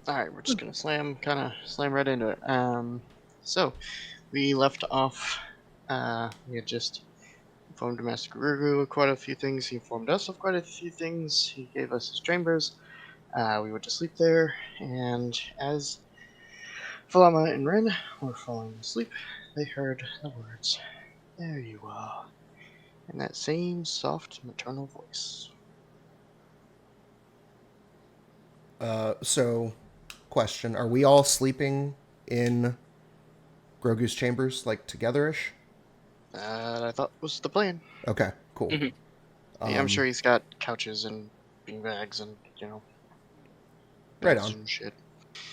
Alright, we're just gonna slam right into it. So, we left off, we had just informed Master Guru of quite a few things, he informed us of quite a few things, he gave us his chambers, we went to sleep there, and as Falama and Rin were falling asleep, they heard the words, "There you are," in that same soft maternal voice. So, question: are we all sleeping in Grogu's chambers, like together-ish? That I thought was the plan. Okay, cool. hmm Yeah, I'm Um, sure he's got couches and beanbags and, right beds on. and shit.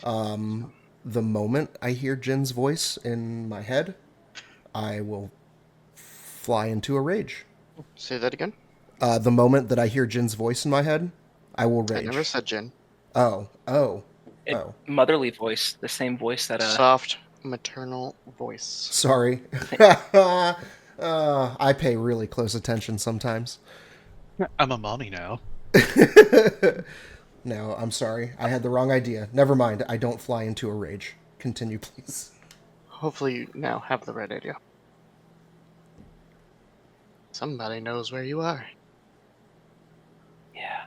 Um, So, the moment I hear Jin's voice in my head, I will fly into a rage. say that again? The moment that I hear Jin's voice in my head, I will I never rage. said Jin. Oh, oh, It oh. motherly voice, the same voice that Soft maternal voice. Sorry. I think I pay really close attention sometimes. I'm a mommy now. No, I'm sorry. I had the wrong idea. Never mind. I don't fly into a rage. Continue, please. Hopefully you now have the right idea. Somebody knows where you are. yeah.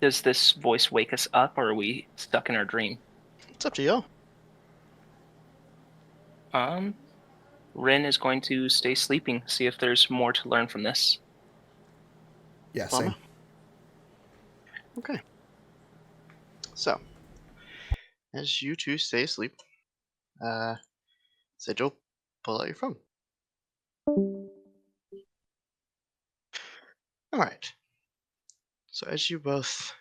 Does this voice wake us up, or are we stuck in our dream? It's up to you. Rin is going to stay sleeping, see if there's more to learn from this. Yeah, Llama? same. Okay. So, as you two stay asleep, Sigil, pull out your phone. Alright. So as you both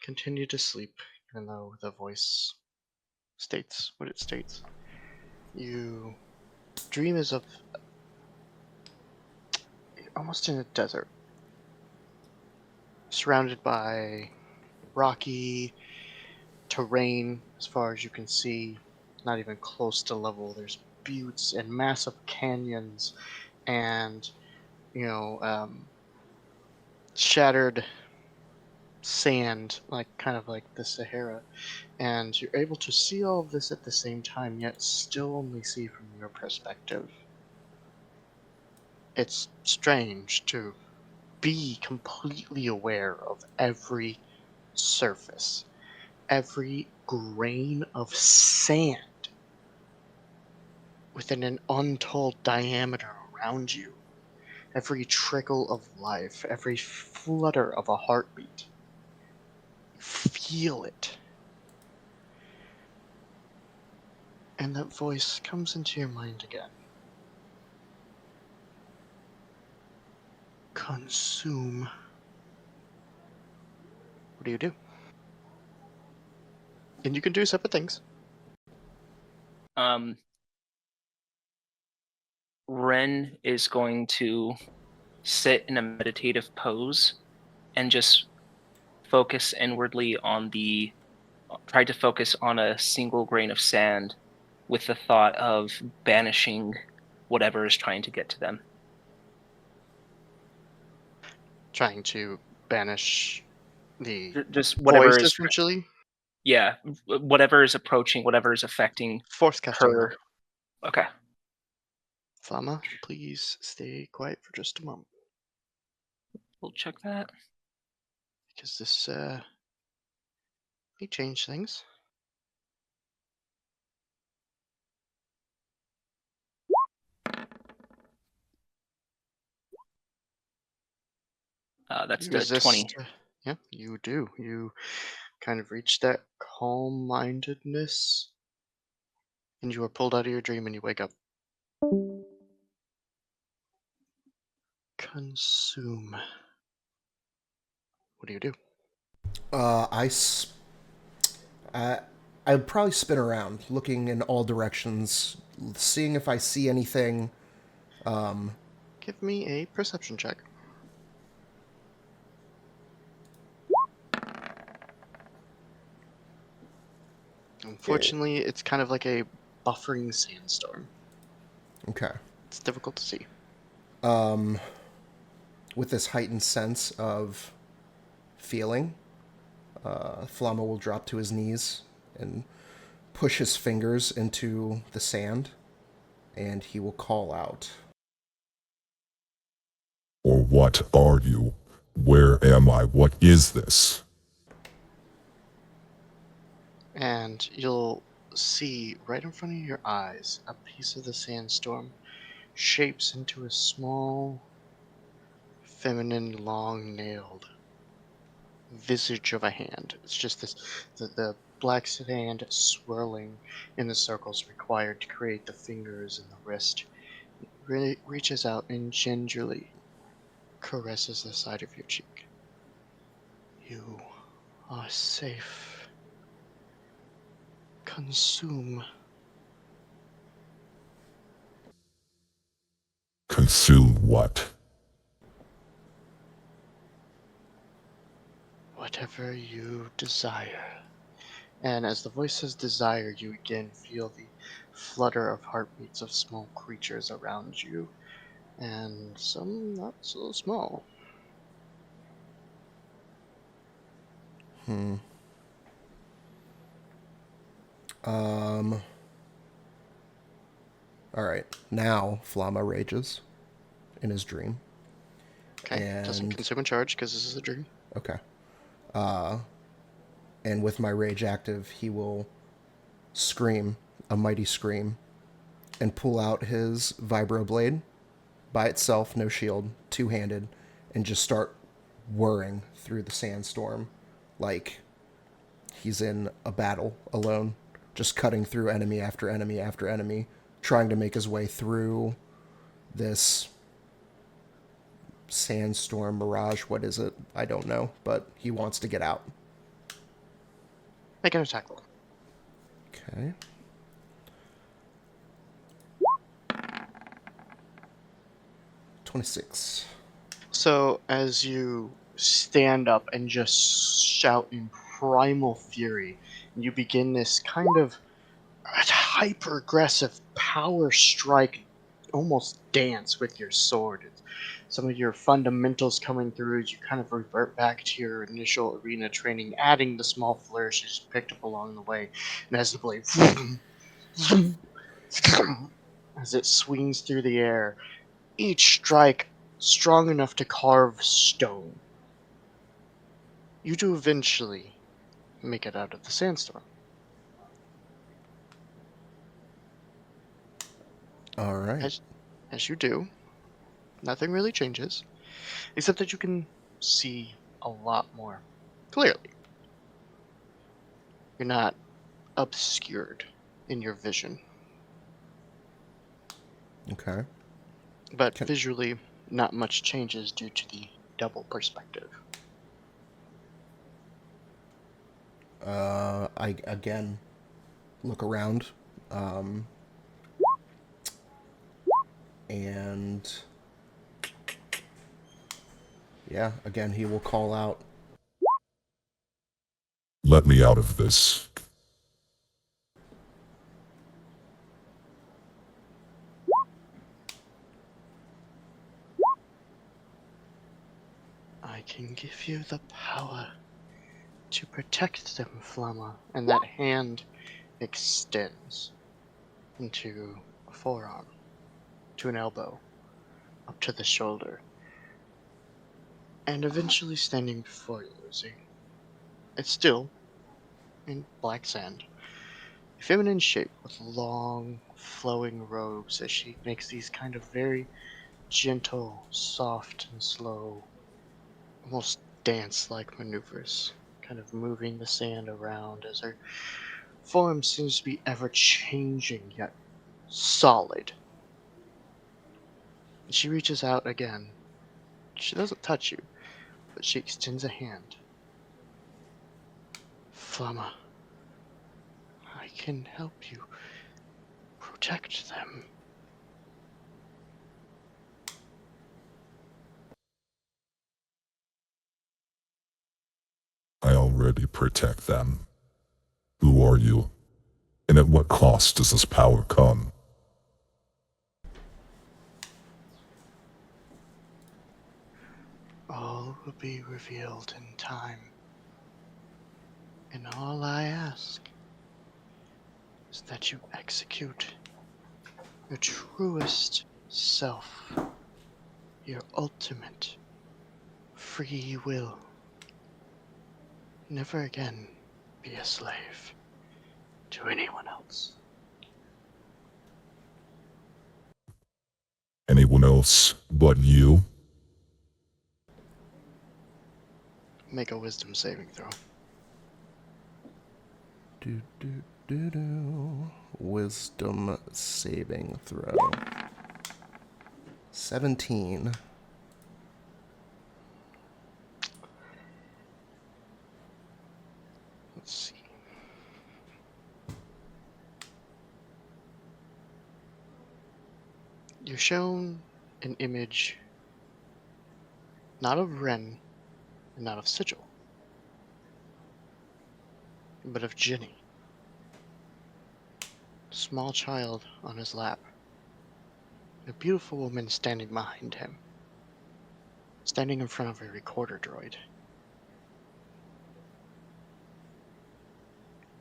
continue to sleep, even though the voice states what it states, you dream is of almost in a desert, surrounded by rocky terrain as far as you can see, not even close to level. There's buttes and massive canyons and, you know, shattered sand, like kind of like the Sahara. And you're able to see all of this at the same time, yet still only see from your perspective. It's strange to be completely aware of every surface, every grain of sand within an untold diameter around you, every trickle of life, every flutter of a heartbeat. Feel it. And that voice comes into your mind again. Consume. What do you do? And you can do separate things. Ren is going to sit in a meditative pose and just focus inwardly try to focus on a single grain of sand with the thought of banishing whatever is trying to get to them. Trying to banish the Just voice, whatever is, essentially. yeah, whatever is approaching, whatever is affecting Force casting mode. her. Okay. Fama, please stay quiet for just a moment. We'll check that. Because this, may change things. That's You the 20. resist. Yeah, you do. You kind of reach that calm mindedness, and you are pulled out of your dream and you wake up. Consume. What do you do? Uh, I, s- I'd probably spin around, looking in all directions, seeing if I see anything. Give me a perception check. Unfortunately, it's kind of like a buffering sandstorm. Okay. It's difficult to see. With this heightened sense of feeling, Flama will drop to his knees and push his fingers into the sand, and he will call out. Or what are you? Where am I? What is this? And you'll see right in front of your eyes a piece of the sandstorm shapes into a small, feminine, long-nailed visage of a hand. It's just this the black sand swirling in the circles required to create the fingers and the wrist. It reaches out and gingerly caresses the side of your cheek. You are safe. Consume. Consume what? Whatever you desire. And as the voice says desire, you again feel the flutter of heartbeats of small creatures around you, and some not so small. Um. All right. Now Flama rages in his dream. Okay, doesn't And consume a charge because this is a dream. okay. And with my rage active, he will scream a mighty scream and pull out his vibroblade by itself, no shield, two-handed, and just start whirring through the sandstorm like he's in a battle alone, just cutting through enemy after enemy after enemy, trying to make his way through this sandstorm mirage. What is it? I don't know, but he wants to get out. Make an attack roll. Okay. $26. So as you stand up and just shout in primal fury, you begin this kind of hyper aggressive power strike, almost dance with your sword. It's some of your fundamentals coming through as you kind of revert back to your initial arena training, adding the small flourishes picked up along the way. And as the blade as it swings through the air, each strike strong enough to carve stone. You do eventually make it out of the sandstorm. All right. As you do, nothing really changes, except that you can see a lot more clearly. You're not obscured in your vision, Okay. but Can- visually, not much changes due to the double perspective. I again look around, and yeah, again he will call out. Let me out of this. I can give you the power to protect them, Flamma. And that hand extends into a forearm, to an elbow, up to the shoulder, and eventually standing before you, Lucy. It's still in black sand, a feminine shape with long, flowing robes as she makes these kind of very gentle, soft, and slow, almost dance-like maneuvers, kind of moving the sand around as her form seems to be ever-changing yet solid. And she reaches out again. She doesn't touch you, but she extends a hand. Flamma, I can help you protect them. I already protect them. Who are you? And at what cost does this power come? All will be revealed in time. And all I ask so that you execute your truest self, your ultimate free will. Never again be a slave to anyone else. Anyone else but you? Make a wisdom saving throw. Wisdom saving throw. 17. Let's see. You're shown an image not of Ren and not of Sigil, but of Ginny. Small child on his lap. A beautiful woman standing behind him. Standing in front of a recorder droid.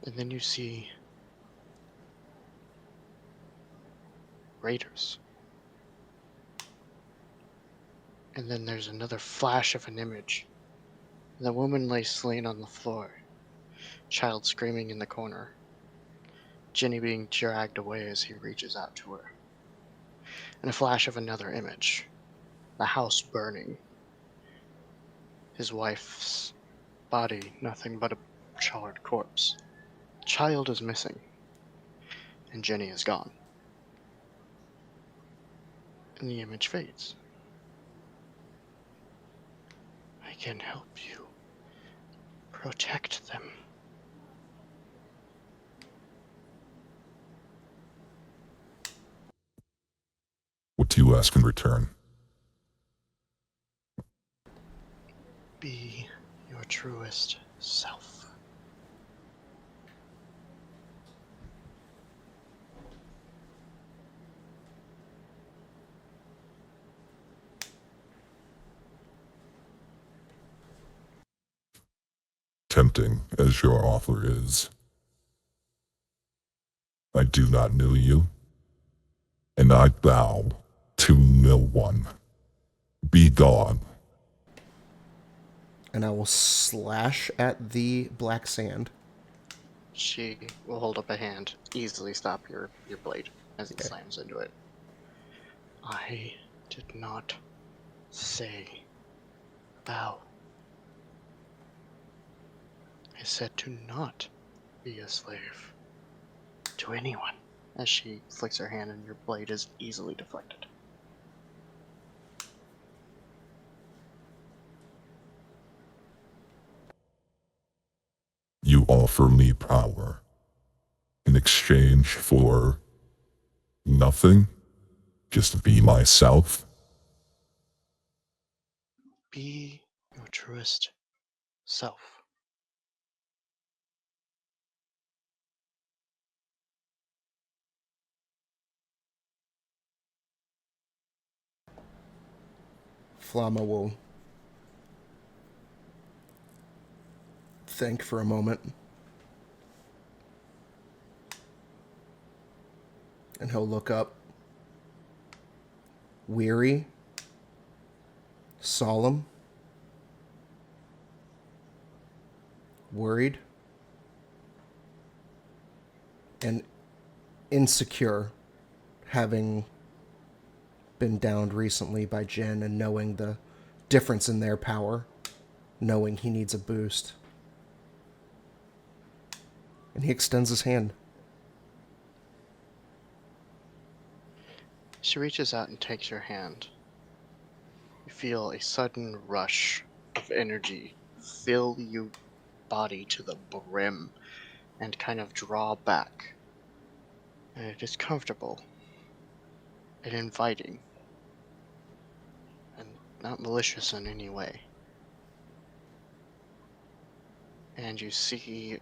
And then you see raiders. And then there's another flash of an image. The woman lays slain on the floor. Child screaming in the corner. Ginny being dragged away as he reaches out to her. And a flash of another image. The house burning. His wife's body, nothing but a charred corpse. Child is missing. And Ginny is gone. And the image fades. I can help you. Protect them. What do you ask in return? Be your truest self. Tempting as your offer is, I do not know you, and I bow to no one. Be gone. And I will slash at the black sand. She will hold up a hand, easily stop your blade as it slams into it. I did not say bow. I said to not be a slave to anyone. As she flicks her hand and your blade is easily deflected. You offer me power in exchange for nothing? Just be myself? Be your truest self. Flamma will think for a moment. And he'll look up. Weary. Solemn. Worried. And insecure, having been downed recently by Jen and knowing the difference in their power, knowing he needs a boost. And he extends his hand. She reaches out and takes your hand. You feel a sudden rush of energy fill your body to the brim and kind of draw back. And it is comfortable and inviting and not malicious in any way. And you see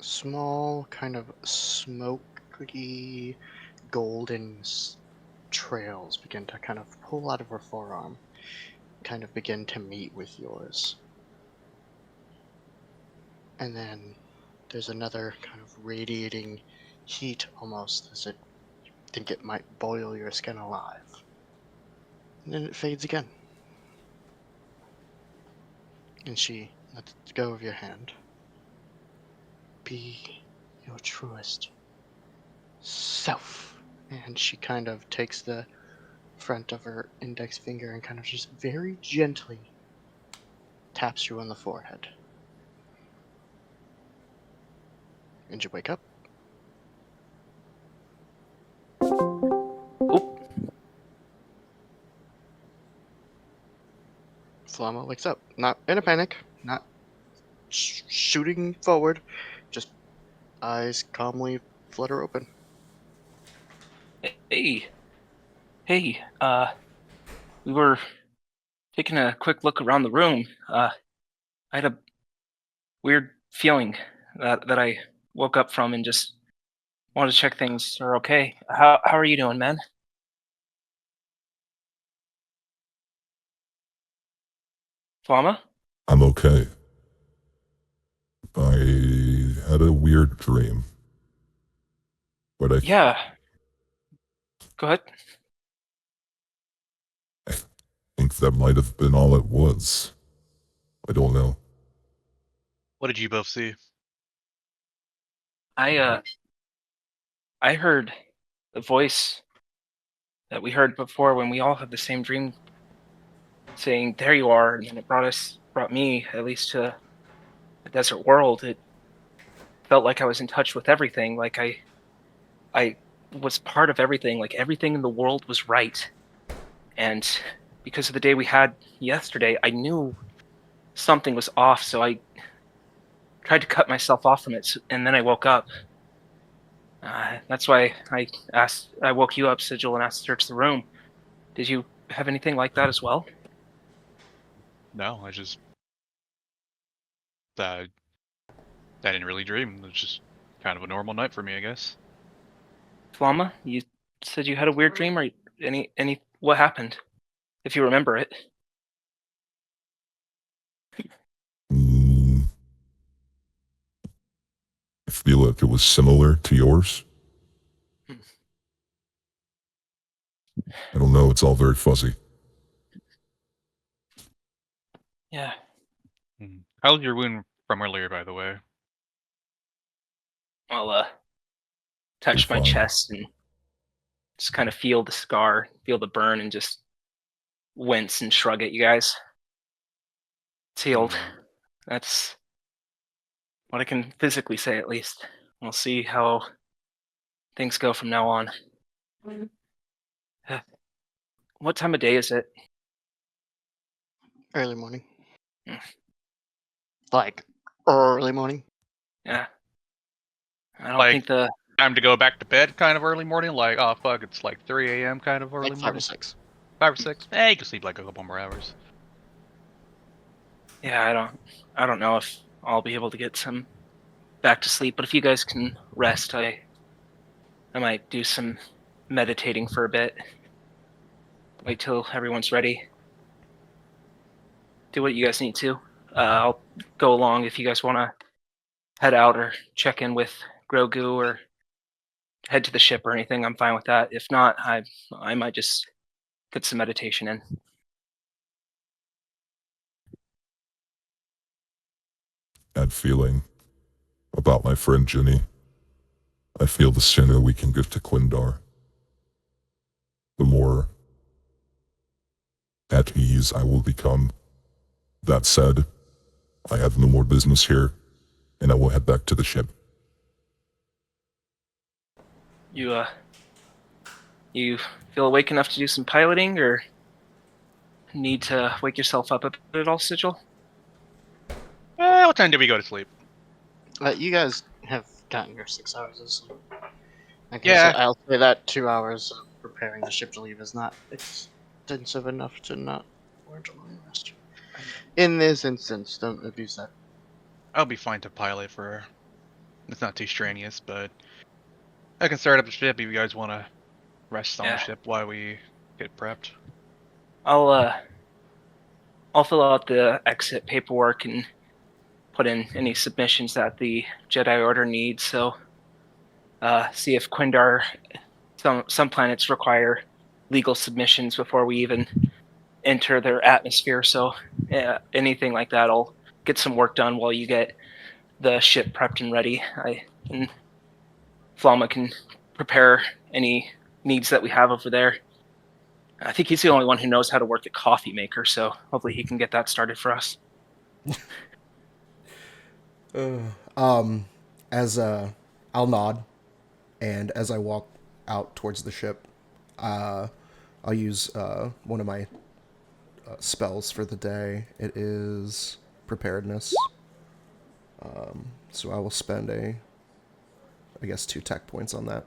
small kind of smoky golden trails begin to kind of pull out of her forearm, kind of begin to meet with yours. And then there's another kind of radiating heat almost, as it think it might boil your skin alive. And then it fades again. And she lets go of your hand. Be your truest self. And she kind of takes the front of her index finger and kind of just very gently taps you on the forehead. And you wake up. Oop. Flama wakes up. Not in a panic, not shooting forward, just eyes calmly flutter open. Hey, we were taking a quick look around the room. I had a weird feeling that I woke up from and just wanted to check things are okay. How are you doing, man? Flama? I'm okay. I had a weird dream. But I Yeah. Go ahead. think that might have been all it was. I don't know. What did you both see? I heard the voice that we heard before when we all had the same dream saying, "There you are," and then it brought me at least to a desert world. It felt like I was in touch with everything, like I was part of everything, like everything in the world was right. And because of the day we had yesterday, I knew something was off, so I tried to cut myself off from it, and then I woke up. That's why I woke you up, Sigil, and asked to search the room. Did you have anything like that as well? No, I just I didn't really dream. It was just kind of a normal night for me, I guess. Flama, you said you had a weird dream, or any what happened? If you remember it. Mm, I feel like it was similar to yours. I don't know, it's all very fuzzy. Yeah. How's your wound from earlier, by the way? I'll You're touch my fine. chest and just kind of feel the scar, feel the burn, and just wince and shrug at you guys. It's healed. That's what I can physically say, at least. We'll see how things go from now on. What time of day is it? Early morning. Mm. Like, early morning. Yeah. I don't Like, think the time to go back to bed kind of early morning? Like, oh fuck, it's like 3 a.m. kind of early Like 5 morning? or 6. 5 or 6? You can sleep like a couple more hours. yeah, I don't know if I'll be able to get some back to sleep, but if you guys can rest, I might do some meditating for a bit. Wait till everyone's ready. Do what you guys need to. I'll go along if you guys want to head out or check in with Grogu or head to the ship or anything. I'm fine with that. If not, I might just get some meditation in. Bad feeling about my friend Ginny. I feel the sooner we can get to Quindar, the more at ease I will become. That said, I have no more business here, and I will head back to the ship. You feel awake enough to do some piloting, or need to wake yourself up a bit at all, Sigil? What time did we go to sleep? You guys have gotten your 6 hours of sleep. Yeah. I'll say that 2 hours of preparing the ship to leave is not extensive enough to not warrant a long rest. In this instance, don't abuse that. I'll be fine to pilot for... It's not too strenuous, but... I can start up the ship if you guys want to rest on the ship while we get prepped. I'll fill out the exit paperwork and put in any submissions that the Jedi Order needs, so see if Quindar, some planets require legal submissions before we even enter their atmosphere. So anything like that, I'll get some work done while you get the ship prepped and ready. And Flama can prepare any needs that we have over there. I think he's the only one who knows how to work the coffee maker, so hopefully he can get that started for us. As I'll nod, and as I walk out towards the ship, I'll use one of my spells for the day. It is preparedness. So I will spend I guess 2 tech points on that.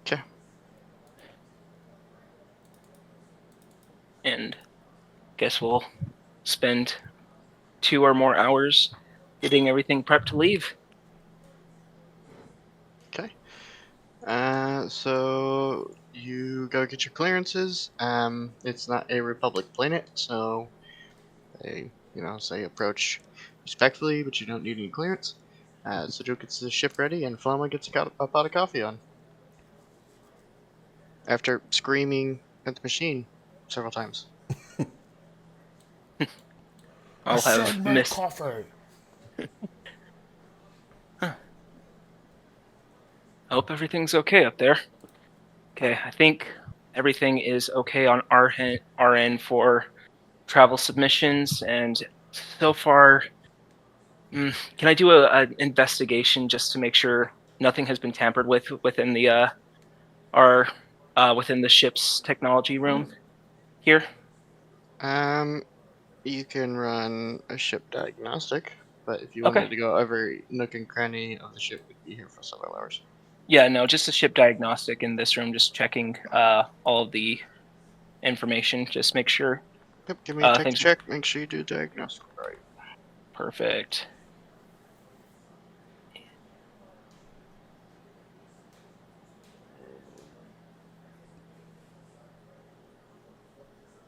Okay. And guess we'll spend 2 or more hours getting everything prepped to leave. Okay. So you go get your clearances. It's not a Republic planet, so they, say approach respectfully, but you don't need any clearance. So Joe gets the ship ready, and Flama gets a pot of coffee on. After screaming at the machine several times. I'll have Miss. coffee. I hope everything's okay up there. Okay, I think everything is okay on our end for travel submissions, and so far, can I do an investigation just to make sure nothing has been tampered with within the within the ship's technology room here? You can run a ship diagnostic, but if you Okay. wanted to go every nook and cranny of the ship, we'd be here for several hours. Yeah, no, just a ship diagnostic in this room, just checking all of the information, just make sure. Yep, give me a tech things- check, make sure you do diagnostic right. Perfect.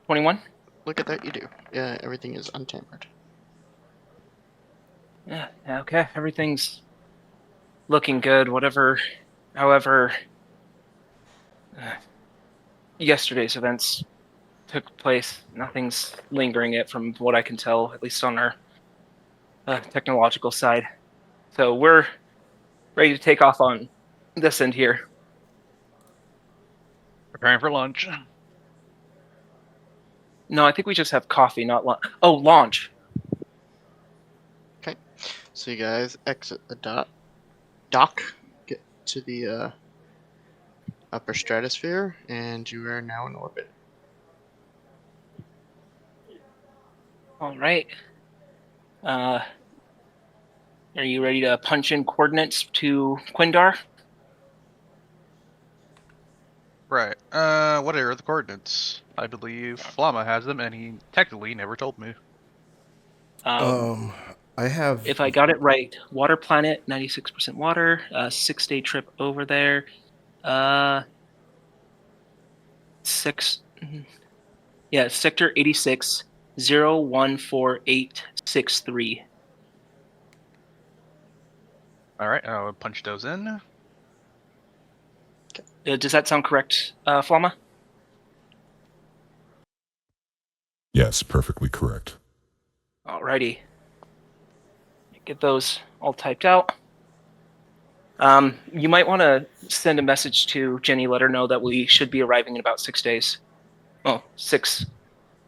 $21? Look at that, you do. Yeah, everything is untampered. Yeah, okay, everything's looking good. However, yesterday's events took place. Nothing's lingering it from what I can tell, at least on our technological side. So we're ready to take off on this end here. Preparing for lunch. No, I think we just have coffee, not lunch. Oh, launch. Okay, so you guys exit the dock, get to the upper stratosphere, and you are now in orbit. All right. Are you ready to punch in coordinates to Quindar? Right. What are the coordinates? I believe Flama has them, and he technically never told me. I have. If I got it right, water planet, 96% water, 6-day trip over there. Sector 86, 014863. All right, I'll punch those in. Does that sound correct, Flama? Yes, perfectly correct. Alrighty. Get those all typed out. You might want to send a message to Jenny, let her know that we should be arriving in about 6 days. Well, 6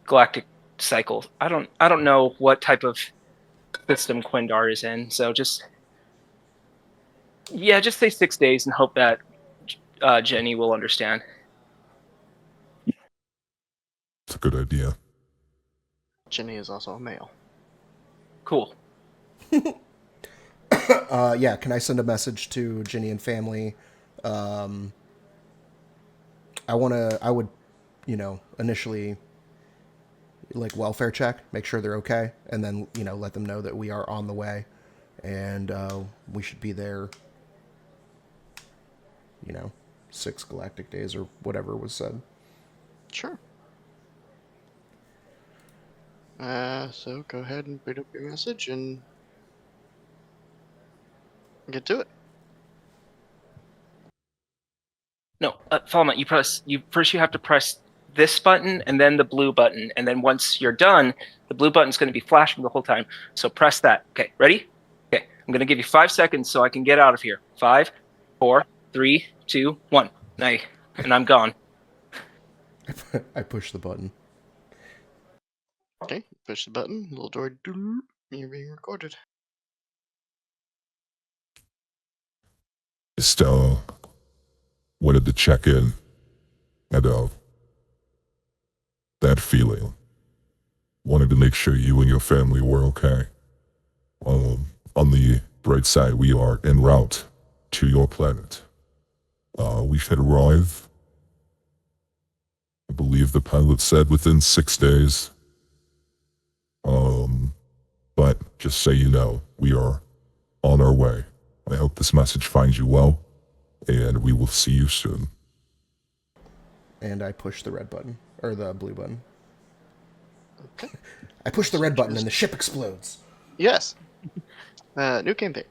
galactic cycles. I don't know what type of system Quindar is in, so just say 6 days and hope that Jenny will understand. It's a good idea. Jenny is also a male. Cool. Yeah, can I send a message to Ginny and family? I would, initially, welfare check, make sure they're okay, and then, let them know that we are on the way, and we should be there, 6 galactic days or whatever was said. Sure. So go ahead and boot up your message and get to it. No, follow me. You have to press this button and then the blue button, and then once you're done, the blue button's going to be flashing the whole time. So press that. Okay, ready? Okay, I'm going to give you 5 seconds so I can get out of here. 5, 4, 3, 2, 1. And I'm gone. I push the button. Okay, push the button. Little door. Doop, you're being recorded. Just wanted to check in and that feeling. Wanted to make sure you and your family were okay. On the bright side, we are en route to your planet. We should arrive, I believe the pilot said, within 6 days. But just so you know, we are on our way. I hope this message finds you well, and we will see you soon. And I push the red button. Or the blue button. Okay. I push the red button and the ship explodes. Yes. New campaign.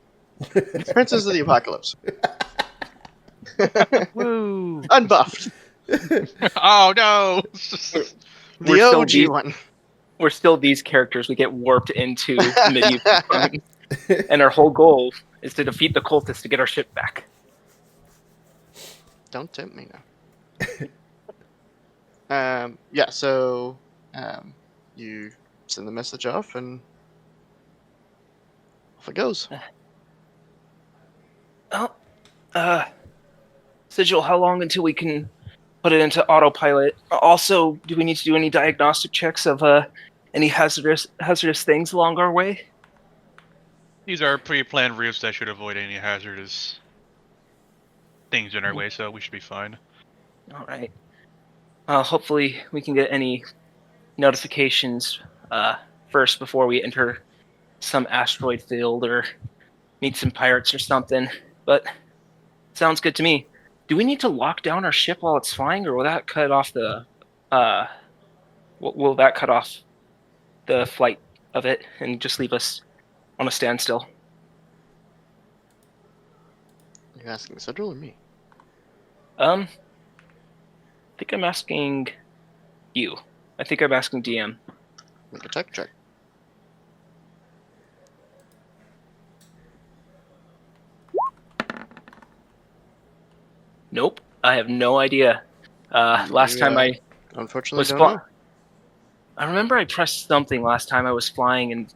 Princes of the Apocalypse. Woo! Unbuffed. Oh no! We're The still OG deep. one. We're still these characters. We get warped into medieval times, and our whole goal is to defeat the cultists to get our ship back. Don't tempt me now. Yeah, so you send the message off and off it goes. Oh, Sigil, how long until we can put it into autopilot? Also, do we need to do any diagnostic checks of any hazardous things along our way? These are pre-planned routes that should avoid any hazardous things in our way, so we should be fine. All right. Hopefully, we can get any notifications first before we enter some asteroid field or meet some pirates or something. But sounds good to me. Do we need to lock down our ship while it's flying, or will that cut off the will that cut off the flight of it and just leave us on a standstill? Are you asking Cedral or me? I think I'm asking you. I think I'm asking DM. Make a tech check. Nope. I have no idea. Last time I unfortunately was don't know. I remember I pressed something last time I was flying, and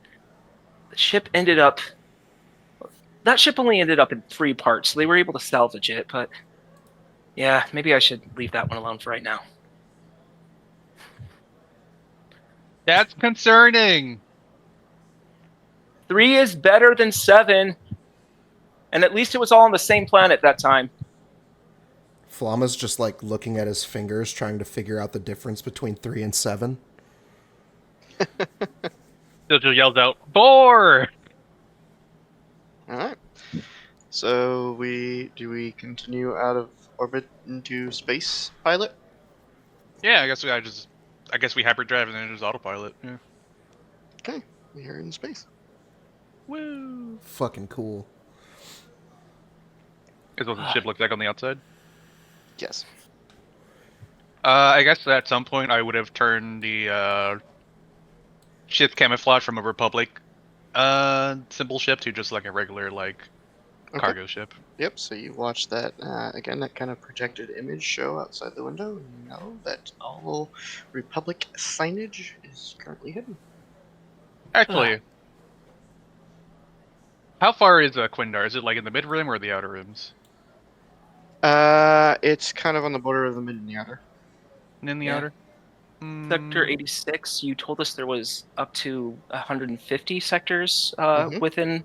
the ship ended up. That ship only ended up in 3 parts, so they were able to salvage it. But yeah, maybe I should leave that one alone for right now. That's concerning! 3 is better than 7, and at least it was all on the same planet that time. Flama's just like looking at his fingers, trying to figure out the difference between 3 and 7. Jojo yells out, 4! Alright. So do we continue out of orbit into space, pilot? Yeah, I guess we hyperdrive and then just autopilot. Yeah. Okay, we're in space. Woo! Fucking cool. Is what the ship looks like on the outside. Yes. I guess at some point I would have turned the ship camouflage from a Republic symbol ship to just like a regular cargo ship. Yep, so you watch that, again, that kind of projected image show outside the window, and you know that all Republic signage is currently hidden. Actually, how far is Quindar? Is it like in the mid rim or the outer rims? It's kind of on the border of the mid and the outer. In the Yeah. outer? Sector 86, you told us there was up to 150 sectors Mhm. within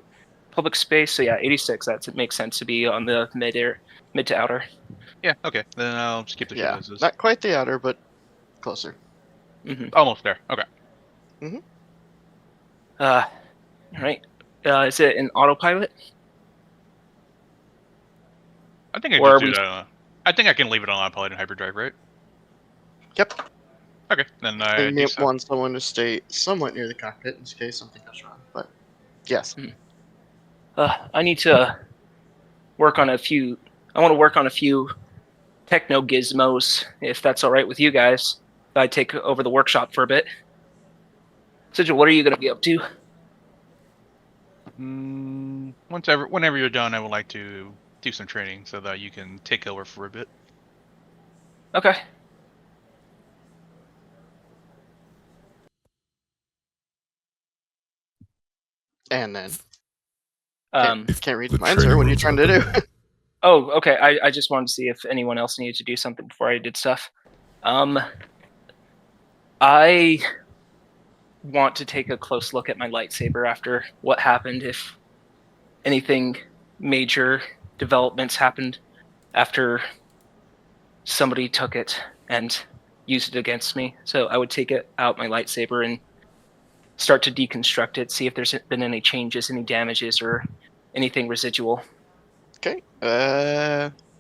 public space. So yeah, 86, it makes sense to be on the mid to outer. Yeah, okay. Then I'll just keep the ship Yeah, as is. not quite the outer, but closer. Mm-hmm. Almost there. Okay. All right. Is it an autopilot? I think I Or just are do we- that. I think I can leave it on autopilot and hyperdrive, right? Yep. Okay, then I You do may so. want someone to stay somewhat near the cockpit in case something goes wrong, but yes. I need to work on a few. I want to work on a few techno gizmos, if that's all right with you guys. I take over the workshop for a bit. Sigil, what are you going to be up to? Whenever you're done, I would like to do some training so that you can take over for a bit. Okay. And then Um, can't read The mine, sir. training What are you room's trying to open do? now. oh, okay. I just wanted to see if anyone else needed to do something before I did stuff. I want to take a close look at my lightsaber after what happened. If anything major developments happened after somebody took it and used it against me. So I would take it out my lightsaber and start to deconstruct it, see if there's been any changes, any damages, or anything residual. Okay.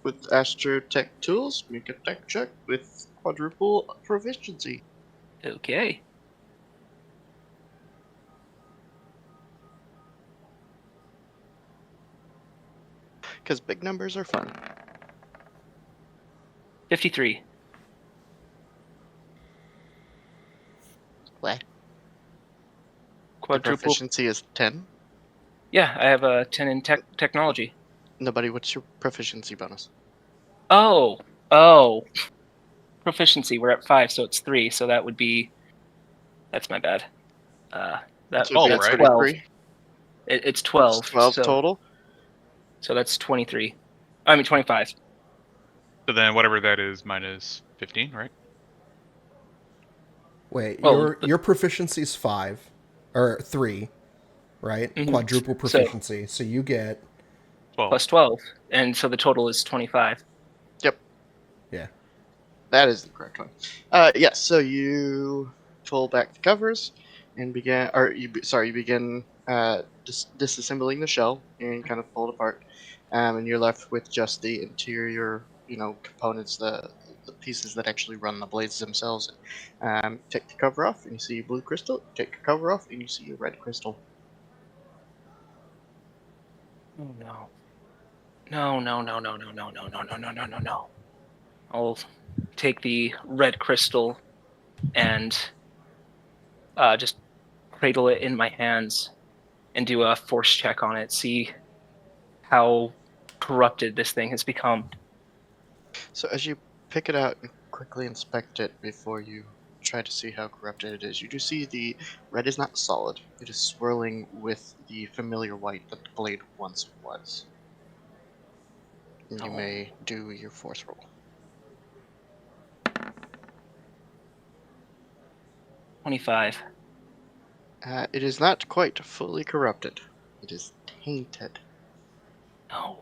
With Astrotech tools, make a tech check with quadruple proficiency. Okay. Because big numbers are fun. 53. What? The Quadruple. proficiency is 10. Yeah, I have a 10 in technology. Nobody, what's your proficiency bonus? Oh. Proficiency, we're at 5, so it's 3, so that would be... That's my bad. That's So it'd be 12. 33. It's 12. It's 12 so, total. So that's 23. I mean, 25. So then whatever that is minus 15, right? Wait, Well, your proficiency's 5 or 3, right? Mhm. Quadruple proficiency. So you get 12. plus 12. And so the total is 25. Yep. yeah. That is the correct one. Yes. So you pull back the covers and begin, or you begin disassembling the shell and kind of pull it apart, and you're left with just the interior, components, the pieces that actually run the blades themselves. Take the cover off, and you see blue crystal. Take the cover off, and you see a red crystal. Oh no. No. I'll take the red crystal and just cradle it in my hands and do a force check on it, see how corrupted this thing has become. So as you pick it out and quickly inspect it before you try to see how corrupted it is, you do see the red is not solid. It is swirling with the familiar white that the blade once was. And you may do your force roll. 25. It is not quite fully corrupted. It is tainted. No.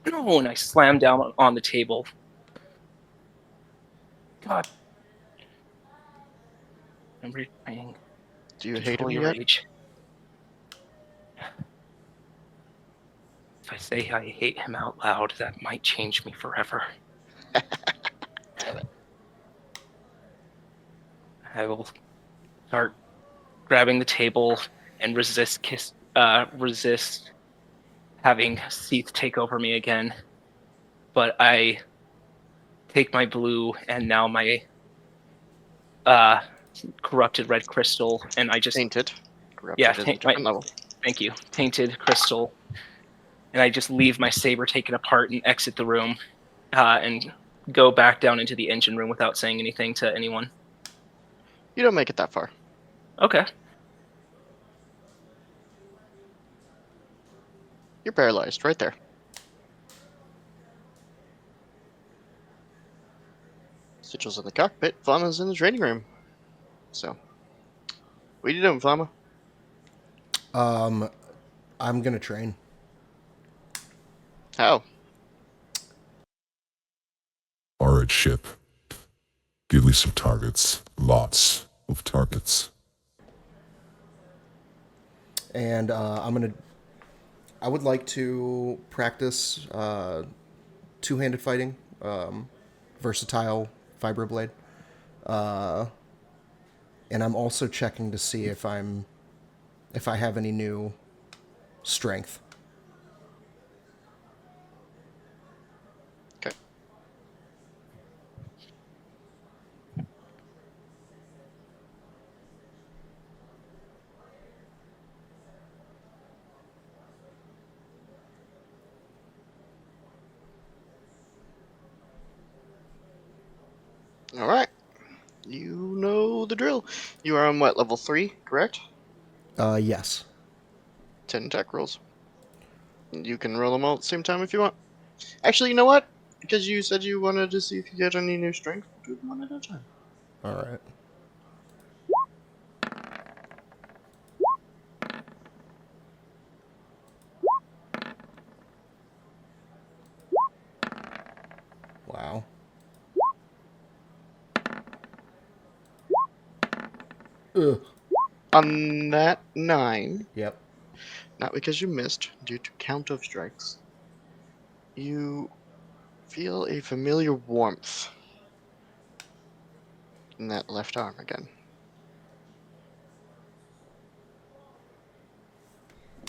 And I slam down on the table. God. I'm replaying. Do you hate Control him your yet? rage. If I say I hate him out loud, that might change me forever. Damn it. I will start grabbing the table and resist having Seath take over me again. But I take my blue and now my corrupted red crystal, and I just Tainted. Corrupted is a different level. Thank you, tainted crystal, and I just leave my saber taken apart and exit the room, and go back down into the engine room without saying anything to anyone. You don't make it that far. Okay. You're paralyzed right there. Sigil's in the cockpit. Flama's in the training room. So, what are you doing, Flama? I'm gonna train. How? Alright, ship. Give me some targets. Lots of targets. And I would like to practice two-handed fighting, versatile vibroblade. And I'm also checking to see if I have any new strength. Okay. know the drill. You are on what, level 3, correct? Yes. 10 attack rolls. You can roll them all at the same time if you want. Actually, you know what? Because you said you wanted to see if you get any new strength, we'll do them one at a time. All right. Wow. Ugh. On that 9, Yep. not because you missed, due to count of strikes, you feel a familiar warmth in that left arm again.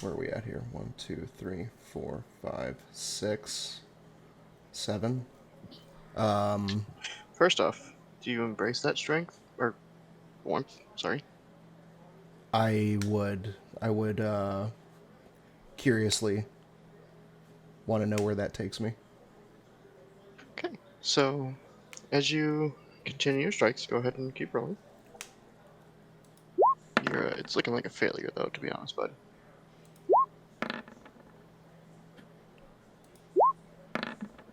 Where are we at here? 1, 2, 3, 4, 5, 6, 7. First off, do you embrace that strength? Or warmth, sorry. I would curiously want to know where that takes me. Okay, so as you continue your strikes, go ahead and keep rolling. It's looking like a failure, though, to be honest, bud.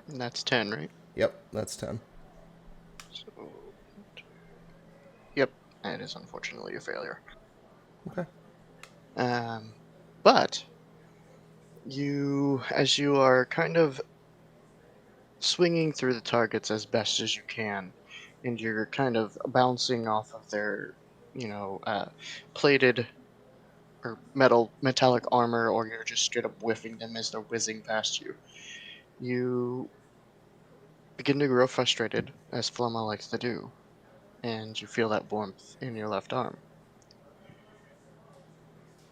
And that's 10, right? Yep, that's 10. So, yep, that is unfortunately a failure. Okay. But as you are kind of swinging through the targets as best as you can, and you're kind of bouncing off of their, plated or metallic armor, or you're just straight up whiffing them as they're whizzing past you. You begin to grow frustrated, as Flemma likes to do, and you feel that warmth in your left arm.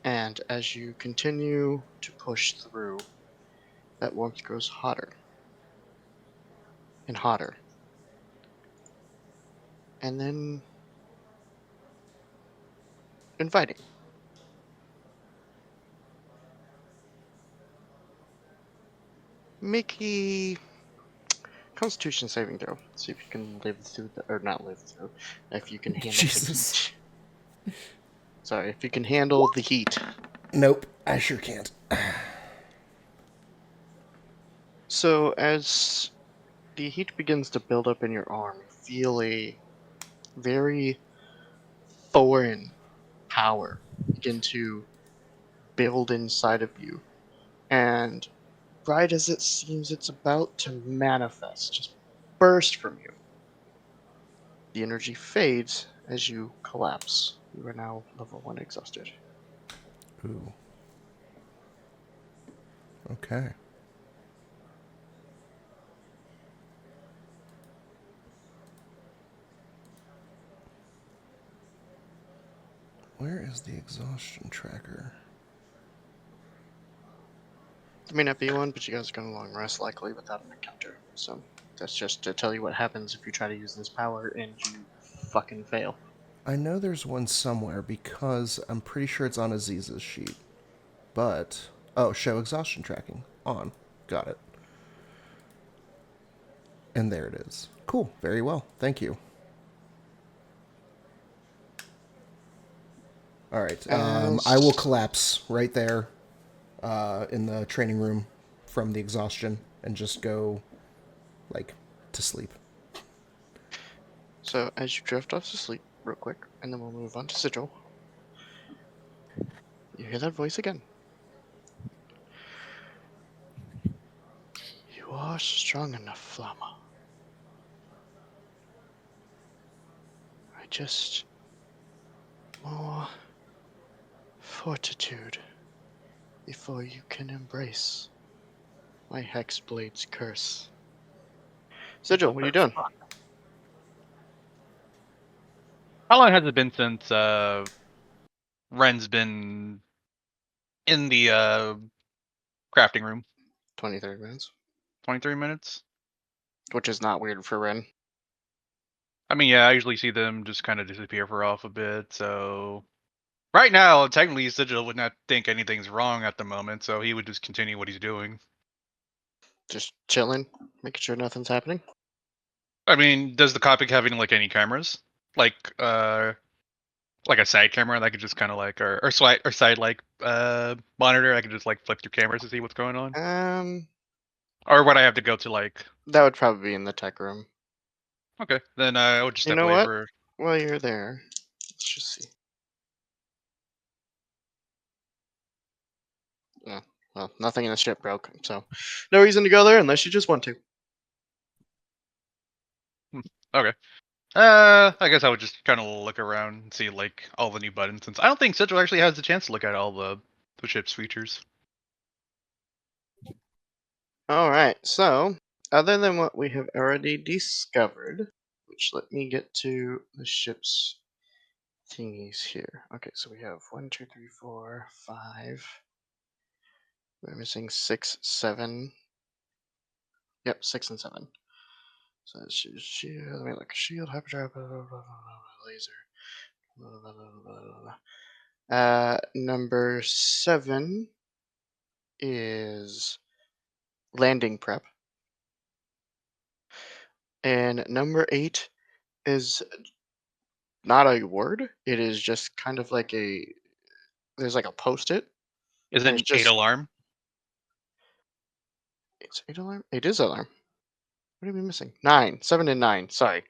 And as you continue to push through, that warmth grows hotter and hotter. And then inviting. Make a Constitution saving throw. See if you can live through or not live through. If you can handle Jesus. the heat. Sorry, if you can handle the heat. Nope, I sure can't. So as the heat begins to build up in your arm, you feel a very foreign power begin to build inside of you. And right as it seems it's about to manifest, just burst from you, the energy fades as you collapse. You are now level 1 exhausted. Ooh. Okay. Where is the exhaustion tracker? There may not be one, but you guys are going to long rest likely without an encounter. So that's just to tell you what happens if you try to use this power and you fucking fail. I know there's one somewhere because I'm pretty sure it's on Aziz's sheet. But, oh, show exhaustion tracking. On. Got it. And there it is. Cool. Very well. Thank you. All right. I will collapse right there in the training room from the exhaustion and just go, to sleep. So as you drift off to sleep real quick, and then we'll move on to Sigil. You hear that voice again. You are strong enough, Flamma. I just... more fortitude before you can embrace my Hexblade's curse. Sigil, what are you doing? How long has it been since Ren's been in the crafting room? 23 minutes. 23 minutes? Which is not weird for Ren. I mean, yeah, I usually see them just kind of disappear for off a bit, so... Right now, technically, Sigil would not think anything's wrong at the moment, so he would just continue what he's doing. Just chilling, making sure nothing's happening. I mean, does the Copic have any cameras? like a side camera that I could just kind of like, or side like monitor. I could just like flip through cameras to see what's going on. Or would I have to go to like? That would probably be in the tech room. Okay, then I would just You step know away what? for. While you're there, let's just see. Yeah, well, nothing in the ship broke, so no reason to go there unless you just want to. Okay. I guess I would just kind of look around and see like all the new buttons, since I don't think Central actually has the chance to look at all the ship's features. All right, so other than what we have already discovered, which let me get to the ship's thingies here. Okay, so we have 1, 2, 3, 4, 5. We're missing 6, 7. Yep, 6 and 7. So it's shield. Let me look. Shield, hyperdrive, laser. Number 7 is landing prep, and number 8 is not a word. It is just kind of like there's like a post-it, Is and it it's an 8 just alarm? it's 8 alarm. It is alarm. What are we missing? 9, 7, and 9. Sorry,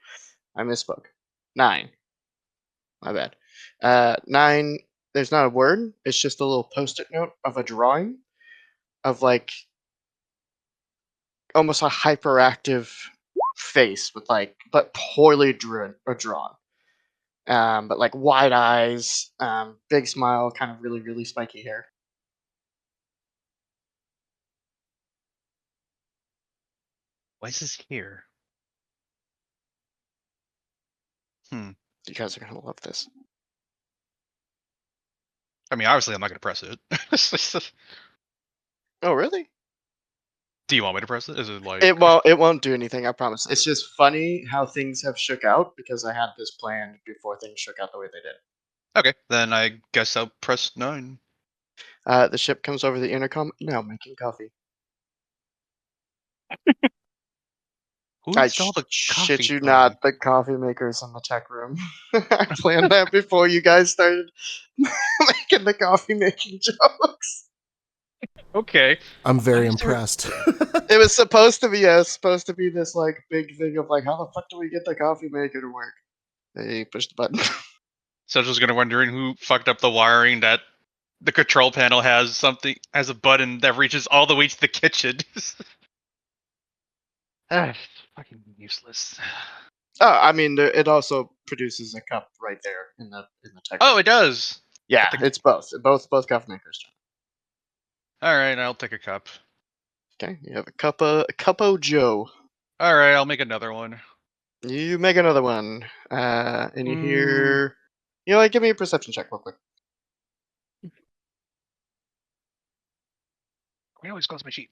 I misspoke. 9. My bad. 9. There's not a word. It's just a little post-it note of a drawing of like almost a hyperactive face with like, but poorly drawn. But like wide eyes, big smile, kind of really, really spiky hair. Why is this here? You guys are gonna love this. I mean, obviously, I'm not gonna press it. Oh, really? Do you want me to press it? Is it like? It won't do anything. I promise. It's just funny how things have shook out because I had this planned before things shook out the way they did. Okay, then I guess I'll press 9. The ship comes over the intercom. Now making coffee. Who I installed the shit coffee you thing? not. The coffee maker's in the tech room. I planned that before you guys started making the coffee making jokes. Okay. I'm very Why is there- impressed. It was supposed to be supposed to be this like big thing of like how the fuck do we get the coffee maker to work? They pushed the button. So I was just gonna wondering who fucked up the wiring that the control panel has a button that reaches all the way to the kitchen. Ah, fucking useless. Oh, I mean, it also produces a cup right there in the tech. Oh, it does. Yeah, it's both coffee makers. All right, I'll take a cup. Okay, you have a cup of Joe. All right, I'll make another one. You make another one, and you hear. You know what? Give me a perception check real quick. I always close my sheet.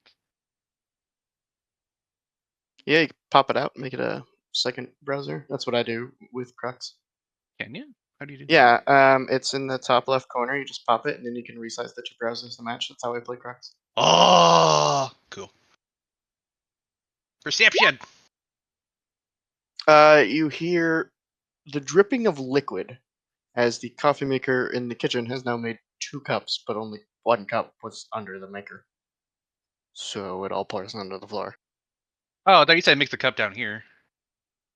Yeah, you can pop it out, make it a second browser. That's what I do with Crux. Can you? How do you do that? Yeah, it's in the top left corner. You just pop it, and then you can resize the two browsers to match. That's how I play Crux. Oh, cool. Perception. You hear the dripping of liquid as the coffee maker in the kitchen has now made 2 cups, but only 1 cup was under the maker. So it all pours onto the floor. Oh, I thought you said mix the cup down here.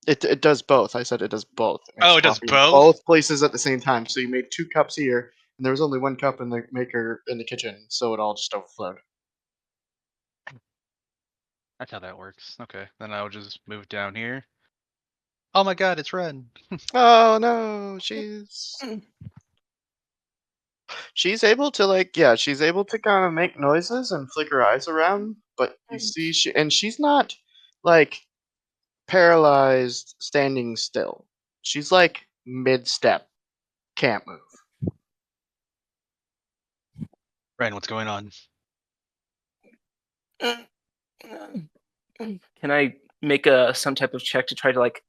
It does both. I said it does both. Oh, it does coffee in both? both places at the same time. So you made 2 cups here, and there was only 1 cup in the maker in the kitchen, so it all just overflowed. That's how that works. Okay, then I'll just move down here. Oh my god, it's red. Oh no, she's able to she's able to kind of make noises and flick her eyes around, but you see she's not like paralyzed standing still. She's like mid step, can't move. Ren, what's going on? Can I make some type of check to try to like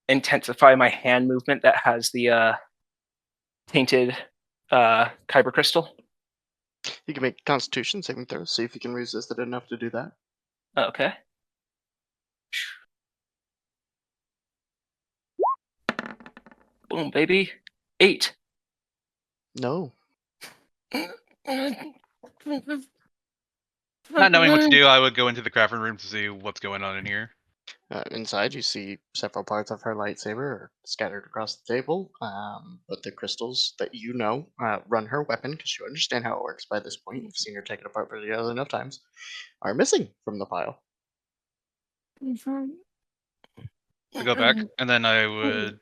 intensify my hand movement that has the tainted kyber crystal? You can make Constitution saving throws, see if you can resist it enough to do that. Okay. Boom, baby. 8. No. Not knowing what to do, I would go into the crafting room to see what's going on in here. Inside, you see several parts of her lightsaber are scattered across the table, but the crystals that you know run her weapon, because you understand how it works by this point, you've seen her take it apart pretty other enough times, are missing from the pile. I go back, and then I would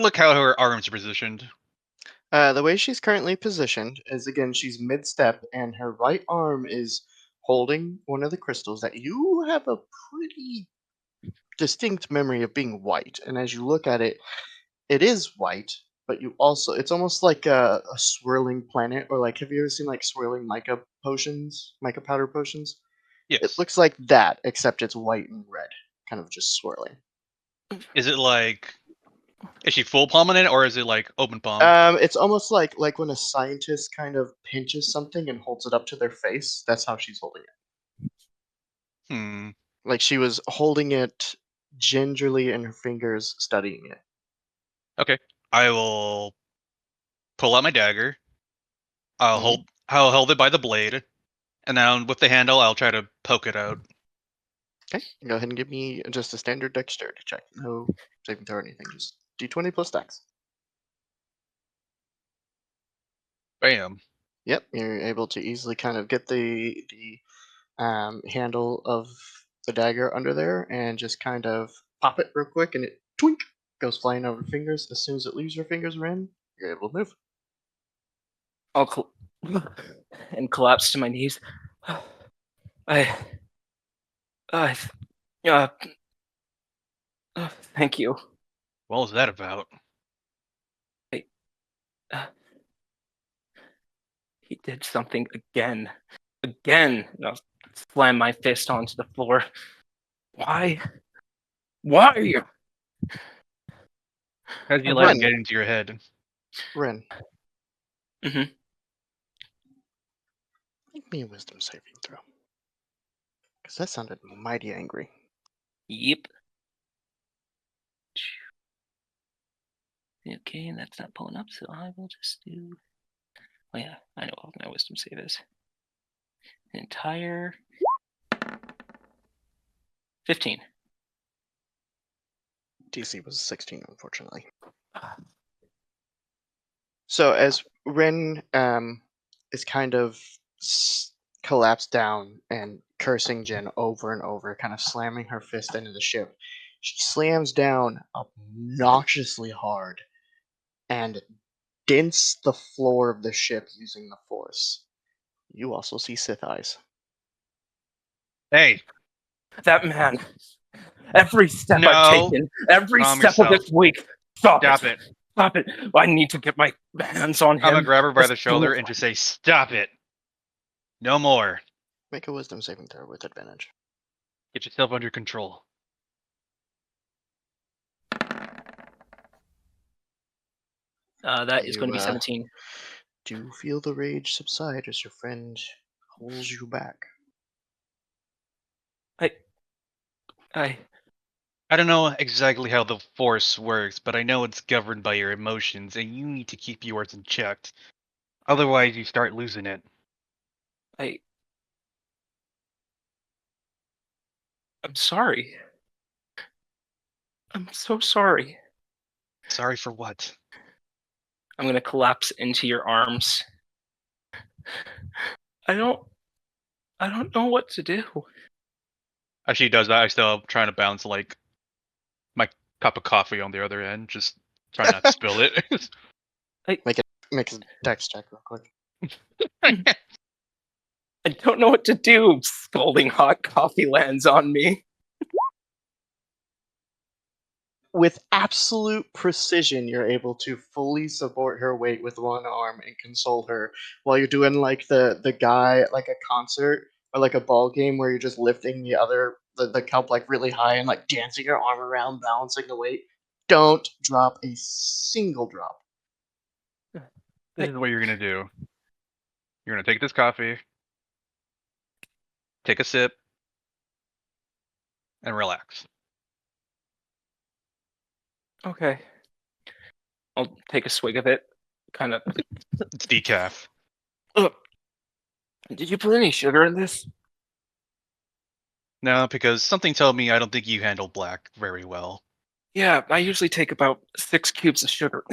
look how her arms are positioned. The way she's currently positioned is, again, she's mid-step, and her right arm is holding one of the crystals that you have a pretty distinct memory of being white. And as you look at it, it is white, but you also, it's almost like a swirling planet, or like, have you ever seen like swirling mica potions, mica powder potions? It Yes. looks like that, except it's white and red, kind of just swirling. Is it like? Is she full palming it, or is it like open palm? It's almost like when a scientist kind of pinches something and holds it up to their face. That's how she's holding it. Hmm. Like she was holding it gingerly in her fingers, studying it. Okay. I will pull out my dagger. Mhm. I'll hold it by the blade, and then with the handle, I'll try to poke it out. Okay, go ahead and give me just a standard dexterity check. No saving throw or anything. Just d20 plus dex. Bam. Yep, you're able to easily kind of get the handle of the dagger under there and just kind of pop it real quick, and it twink goes flying over your fingers. As soon as it leaves your fingers, Ren, you're able to move. I'll and collapse to my knees. I, I, uh, thank you. What was that about? Uh, he did something again. Again. And I'll slam my fist onto the floor. Why? Why are you? How'd you I let it went. get into your head? Ren, Mm-hmm. make me a wisdom saving throw. Because that sounded mighty angry. Yep. Okay, that's not pulling up, so I will just do. Oh yeah, I know what my wisdom save is. Entire 15. DC was 16, unfortunately. So as Ren is kind of collapsed down and cursing Jin over and over, kind of slamming her fist into the ship, she slams down obnoxiously hard and dents the floor of the ship using the force. You also see Sith eyes. Hey, That man. Every step I've no. taken, every Calm step of yourself. this week. Stop Stop it. it. Stop it. I need to get my hands on I'm gonna him. grab her by as the soon shoulder as and just say, "Stop it! No more. Make a wisdom saving throw with advantage. Get yourself under control." That is going to You be 17. do feel the rage subside as your friend pulls you back. I I don't know exactly how the Force works, but I know it's governed by your emotions, and you need to keep yours in check. Otherwise, you start losing it. I'm sorry. I'm so sorry. Sorry for what? I'm going to collapse into your arms. I don't know what to do. As she does that, I still trying to balance like my cup of coffee on the other end, just try not to spill it. Make a dex check real quick. I don't know what to do. Scalding hot coffee lands on me. With absolute precision, you're able to fully support her weight with one arm and console her while you're doing like the guy at like a concert or like a ball game where you're just lifting the cup like really high and like dancing your arm around, balancing the weight. Don't drop a single drop. This is what you're gonna do. You're gonna take this coffee, take a sip, and relax. Okay. I'll take a swig of it. Kind of. It's decaf. Did you put any sugar in this? No, because something told me I don't think you handle black very well. Yeah, I usually take about 6 cubes of sugar.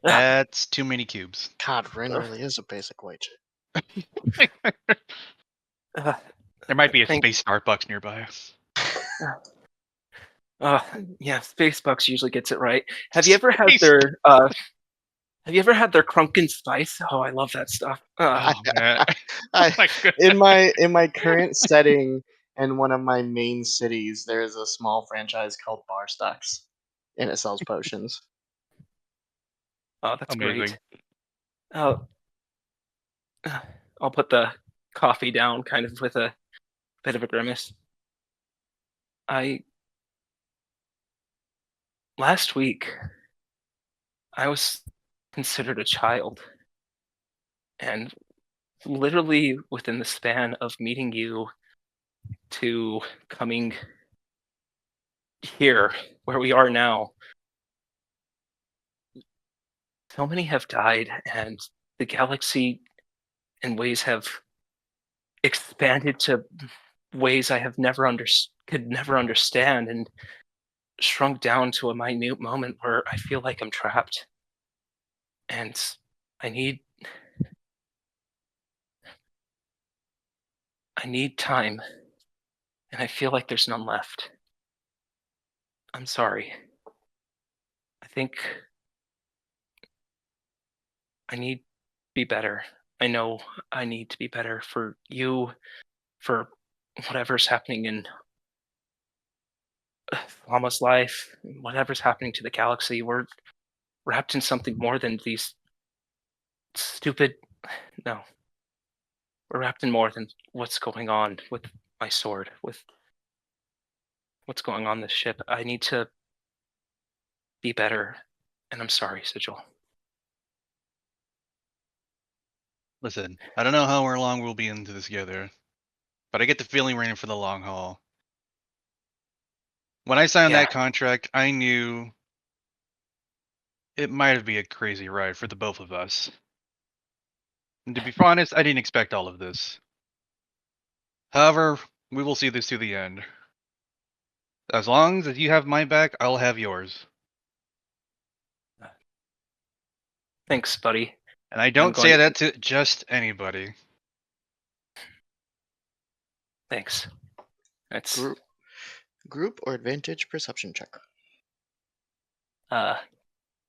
That's too many cubes. God, Rin really is a basic white chick. Uh, There might be a Thank- space Starbucks nearby. yeah, Spacebucks usually gets it right. Have you ever had Space- their Krunken spice? Oh, I love that stuff. Oh man. I, My in my current setting in one of my main cities, there is a small franchise called Barstocks, and it sells potions. Oh, that's Amazing. great. Oh, I'll put the coffee down, kind of with a bit of a grimace. Last week, I was considered a child, and literally within the span of meeting you to coming here, where we are now, so many have died, and the galaxy in ways have expanded to ways I have could never understand, and shrunk down to a minute moment where I feel like I'm trapped, and I need time, and I feel like there's none left. I'm sorry. I think I need to be better. I know I need to be better for you, for whatever's happening in Llama's life, whatever's happening to the galaxy. We're wrapped in something more than these stupid. No. We're wrapped in more than what's going on with my sword, with what's going on this ship. I need to be better, and I'm sorry, Sigil. Listen, I don't know how long we'll be into this together, but I get the feeling we're in for the long haul. When I signed Yeah. that contract, I knew it might be a crazy ride for the both of us. And to be honest, I didn't expect all of this. However, we will see this to the end. As long as you have my back, I'll have yours. Thanks, buddy. And I don't going say to- that to just anybody. Thanks. It's Group or advantage perception check.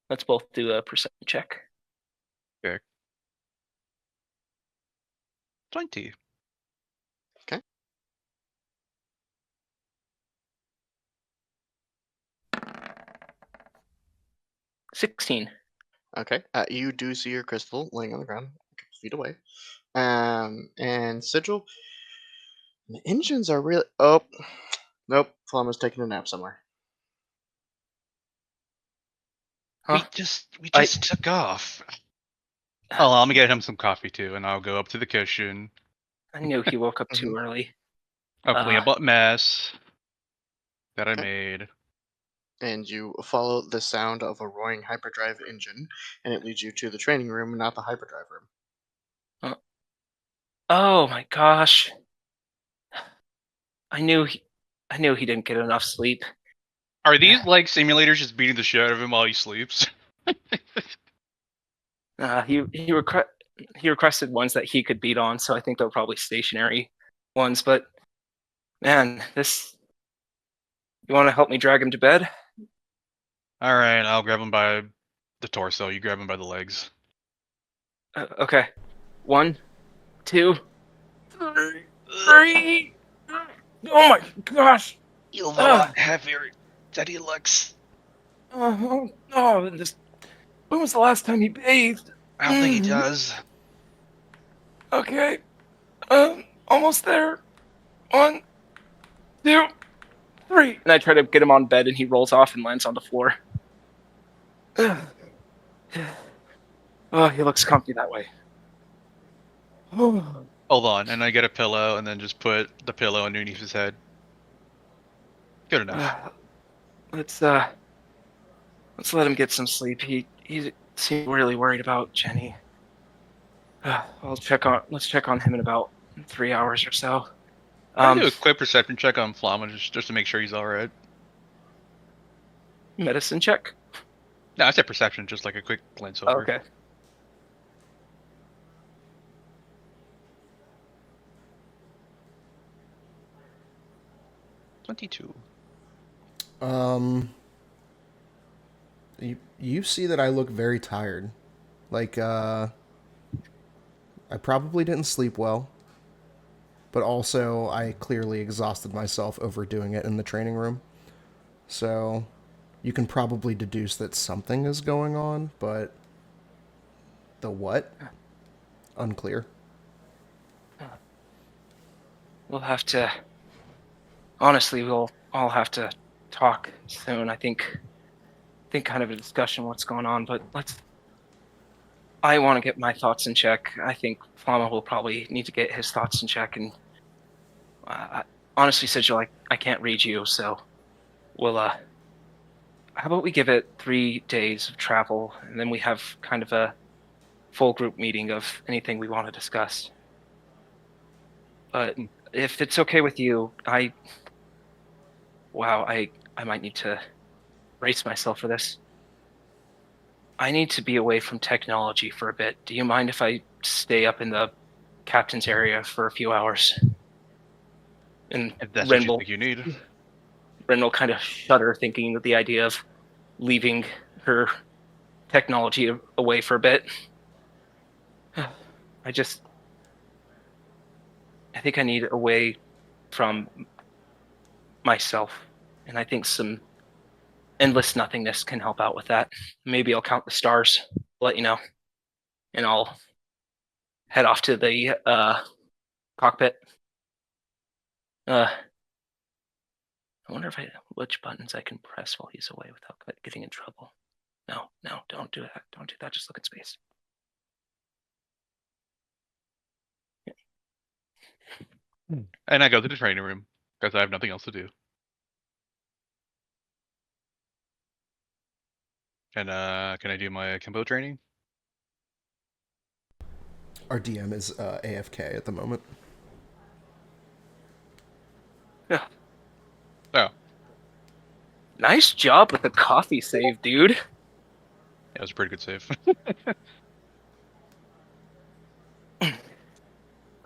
let's both do a perception check. 20. 16. Okay. You do see your crystal laying on the ground, a couple feet away. And Sigil, the engines are really. Oh, nope. Flama's taking a nap somewhere. Huh? We just took off. Oh, I'm gonna get him some coffee too, and I'll go up to the kitchen. I knew he woke up too early. I'll clean up what mess that I Okay. made. And you follow the sound of a roaring hyperdrive engine, and it leads you to the training room, not the hyperdrive room. Oh my gosh. I knew he didn't get enough sleep. Are these like simulators just beating the shit out of him while he sleeps? He requested ones that he could beat on, so I think they're probably stationary ones. But man, you want to help me drag him to bed? All right, I'll grab him by the torso. You grab him by the legs. Okay. 1, 2, 3. Oh my gosh! You look a lot heavier than he looks. When was the last time he bathed? I don't think he does. Okay. Almost there. 1, 2, 3. And I try to get him on bed, and he rolls off and lands on the floor. Oh, he looks comfy that way. Hold on, and I get a pillow, and then just put the pillow underneath his head. Good enough. Let's let him get some sleep. He he seemed really worried about Jenny. Let's check on him in about 3 hours or so. I'll do a quick perception check on Flama just to make sure he's all right. Medicine check. No, I said perception, just like a quick glance over. Okay. $22. You see that I look very tired. Like, I probably didn't sleep well, but also I clearly exhausted myself overdoing it in the training room. So, you can probably deduce that something is going on, but the what? Unclear. We'll have to. Honestly, we'll all have to talk soon. I think kind of a discussion what's going on, but I want to get my thoughts in check. I think Flama will probably need to get his thoughts in check, and honestly, Sigil, I can't read you, so we'll how about we give it 3 days of travel, and then we have kind of a full group meeting of anything we want to discuss. But if it's okay with you, I might need to brace myself for this. I need to be away from technology for a bit. Do you mind if I stay up in the captain's area for a few hours? And If that's what you think you need. Ren will kind of shudder thinking of the idea of leaving her technology away for a bit. I think I need away from myself, and I think some endless nothingness can help out with that. Maybe I'll count the stars, let you know, and I'll head off to the cockpit. I wonder which buttons I can press while he's away without getting in trouble. No, don't do that. Don't do that. Just look at space. And I go to the training room because I have nothing else to do. And can I do my Kimbo training? Our DM is AFK at the moment. Yeah. Oh. Nice job with the coffee save, dude. Yeah, it was a pretty good save.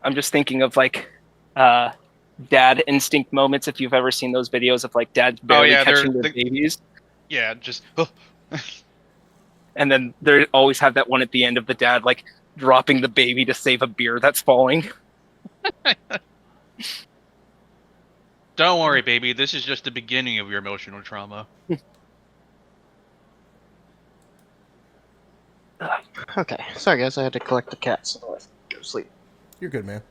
I'm just thinking of dad instinct moments. If you've ever seen those videos of dads barely catching their babies. Yeah, just. And then they always have that one at the end of the dad dropping the baby to save a beer that's falling. Don't worry, baby. This is just the beginning of your emotional trauma. Okay, sorry guys, I had to collect the cat so I go to sleep. You're good, man.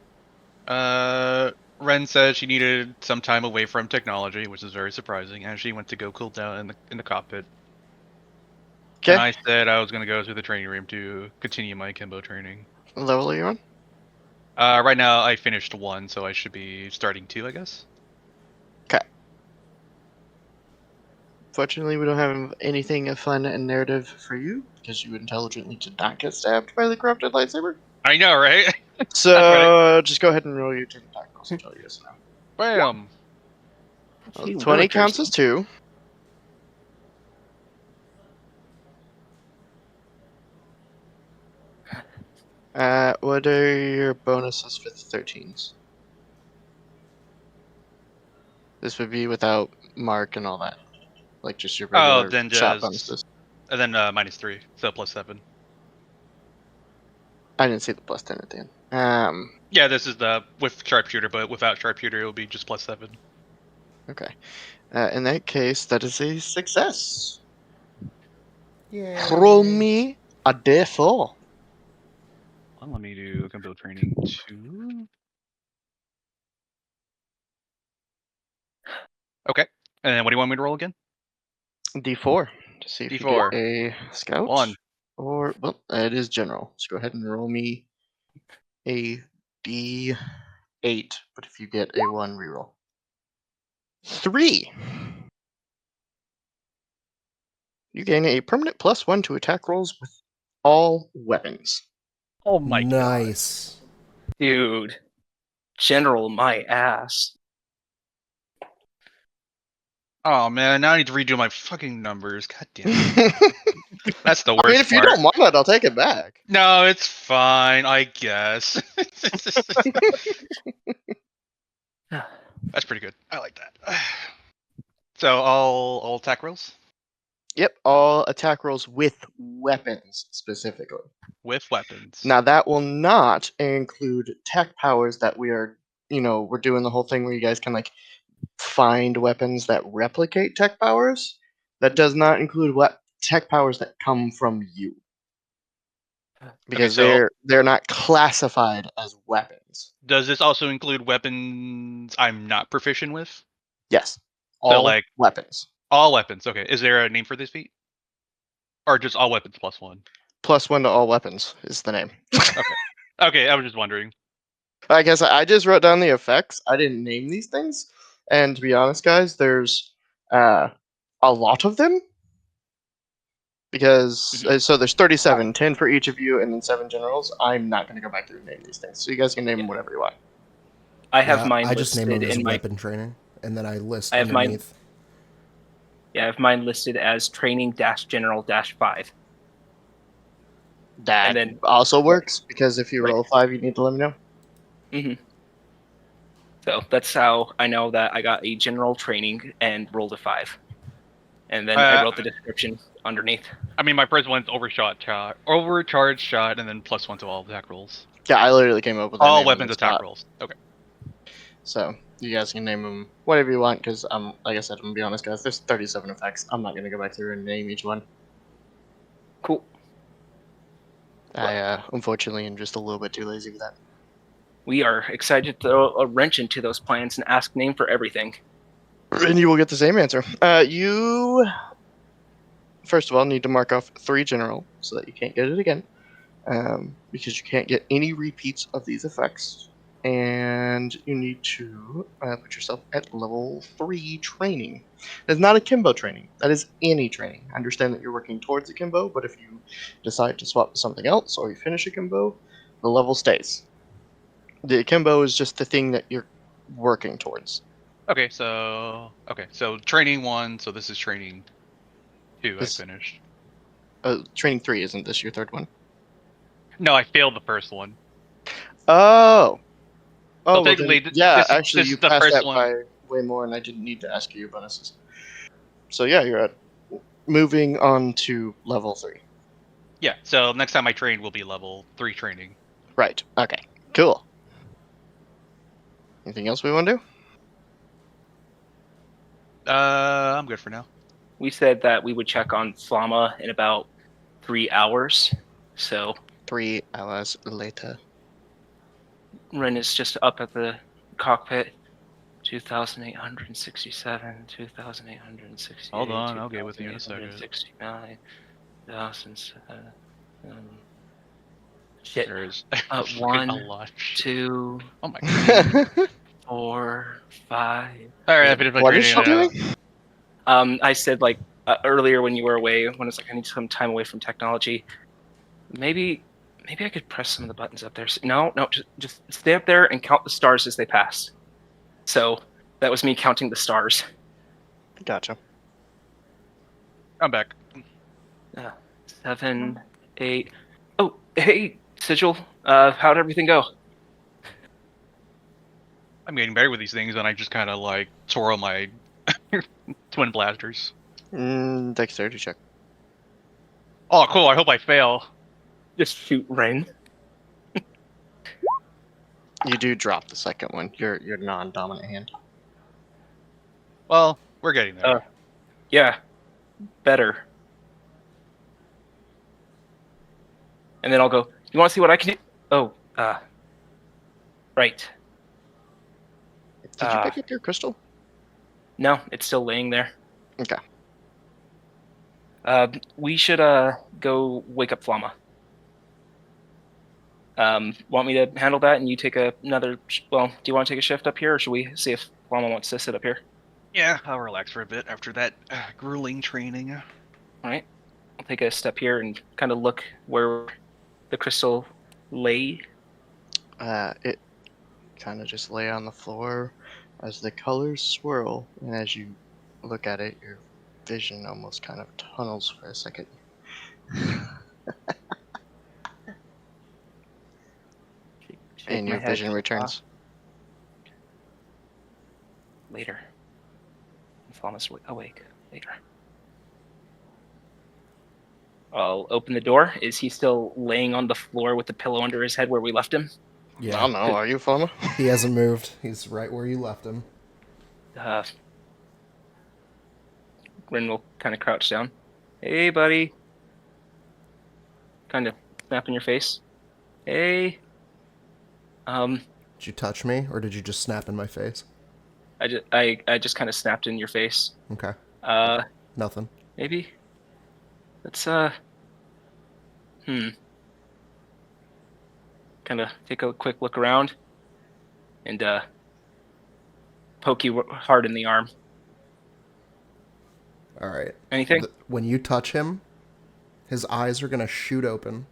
Ren said she needed some time away from technology, which is very surprising, and she went to go cool down in the cockpit. Okay. And I said I was going to go to the training room to continue my Kimbo training. What level are you on? Right now I finished 1, so I should be starting 2, I guess. Okay. Fortunately, we don't have anything fun and narrative for you, because you intelligently did not get stabbed by the corrupted lightsaber. I know, right? So just go ahead and roll your 10 attack rolls and tell you yes now. Bam! Well, 20 counts as 2. What are your bonuses for the 13s? This would be without mark and all that. Like just your regular then shot just bonuses. And then -3, so +7. I didn't see the plus 10 at the end. Yeah, this is the with sharpshooter, but without sharpshooter, it'll be just +7. Okay. In that case, that is a success. Yeah. Roll me a d4. Well, let me do Kimbo training 2. Okay. And then what do you want me to roll again? D4 to see if you D4. get a scout. 1. Or, well, it is general. So go ahead and roll me a D8. But if you get a 1, reroll. 3. You gain a permanent +1 to attack rolls with all weapons. Oh my god. Nice. Dude. General, my ass. Oh man, now I need to redo my fucking numbers. God damn it. That's the worst I mean, if you part. don't mind it, I'll take it back. No, it's fine, I guess. That's pretty good. I like that. So all attack rolls Yep, all attack rolls with weapons specifically. with weapons. Now that will not include tech powers that we're doing the whole thing where you guys can like find weapons that replicate tech powers. That does not include what tech powers that come from you. Because so they're not classified as weapons. does this also include weapons I'm not proficient with? Yes. So All like weapons. all weapons. Okay. Is there a name for this feat? Or just all weapons +1? +1 to all weapons is the name. Okay, I was just wondering. I guess I just wrote down the effects. I didn't name these things. And to be honest, guys, there's a lot of them. Because so there's 37, 10 for each of you, and then 7 generals. I'm not going to go back through and name these things. So you guys can name them whatever you want. I have Yeah, mine I just name listed them as in my. weapon training, and then I list I have mine- underneath. Yeah, I have mine listed as training-general-5. That And then- also works, because if you Right. roll a 5, you need to let me know. Mm-hmm. So that's how I know that I got a general training and rolled a 5. And then I wrote the description underneath. I mean, my first one's overcharge shot, and then +1 to all attack rolls. Yeah, I literally came up with that All name on weapons the attack spot. rolls. Okay. So you guys can name them whatever you want, because like I said, I'm gonna be honest, guys. There's 37 effects. I'm not gonna go back through and name each one. Cool. I unfortunately am just a little bit too lazy for that. We are excited to throw a wrench into those plans and ask name for everything. And you will get the same answer. You first of all need to mark off 3 general so that you can't get it again, because you can't get any repeats of these effects. And you need to put yourself at level 3 training. That's not a Kimbo training. That is any training. I understand that you're working towards a Kimbo, but if you decide to swap to something else or you finish a Kimbo, the level stays. The Kimbo is just the thing that you're working towards. Okay, so training 1. So this is training 2. This- I finished. Training 3, isn't this your 3rd one? No, I failed the first one. Oh. So well technically, then, yeah, this actually, is you the passed first that one. by way more, and I didn't need to ask you your bonuses. So yeah, you're at moving on to level 3. Yeah. So next time I train will be level 3 training. Right. Okay. Cool. Anything else we want to do? I'm good for now. We said that we would check on Flama in about 3 hours. So 3 hours later. Ren is just up at the cockpit. 2,867, 2,868. Hold on, I'll get with you in a second. 2,869, 1,007. Shit. There's One, a lot. of shit. 2, Oh my god. 4, 5. All right, I finished my What is training she now. doing? I said like earlier when you were away, when it's like I need some time away from technology. Maybe I could press some of the buttons up there. No, just stay up there and count the stars as they pass. So that was me counting the stars. Gotcha. I'm back. 7, 8. Oh, hey, Sigil. How'd everything go? I'm getting better with these things, and I just kind of like twirl my twin blasters. Dexterity check. Oh, cool. I hope I fail. Just shoot Ren. You do drop the second one. Your non-dominant hand. Well, we're getting there. Yeah, better. And then I'll go, you want to see what I can do? Oh, right. Did you pick up your crystal? No, it's still laying there. Okay. We should go wake up Flama. Want me to handle that and you take another... Well, do you want to take a shift up here, or should we see if Flama wants to sit up here? Yeah, I'll relax for a bit after that grueling training. All right. I'll take a step here and kind of look where the crystal lay. It kind of just lay on the floor as the colors swirl, and as you look at it, your vision almost kind of tunnels for a second. Shake And my your head. vision returns. Later. Thomas awake. Later. I'll open the door. Is he still laying on the floor with the pillow under his head where we left him? I Yeah, don't know, are you Fama? he hasn't moved. He's right where you left him. Rin will kind of crouch down. Hey, buddy. Kind of snap in your face. Hey. Did you touch me, or did you just snap in my face? I just kind of snapped in your face. Okay. Nothing. Maybe. Let's kind of take a quick look around and poke you hard in the arm. All right. Anything? When you touch him, his eyes are gonna shoot open,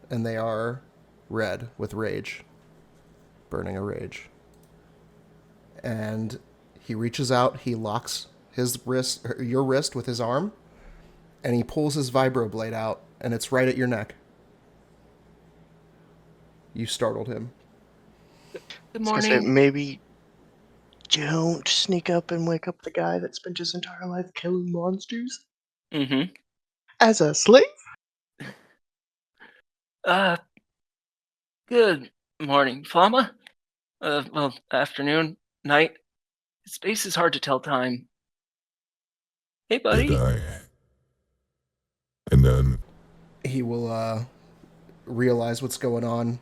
and they are red with rage, burning a rage. And he reaches out. He locks his wrist, your wrist, with his arm, and he pulls his vibroblade out, and it's right at your neck. You startled him. Good I was gonna say, morning. maybe don't sneak up and wake up the guy that spent his entire life killing monsters Mm-hmm. as a slave. Good morning, Fama. Well, afternoon, night. Space is hard to tell time. Hey, buddy. Did I? And then He will realize what's going on.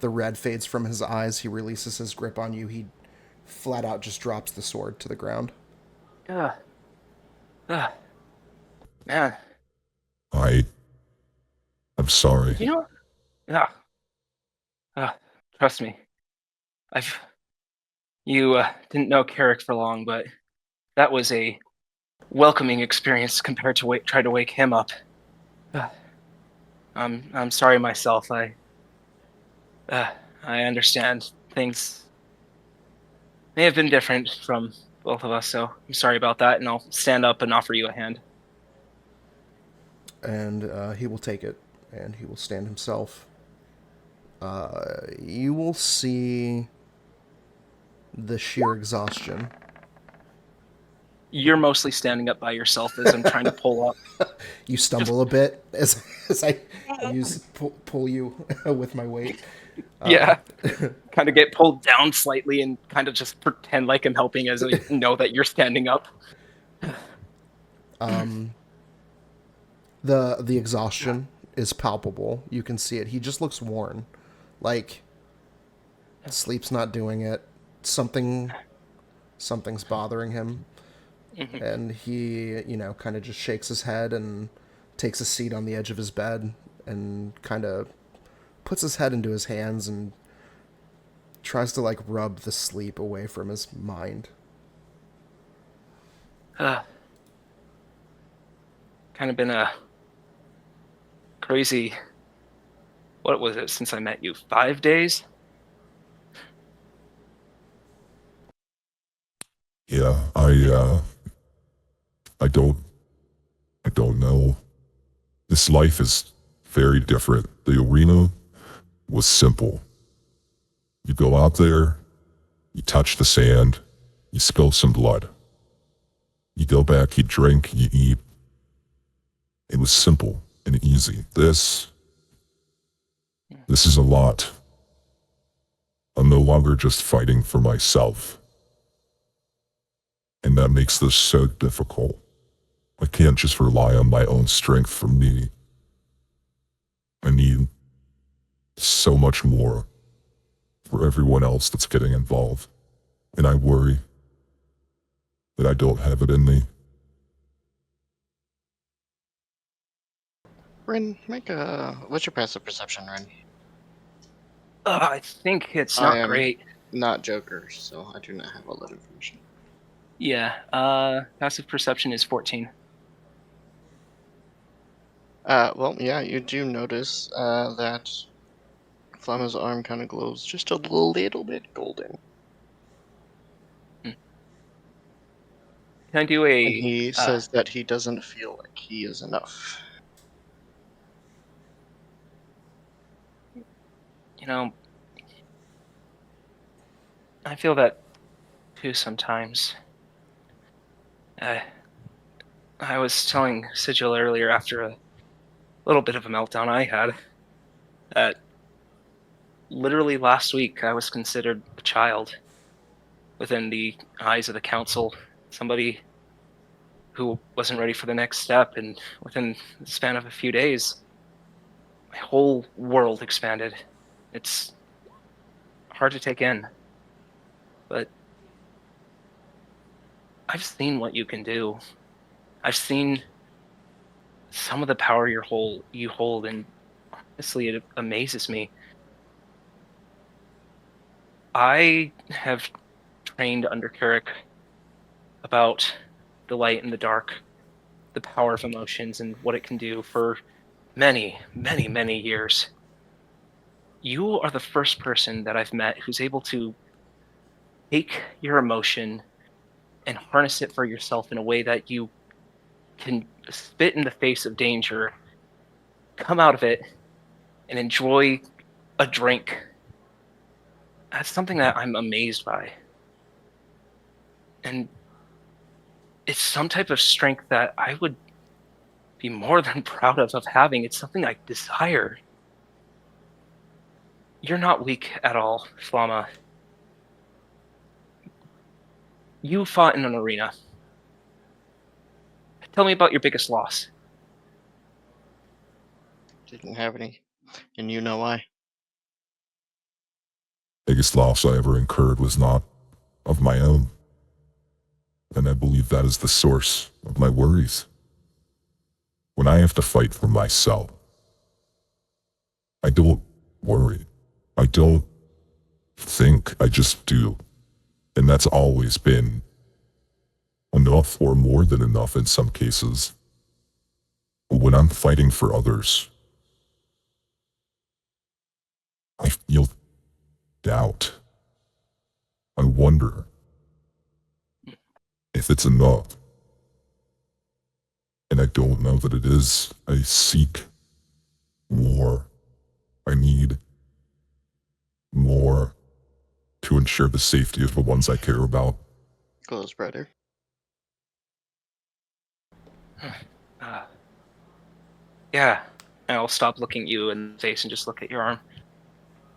The red fades from his eyes. He releases his grip on you. He flat out just drops the sword to the ground. Man. I'm sorry. You know? Trust me. You didn't know Carrick for long, but that was a welcoming experience compared to try to wake him up. I'm sorry myself. I understand things may have been different from both of us, so I'm sorry about that, and I'll stand up and offer you a hand. And he will take it, and he will stand himself. You will see the sheer exhaustion. You're mostly standing up by yourself as I'm trying to pull up. You stumble a bit as I pull you with my weight. Yeah. Kind of get pulled down slightly and kind of just pretend like I'm helping as I know that you're standing up. The exhaustion is palpable. You can see it. He just looks worn. Like sleep's not doing it. Something's bothering him. Mm-hmm. And he, kind of just shakes his head and takes a seat on the edge of his bed and kind of puts his head into his hands and tries to rub the sleep away from his mind. Kind of been a crazy, what was it since I met you? 5 days? Yeah, I don't know. This life is very different. The arena was simple. You go out there, you touch the sand, you spill some blood. You go back, you drink, you eat. It was simple and easy. This is a lot. I'm no longer just fighting for myself. And that makes this so difficult. I can't just rely on my own strength for me. I need so much more for everyone else that's getting involved. And I worry that I don't have it in me. Ren, what's your passive perception, Ren? I think it's I not am great. not Joker, so I do not have all that information. Yeah, passive perception is 14. Well, yeah, you do notice that Flama's arm kind of glows just a little bit golden. Can I do And a he says that he doesn't feel like he is enough. you know, I feel that too sometimes. Uh, I was telling Sigil earlier after a little bit of a meltdown I had that literally last week I was considered a child within the eyes of the council, somebody who wasn't ready for the next step, and within the span of a few days, my whole world expanded. It's hard to take in, but I've seen what you can do. I've seen some of the power you hold, and honestly, it amazes me. I have trained under Carrick about the light and the dark, the power of emotions, and what it can do for many, many, many years. You are the first person that I've met who's able to take your emotion and harness it for yourself in a way that you can spit in the face of danger, come out of it, and enjoy a drink. That's something that I'm amazed by. And it's some type of strength that I would be more than proud of having. It's something I desire. You're not weak at all, Flama. You fought in an arena. Tell me about your biggest loss. Didn't have any. And you know why. Biggest loss I ever incurred was not of my own, and I believe that is the source of my worries. When I have to fight for myself, I don't worry. I don't think, I just do. And that's always been enough or more than enough in some cases. But when I'm fighting for others, I feel doubt. I wonder if it's enough. And I don't know that it is. I seek more. I need more to ensure the safety of the ones I care about. Glows brighter. Yeah, and I'll stop looking you in the face and just look at your arm.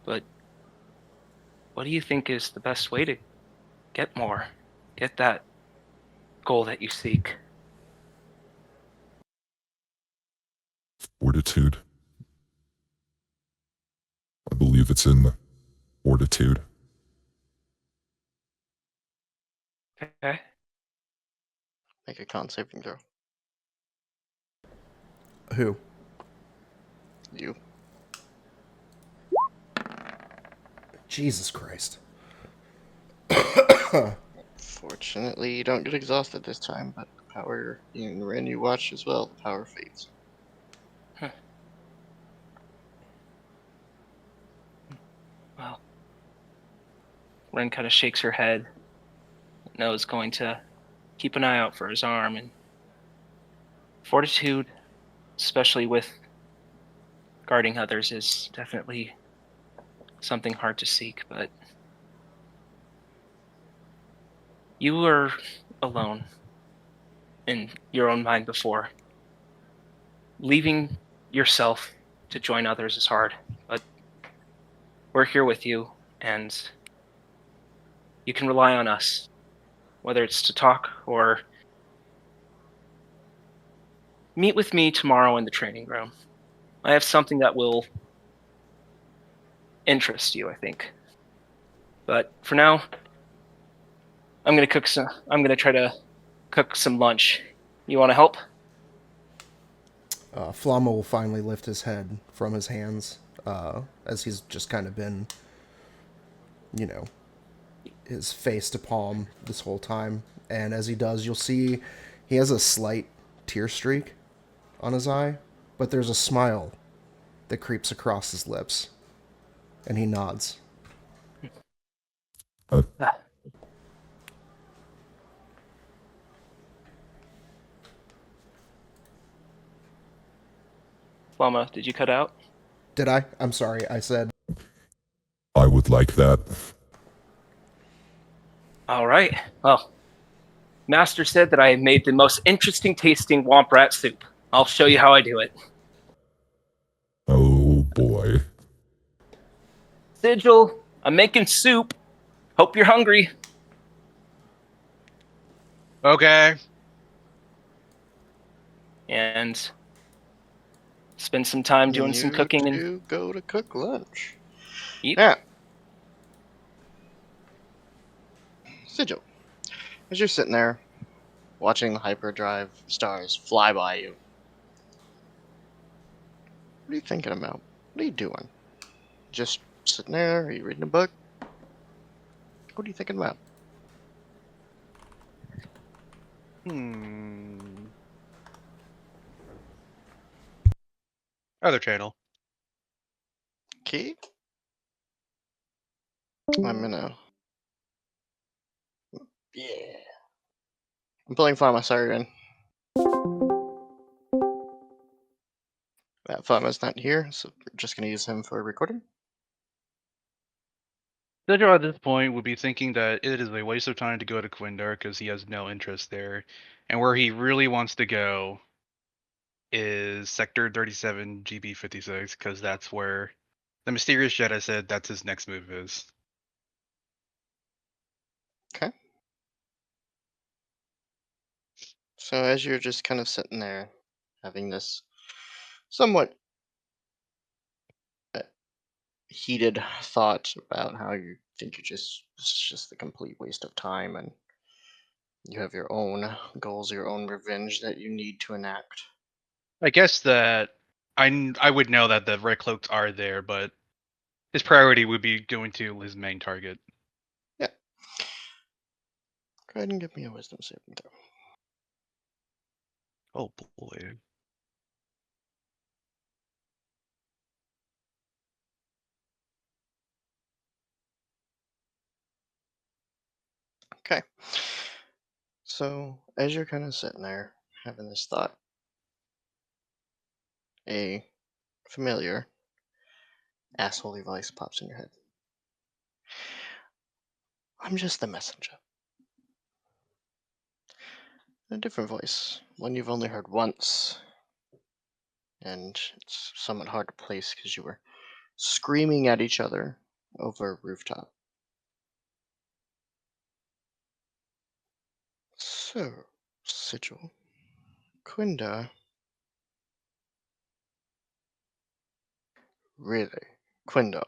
But what do you think is the best way to get more? Get that goal that you seek? Fortitude. I believe it's in fortitude. Okay. Make a con saving throw. Who? You. Jesus Christ. Fortunately, you don't get exhausted this time, but the power, in Ren you watch as well, the power fades. Well, Ren kind of shakes her head. Knows going to keep an eye out for his arm, and fortitude, especially with guarding others, is definitely something hard to seek, but you were alone in your own mind before. Leaving yourself to join others is hard, but we're here with you, and you can rely on us, whether it's to talk or meet with me tomorrow in the training room. I have something that will interest you, I think. But for now, I'm gonna try to cook some lunch. You want to help? Flama will finally lift his head from his hands, as he's just kind of been, you know, his face to palm this whole time. And as he does, you'll see he has a slight tear streak on his eye. but there's a smile that creeps across his lips, and he nods. Ah, Flama, did you cut out? Did I? I'm sorry, I said. I would like that. All right. Well, Master said that I made the most interesting tasting womp rat soup. I'll show you how I do it. Oh boy. Sigil, I'm making soup. Hope you're hungry. Okay. And spend some time doing some You cooking and two go to cook lunch. eat. Yeah. Sigil, as you're sitting there watching the hyperdrive stars fly by you, what are you thinking about? What are you doing? Just sitting there? Are you reading a book? What are you thinking about? Other channel. Key? I'm gonna. Yeah. I'm playing Farma Siren. That Farma's not here, so we're just gonna use him for a recording. Sigil at this point would be thinking that it is a waste of time to go to Quindar because he has no interest there. And where he really wants to go is Sector 37 GB56 because that's where the mysterious Jedi said that's his next move is. Okay. So as you're just kind of sitting there, having this somewhat heated thought about how you think it's just a complete waste of time, and you have your own goals, your own revenge that you need to enact. I guess that I would know that the red cloaks are there, but his priority would be going to his main target. Yeah. Go ahead and give me a wisdom saving throw. Oh boy. Okay. So as you're kind of sitting there having this thought, a familiar assholey voice pops in your head. I'm just the messenger. A different voice, one you've only heard once, and it's somewhat hard to place because you were screaming at each other over a rooftop. So, Sigil, Quindar, really, Quindar.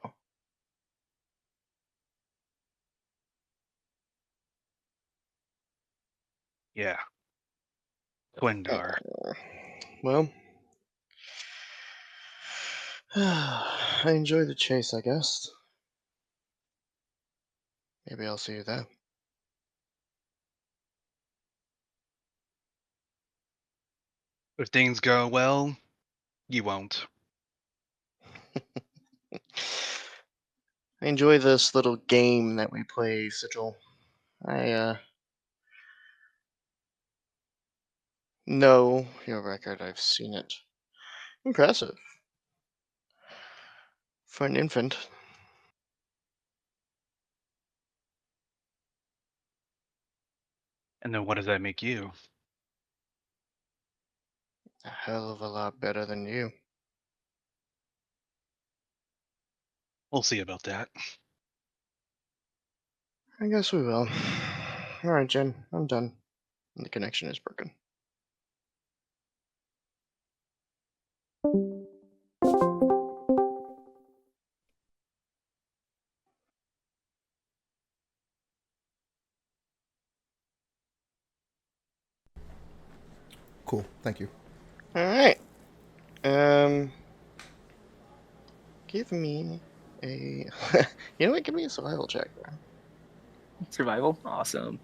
Yeah. Quindar. Well, I enjoy the chase, I guess. Maybe I'll see you there. If things go well, you won't. I enjoy this little game that we play, Sigil. I know your record. I've seen it. Impressive. For an infant. And then what does that make you? A hell of a lot better than you. We'll see about that. I guess we will. Alright, Jen, I'm done. The connection is broken. Cool, thank you. Alright. Give me a. You know what? Give me a survival check, bro. Survival? Awesome.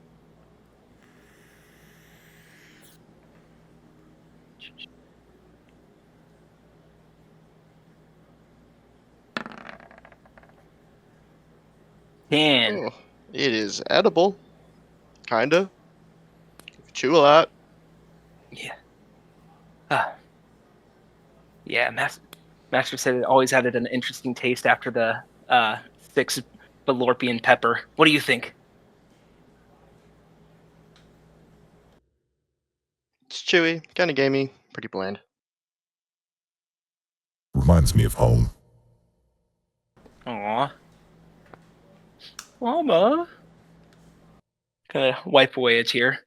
Can. Oh, it is edible. Kinda. Chew a lot. Yeah. Yeah, Master said it always added an interesting taste after the 6 Belorpian pepper. What do you think? It's chewy, kind of gamey, pretty bland. Reminds me of home. Aw. Mama. Kind of wipe away a tear.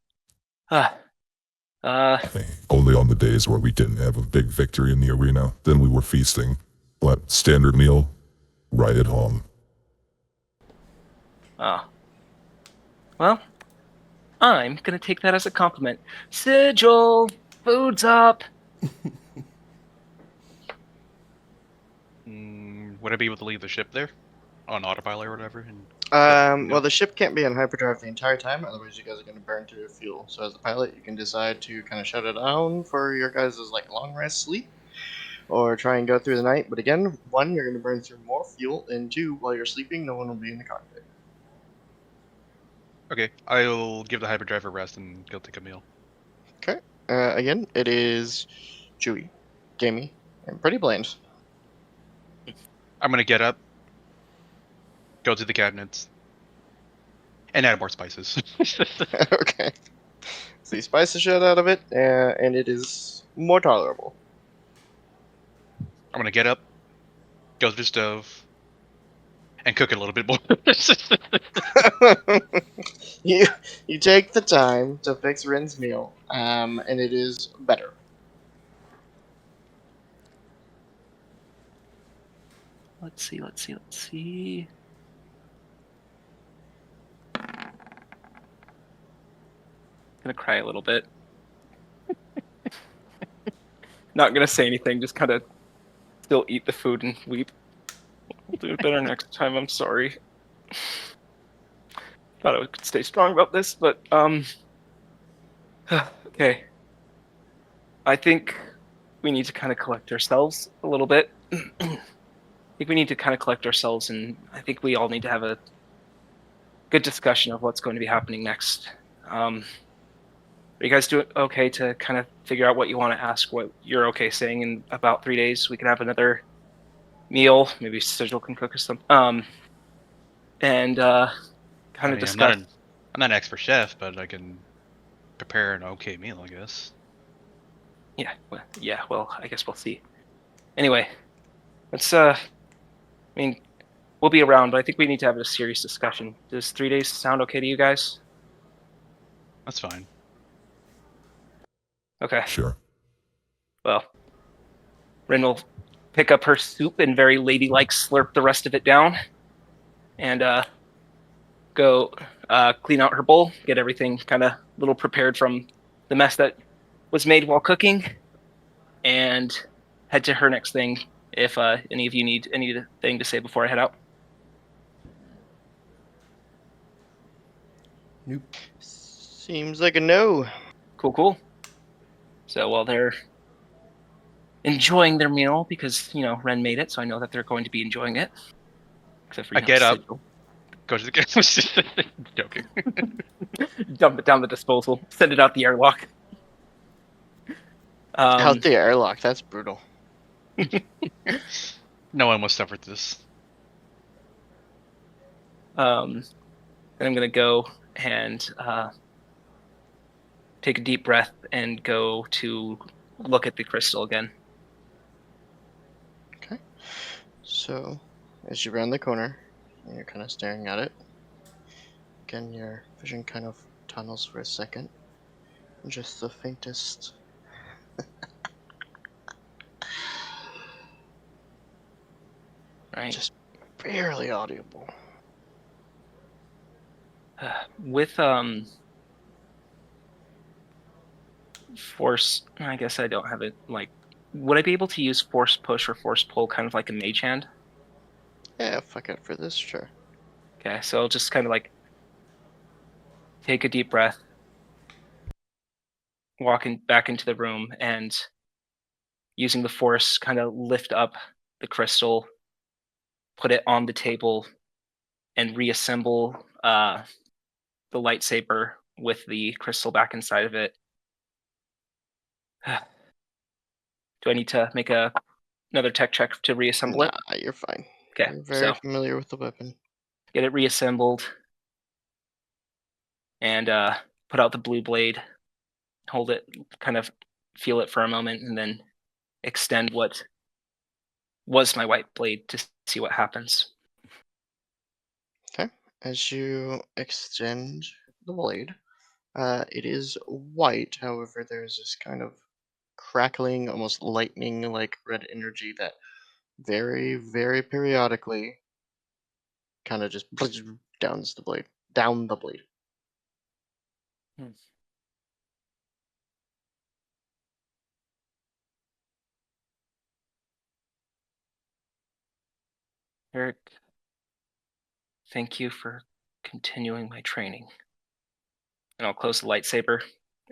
Only on the days where we didn't have a big victory in the arena, then we were feasting. But standard meal, right at home. Oh. Well, I'm gonna take that as a compliment. Sigil, food's up. Would I be able to leave the ship there on autopilot or whatever? And Well, the ship can't be in hyperdrive the entire time, otherwise you guys are going to burn through your fuel. So as a pilot, you can decide to kind of shut it down for your guys' like long rest sleep, or try and go through the night. But again, one, you're going to burn through more fuel, and two, while you're sleeping, no one will be in the cockpit. Okay, I'll give the hyperdrive a rest and go take a meal. Okay. Again, it is chewy, gamey, and pretty bland. I'm gonna get up, go to the cabinets, and add more spices. Okay. So you spice the shit out of it, and it is more tolerable. I'm gonna get up, go to the stove, and cook it a little bit more. You take the time to fix Rin's meal, and it is better. Let's see. Gonna cry a little bit. Not gonna say anything, just kind of still eat the food and weep. I'll do it better next time, I'm sorry. Thought I could stay strong about this, but, okay. I think we need to kind of collect ourselves a little bit. I think we need to kind of collect ourselves, and I think we all need to have a good discussion of what's going to be happening next. Are you guys doing okay to kind of figure out what you want to ask, what you're okay saying in about 3 days? We can have another meal. Maybe Sigil can cook us some. And kind of discuss. I'm not an expert chef, but I can prepare an okay meal, I guess. Yeah. Well, I guess we'll see. Anyway, let's. I mean, we'll be around, but I think we need to have a serious discussion. Does 3 days sound okay to you guys? That's fine. Okay. Sure. Well, Rin will pick up her soup and very ladylike slurp the rest of it down, and go clean out her bowl, get everything kind of a little prepared from the mess that was made while cooking, and head to her next thing if any of you need anything to say before I head out. Nope. Seems like a no. Cool. So while they're enjoying their meal, because, Ren made it, so I know that they're going to be enjoying it. Except for, I get up. Sigil. Go to the gas. Joking. Dump it down the disposal. Send it out the airlock. Out the airlock, that's brutal. No one must suffer this. Then I'm going to go and take a deep breath and go to look at the crystal again. Okay. So, as you round the corner, and you're kind of staring at it, again, your vision kind of tunnels for a second. And just the faintest. Right. Just barely audible. With force, I guess I don't have it, would I be able to use force push or force pull kind of like a mage hand? Yeah, fuck it for this, sure. Okay, so I'll just kind of take a deep breath, walking back into the room, and using the force kind of lift up the crystal, put it on the table, and reassemble the lightsaber with the crystal back inside of it. Do I need to make another tech check to reassemble it? Nah, you're fine. Okay, You're very so familiar with the weapon. get it reassembled and put out the blue blade, hold it, kind of feel it for a moment, and then extend what was my white blade to see what happens. Okay. As you extend the blade, it is white. However, there's this kind of crackling, almost lightning-like red energy that very, very periodically kind of just downs the blade, down the blade. Eric, thank you for continuing my training. And I'll close the lightsaber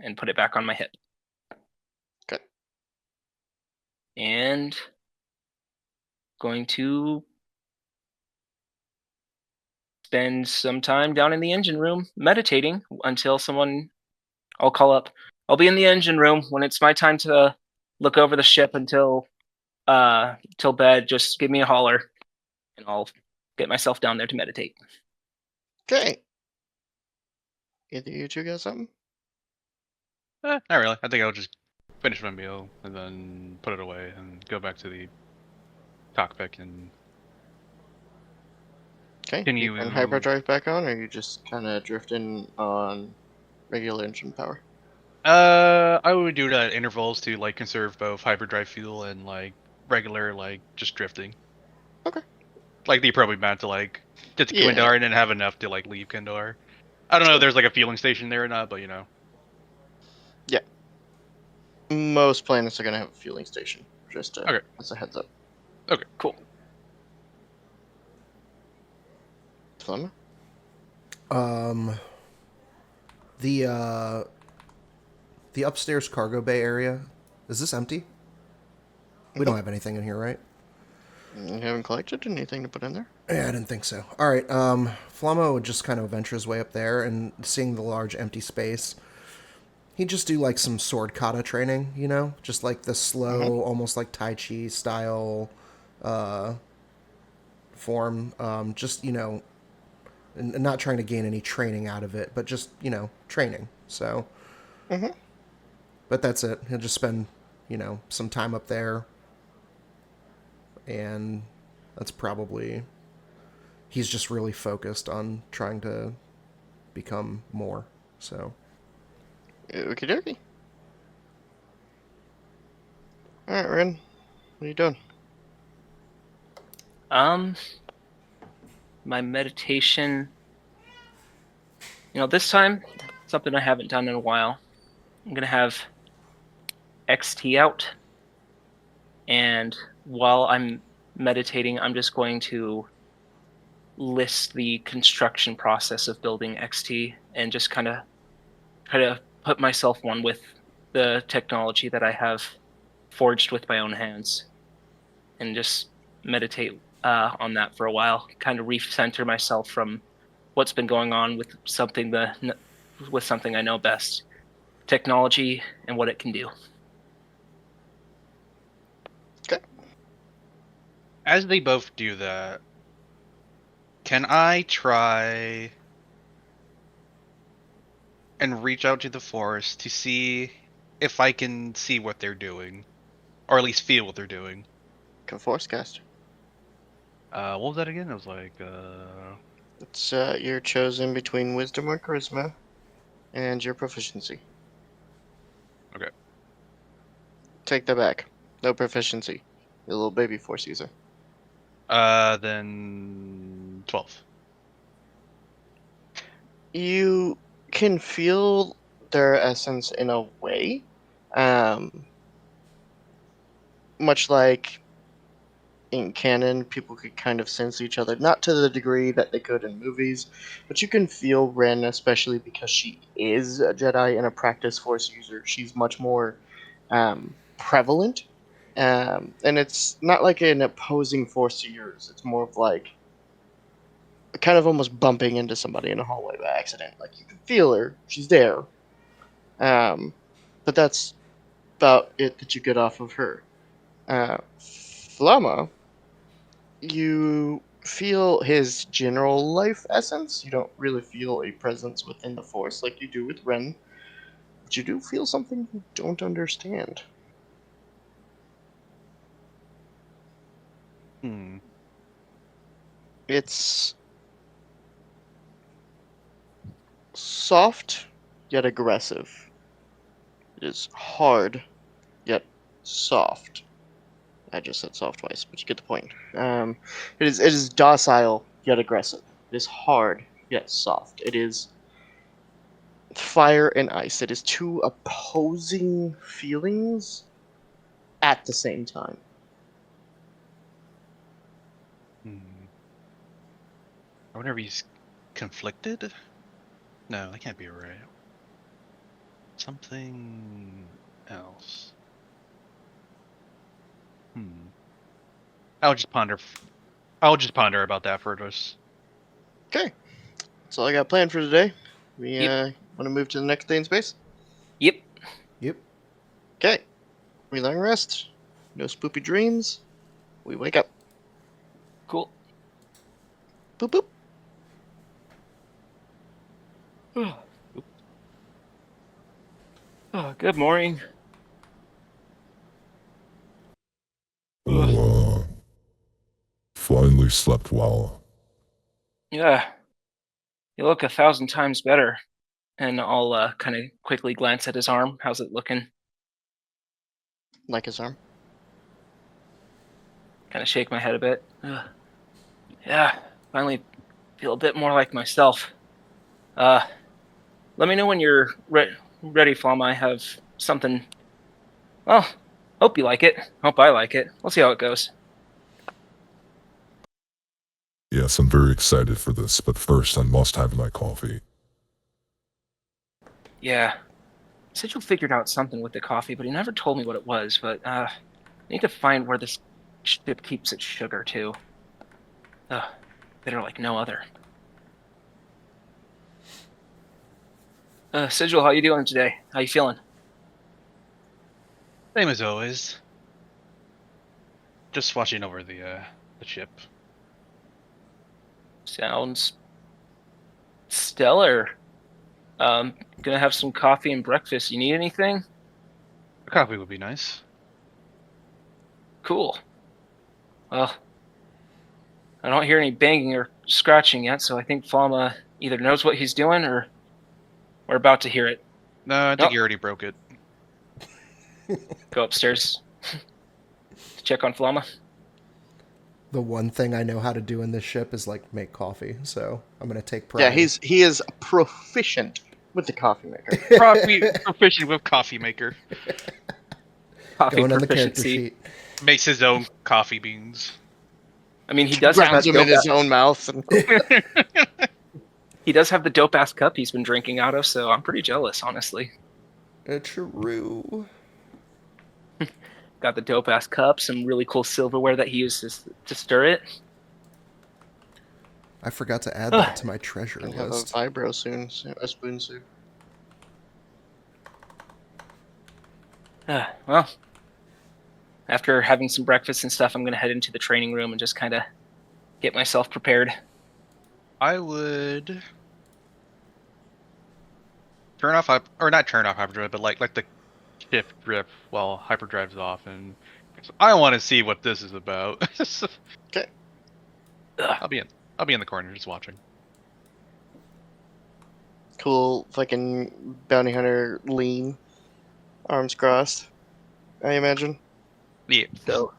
and put it back on my hip. Okay. And going to spend some time down in the engine room meditating until someone I'll call up. I'll be in the engine room when it's my time to look over the ship until till bed. Just give me a holler and I'll get myself down there to meditate. Okay. Either you two got something? Not really. I think I'll just finish my meal and then put it away and go back to the cockpit and Okay. continue. You turn hyperdrive back on, or you just kind of drifting on regular engine power? I would do that at intervals to like conserve both hyperdrive fuel and like regular like just drifting. Okay. Like the appropriate amount to like get to Yeah. Quindar and then have enough to like leave Quindar. I don't know if there's like a fueling station there or not, but you know. Most planets are gonna have a fueling station. Just Okay. as a heads up. Okay. Cool. Flemmer? The upstairs cargo bay area, is this empty? We don't have anything in here, right? You haven't collected anything to put in there? Yeah, I didn't think so. All right, Flamo would just kind of venture his way up there, and seeing the large empty space, he'd just do like some sword kata training, you know, just like the slow, almost like Tai Chi style form. Just, you know, and not trying to gain any training out of it, but just, you know, training. So, but that's it. He'll just spend, you know, some time up there, and that's probably, he's just really focused on trying to become more. So, Okie dokie. Alright, Ren. What are you doing? My meditation, you know, this time, something I haven't done in a while. I'm going to have XT out. And while I'm meditating, I'm just going to list the construction process of building XT and just kind of try to put myself one with the technology that I have forged with my own hands, and just meditate on that for a while, kind of recenter myself from what's been going on with something I know best, technology and what it can do. Okay. As they both do that, can I try and reach out to the forest to see if I can see what they're doing, or at least feel what they're doing? Go Force Cast. What was that again? It was like, It's you're chosen between Wisdom or Charisma, and your proficiency. okay. Take that back. No proficiency. You're a little baby Force user. Then 12. You can feel their essence in a way, much like in canon, people could kind of sense each other, not to the degree that they could in movies, but you can feel Ren, especially because she is a Jedi and a practice Force user. She's much more prevalent, and it's not like an opposing force to yours. It's more of like kind of almost bumping into somebody in a hallway by accident. Like, you can feel her. She's there. But that's about it that you get off of her. Flama, you feel his general life essence. You don't really feel a presence within the force like you do with Ren, but you do feel something you don't understand. It's soft yet aggressive. It is hard yet soft. I just said soft twice, but you get the point. It is docile yet aggressive. It is hard yet soft. It is fire and ice. It is two opposing feelings at the same time. I wonder if he's conflicted? No, that can't be right. Something else. I'll just ponder about that for us. Okay. That's all I got planned for today. We Yep. want to move to the next day in space? Yep. Yep. Okay. We long rest. No spoopy dreams. We wake up. Cool. Boop boop. Oh, good morning. Oh, finally slept well. Yeah. You look 1,000 times better. And I'll kind of quickly glance at his arm. How's it looking? Like his arm. Kind of shake my head a bit. Yeah, finally feel a bit more like myself. Let me know when you're ready, Flama. I have something. Well, hope you like it. Hope I like it. We'll see how it goes. Yes, I'm very excited for this, but first I must have my coffee. Yeah. Sigil figured out something with the coffee, but he never told me what it was. But I need to find where this ship keeps its sugar too. Bitter like no other. Sigil, how you doing today? How you feeling? Same as always. Just watching over the ship. Sounds stellar. Gonna have some coffee and breakfast. You need anything? A coffee would be nice. Cool. Well, I don't hear any banging or scratching yet, so I think Flama either knows what he's doing or we're about to hear it. No, I think he already broke it. Go upstairs. Check on Flama. The one thing I know how to do in this ship is like make coffee, so I'm gonna take pride. Yeah, he is proficient with the coffee maker. Proficient with coffee maker. Coffee going on the character proficiency. sheet. Makes his own coffee beans. I mean, he does have Grounds that him in dope his own mouth. And he does have the dope ass cup he's been drinking out of, so I'm pretty jealous, honestly. True. Got the dope ass cup, some really cool silverware that he uses to stir it. I forgot to add that to my treasure can have a list. vibro soon, a spoon soon. Well, after having some breakfast and stuff, I'm going to head into the training room and just kind of get myself prepared. I would turn off not turn off hyperdrive, but like the shift drip while hyperdrive's off, and I want to see what this is about. Okay. I'll be in the corner just watching. Cool fucking bounty hunter lean. Arms crossed, I imagine. Yeah. So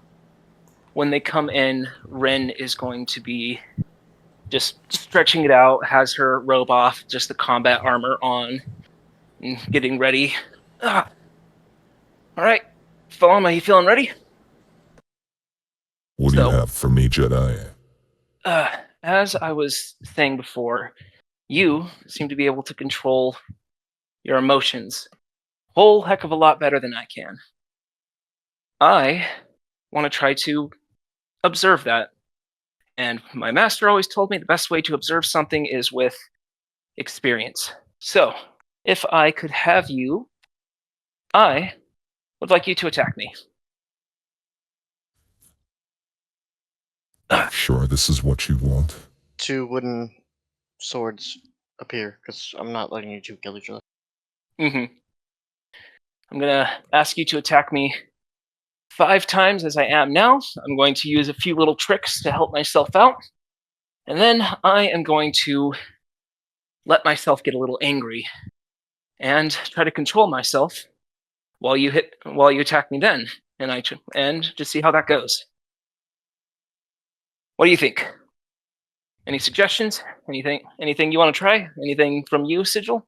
when they come in, Ren is going to be just stretching it out, has her robe off, just the combat armor on, and getting ready. All right, Flama, you feeling ready? What do you have for me, Jedi? As I was saying before, you seem to be able to control your emotions a whole heck of a lot better than I can. I want to try to observe that And my master always told me the best way to observe something is with experience. So, if I could have you, I would like you to attack me. Sure, this is what you want. 2 wooden swords appear because I'm not letting you 2 kill each other. Mm-hmm. I'm gonna ask you to attack me 5 times as I am now. I'm going to use a few little tricks to help myself out. And then I am going to let myself get a little angry and try to control myself while you attack me then. And just see how that goes. What do you think? Any suggestions? Anything you want to try? Anything from you, Sigil?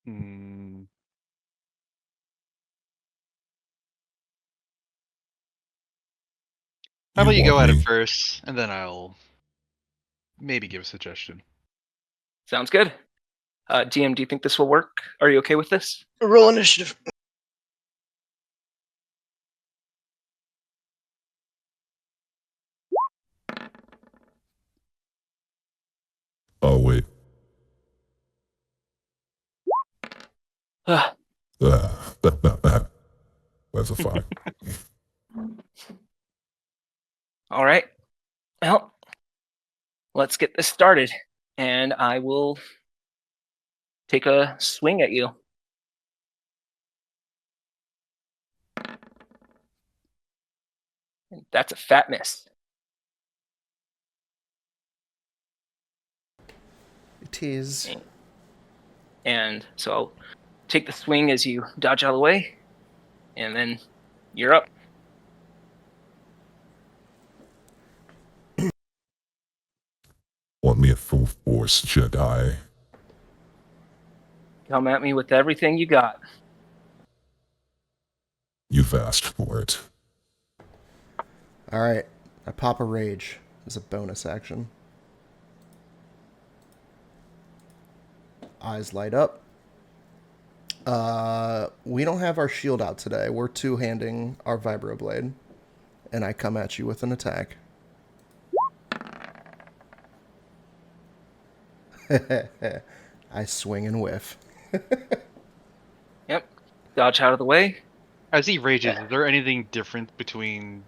Hmm. How about you go want at it me? first, and then I'll maybe give a suggestion. Sounds good. DM, do you think this will work? Are you okay with this? Roll initiative. Oh, wait. Uh, That's a 5. all right. Well, let's get this started, and I will take a swing at you. And that's a fat miss. It is. And so I'll take the swing as you dodge out of the way, and then you're up. Want me at full force, Jedi? Come at me with everything you got. You've asked for it. All right. I pop a rage as a bonus action. Eyes light up. We don't have our shield out today. We're two-handing our vibroblade, and I come at you with an attack. I swing and whiff. Yep. Dodge out of the way. As he rages, is there anything different between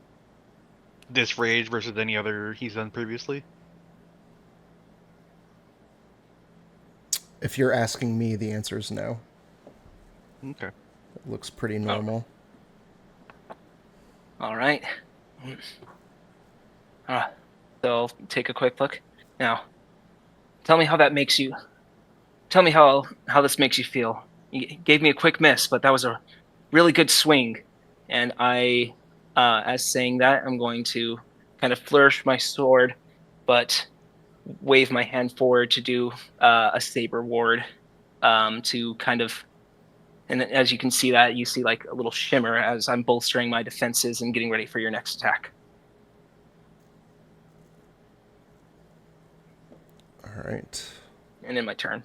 this rage versus any other he's done previously? If you're asking me, the answer is no. Okay. It looks pretty normal. All right. So I'll take a quick look. Now, tell me how that makes you. Tell me how this makes you feel. You gave me a quick miss, but that was a really good swing. And I, as saying that, I'm going to kind of flourish my sword, but wave my hand forward to do a saber ward to kind of. And as you can see that, you see like a little shimmer as I'm bolstering my defenses and getting ready for your next attack. All right. And in my turn.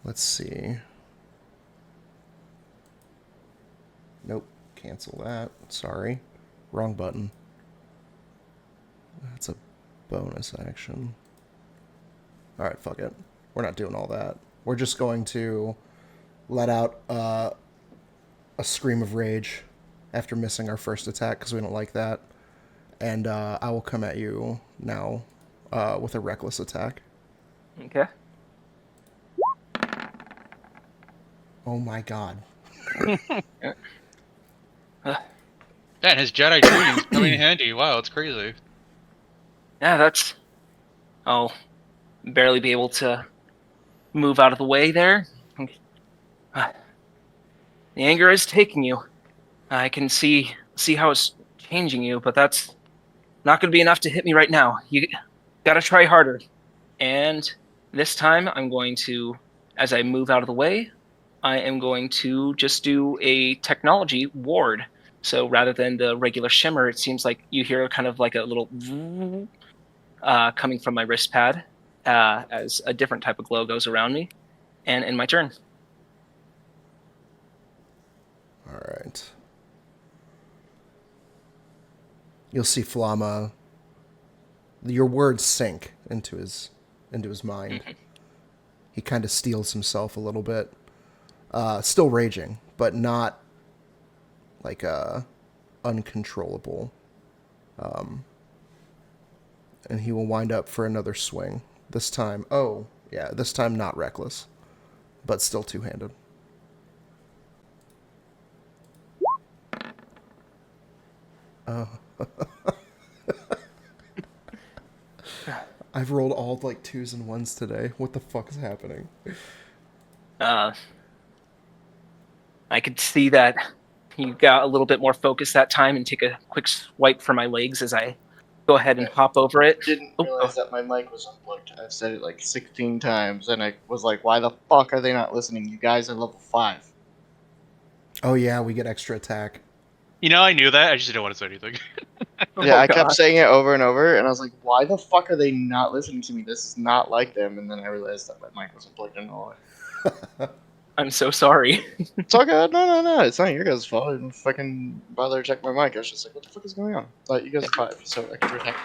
Let's see. Nope. Cancel that. Sorry. Wrong button. That's a bonus action. All right, fuck it. We're not doing all that. We're just going to let out a scream of rage after missing our first attack because we don't like that. And I will come at you now with a reckless attack. Okay. Oh my god. Man, his Jedi training's coming in handy. Wow, it's crazy. Yeah, that's. I'll barely be able to move out of the way there. The anger is taking you. I can see how it's changing you, but that's not going to be enough to hit me right now. You gotta try harder. And this time, I'm going to, as I move out of the way, I am going to just do a technology ward. So rather than the regular shimmer, it seems like you hear kind of like a little coming from my wrist pad as a different type of glow goes around me. And in my turn. All right. You'll see Flama. Your words sink into his mind. He kind of steels himself a little bit. Still raging, but not like uncontrollable. And he will wind up for another swing. This time, this time not reckless, but still two-handed. I've rolled all like 2s and 1s today. What the fuck is happening? I could see that you got a little bit more focus that time and take a quick swipe for my legs as I go ahead and hop over it. Didn't realize that my mic was unplugged. I've said it like 16 times, and I was like, why the fuck are they not listening? You guys are level 5. Oh yeah, we get extra attack. I knew that. I just didn't want to say anything. Yeah, I kept gosh. saying it over and over, and I was like, why the fuck are they not listening to me? This is not like them. And then I realized that my mic wasn't plugged in all the way. I'm so sorry. It's all good. No. It's not your guys' fault. I didn't fucking bother to check my mic. I was just like, what the fuck is going on? But you guys are 5, so extra attack.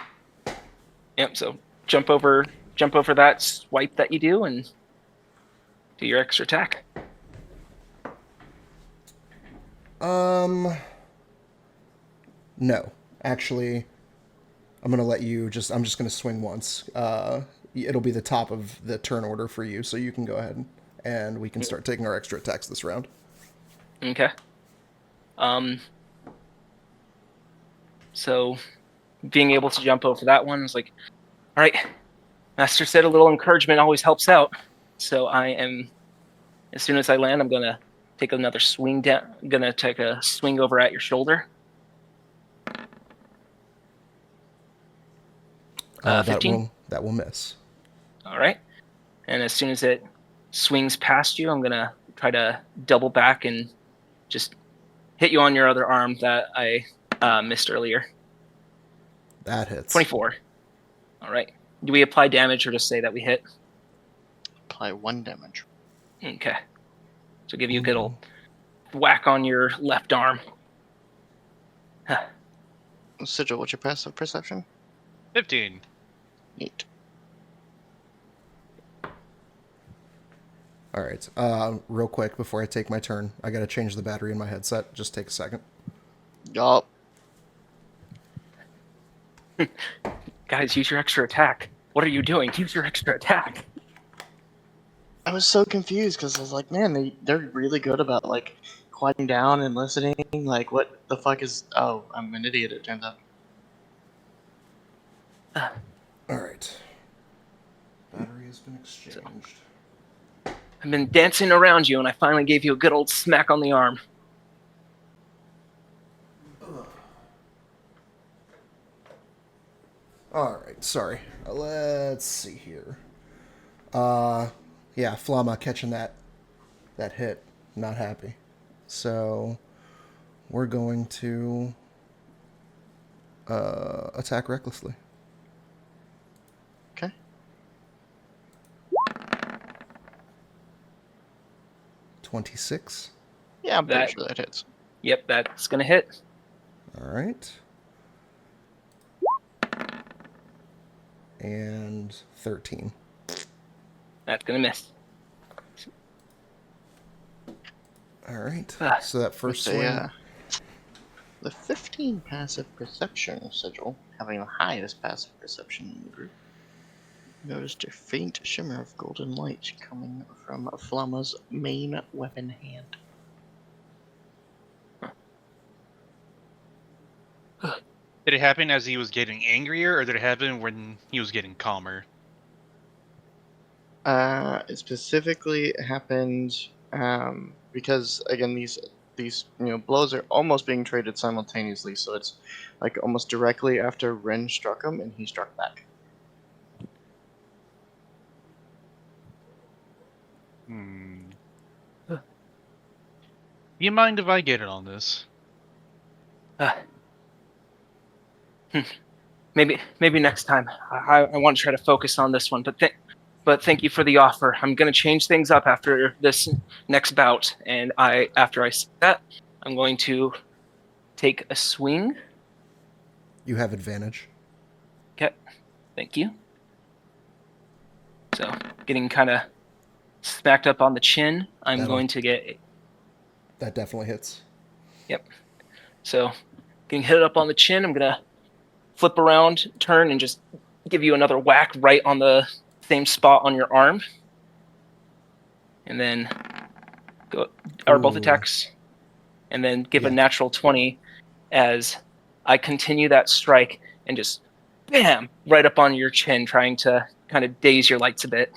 Yep, so jump over that swipe that you do and do your extra attack. No. Actually, I'm going to let you I'm just going to swing once. It'll be the top of the turn order for you, so you can go ahead and we can start taking our extra attacks this round. Okay. So being able to jump over that one is like, all right, Master said a little encouragement always helps out. So as soon as I land, I'm going to take another swing down. I'm going to take a swing over at your shoulder. 15? That will miss. All right. And as soon as it swings past you, I'm going to try to double back and just hit you on your other arm that I missed earlier. That hits. 24. All right. Do we apply damage or just say that we hit? Apply 1 damage. Okay. So give you a good old whack on your left arm. Sigil, what's your passive perception? 15. Neat. All right. Real quick before I take my turn, I got to change the battery in my headset. Just take a second. Yup. Guys, use your extra attack. What are you doing? Use your extra attack. I was so confused because I was like, man, they're really good about like quieting down and listening. Like, what the fuck is? Oh, I'm an idiot. It turns out. All right. Battery has been exchanged. I've been dancing around you, and I finally gave you a good old smack on the arm. All right. Sorry. Let's see here. Yeah, Flama catching that hit. Not happy. So we're going to attack recklessly. Okay. 26. Yeah, I'm pretty sure that hits. Yep, that's going to hit. All right. And 13. That's going to miss. All right. So that first So, swing. yeah. The 15 passive perception sigil, having the highest passive perception in the group, noticed a faint shimmer of golden light coming from Flama's main weapon hand. Did it happen as he was getting angrier, or did it happen when he was getting calmer? It specifically happened because again these blows are almost being traded simultaneously, so it's like almost directly after Ren struck him and he struck back. You mind if I get in on this? Maybe next time. I want to try to focus on this one, but thank you for the offer. I'm going to change things up after this next bout, and after I say that, I'm going to take a swing. You have advantage. Okay, thank you. So, getting kind of smacked up on the chin. I'm That'll- going to get... That definitely hits. Yep. So, getting hit up on the chin, I'm going to flip around, turn, and just give you another whack right on the same spot on your arm. And then are both Ooh. attacks. And then give a Yeah. natural 20 as I continue that strike and just bam, right up on your chin, trying to kind of daze your lights a bit.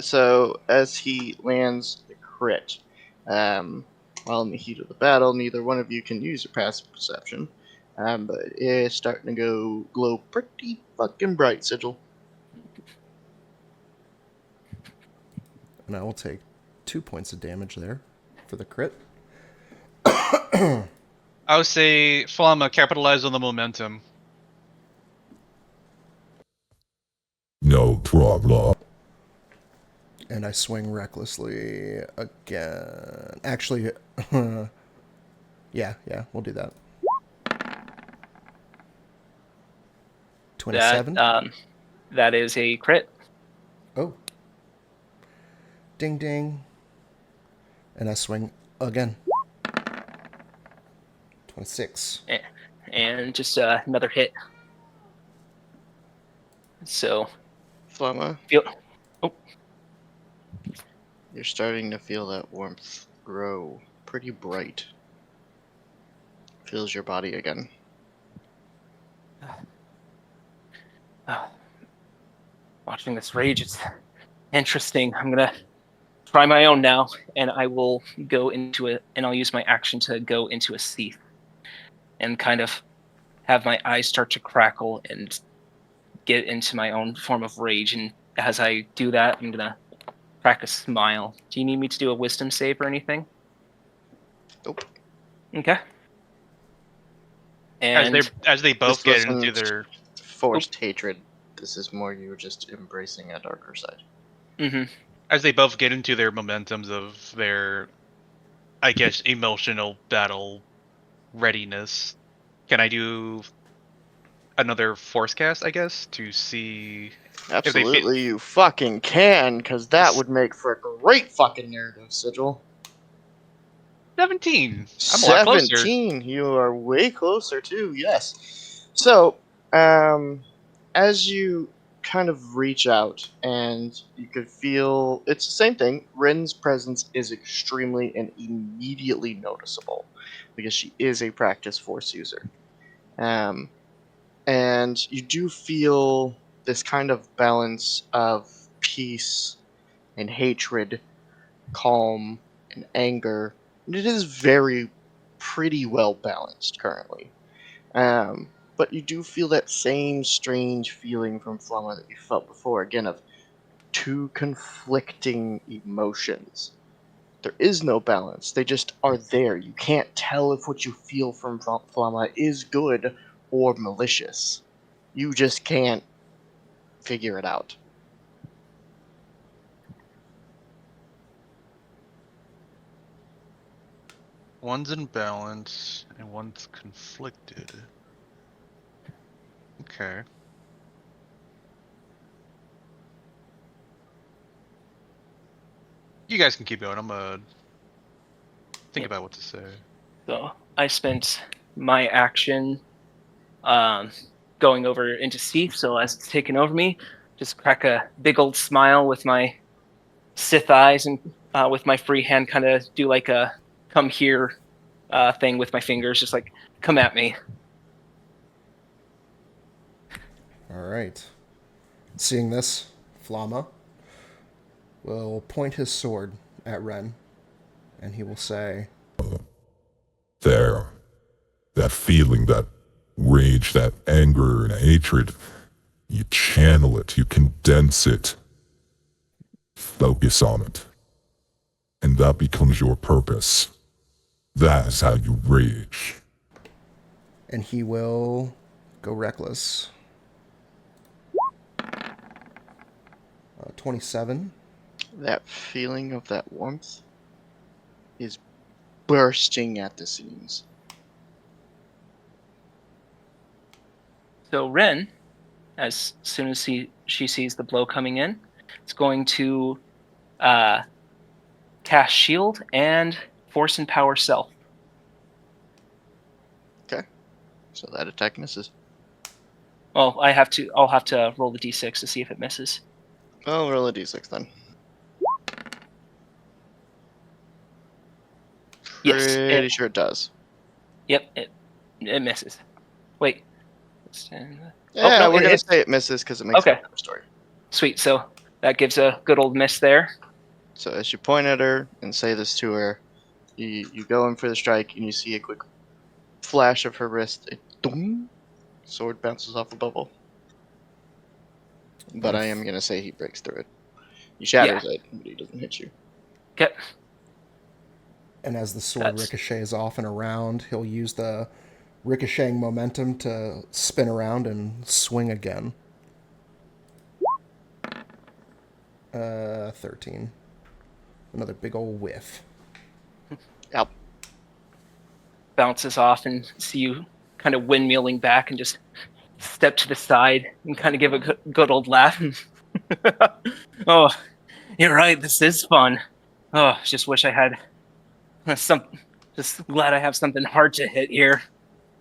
So as he lands the crit, while in the heat of the battle, neither one of you can use your passive perception. But it's starting to glow pretty fucking bright, Sigil. And I will take 2 points of damage there for the crit. I would say Flamma, capitalize on the momentum. No problem. And I swing recklessly again. Actually, yeah, we'll do that. 27. That is a crit. Oh. Ding ding. And I swing again. 26. And just another hit. So, Flamma, feel... Oh, you're starting to feel that warmth grow pretty bright. Fills your body again. watching this rage, it's interesting. I'm going to try my own now, and I will go into it, and I'll use my action to go into a seeth and kind of have my eyes start to crackle and get into my own form of rage. And as I do that, I'm going to crack a smile. Do you need me to do a wisdom save or anything? Nope. Okay. And As they both This get into wasn't their forced hatred. This is more you just embracing a darker side. as they both get into their momentums of their, I guess, emotional battle readiness, can I do another force cast, I guess, to see if they fit? Absolutely, you fucking can, because that would make for a great fucking narrative, Sigil. 17. I'm a lot closer. 17. You are way closer too. Yes. So, as you kind of reach out and you could feel it's the same thing. Rin's presence is extremely and immediately noticeable because she is a practice force user. And you do feel this kind of balance of peace and hatred, calm and anger. And it is very pretty well balanced currently. But you do feel that same strange feeling from Flamma that you felt before, again, of two conflicting emotions. There is no balance. They just are there. You can't tell if what you feel from Flamma is good or malicious. You just can't figure it out. One's in balance and one's conflicted. Okay. You guys can keep going. I'm gonna think Yep. about what to say. so I spent my action going over into seeth. So as it's taken over me, just crack a big old smile with my Sith eyes and with my free hand kind of do like a come here thing with my fingers, just like come at me. All right. Seeing this, Flamma will point his sword at Ren, and he will say, There. That feeling, that rage, that anger and hatred, you channel it, you condense it, focus on it. And that becomes your purpose. That is how you rage. and he will go reckless. 27. That feeling of that warmth is bursting at the seams. So Ren, as soon as she sees the blow coming in, it's going to cast Shield and Force and Power Self. Okay. So that attack misses. Well, I'll have to roll the d6 to see if it misses. I'll roll a d6 then. Yes, Pretty sure it does. Yep, it misses. Wait. Yeah, we're it gonna hits. say it misses because it makes Okay. a better story. Sweet. So that gives a good old miss there. So as you point at her and say this to her, you go in for the strike and you see a quick flash of her wrist. Dong! Sword bounces off the bubble. But I am gonna say he breaks through it. He shatters it, but he doesn't hit you. Okay. And as the sword ricochets off and around, he'll use the ricocheting momentum to spin around and swing again. 13. Another big old whiff. Yep. Bounces off and see you kind of windmilling back and just step to the side and kind of give a good old laugh. Oh, you're right. This is fun. Oh, just wish I had just glad I have something hard to hit here.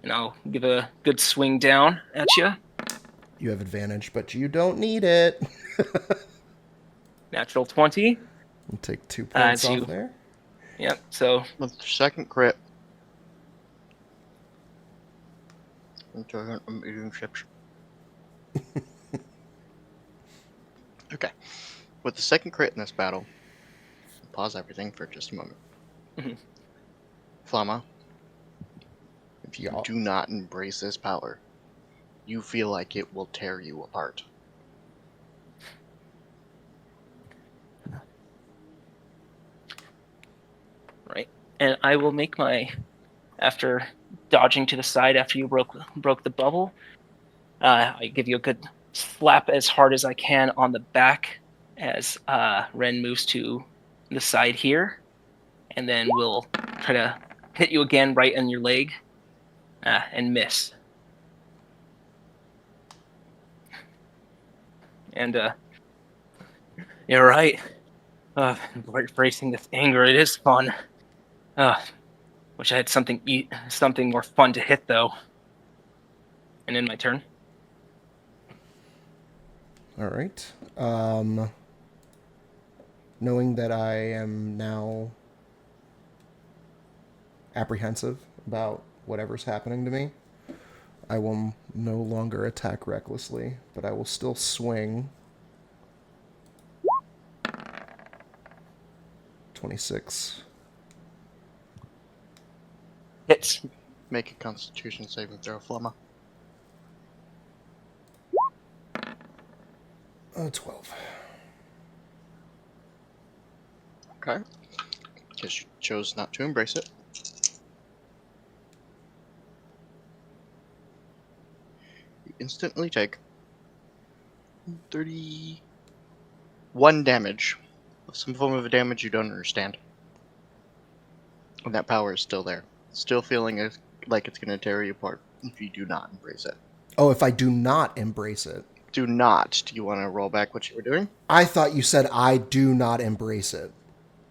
And I'll give a good swing down at you. You have advantage, but you don't need it. Natural 20. We'll take 2 points off you, there. Yep, so... With the second crit. I'm eating chips. Okay. With the second crit in this battle, pause everything for just a moment. Mm-hmm. Flamma, if you do not embrace this power, you feel like it will tear you apart. Right. And I will make after dodging to the side after you broke the bubble, I give you a good slap as hard as I can on the back as Ren moves to the side here. And then we'll try to hit you again right on your leg and miss. And you're right. Bracing this anger, it is fun. Wish I had something more fun to hit, though. And in my turn. All right. Knowing that I am now apprehensive about whatever's happening to me, I will no longer attack recklessly, but I will still swing. 26. Hits. Make a Constitution saving throw, Flamma. 12. Okay. Because you chose not to embrace it. You instantly take 31 damage. Some form of a damage you don't understand. And that power is still there. Still feeling like it's going to tear you apart if you do not embrace it. Oh, if I do not embrace it. Do not. Do you want to roll back what you were doing? I thought you said I do not embrace it.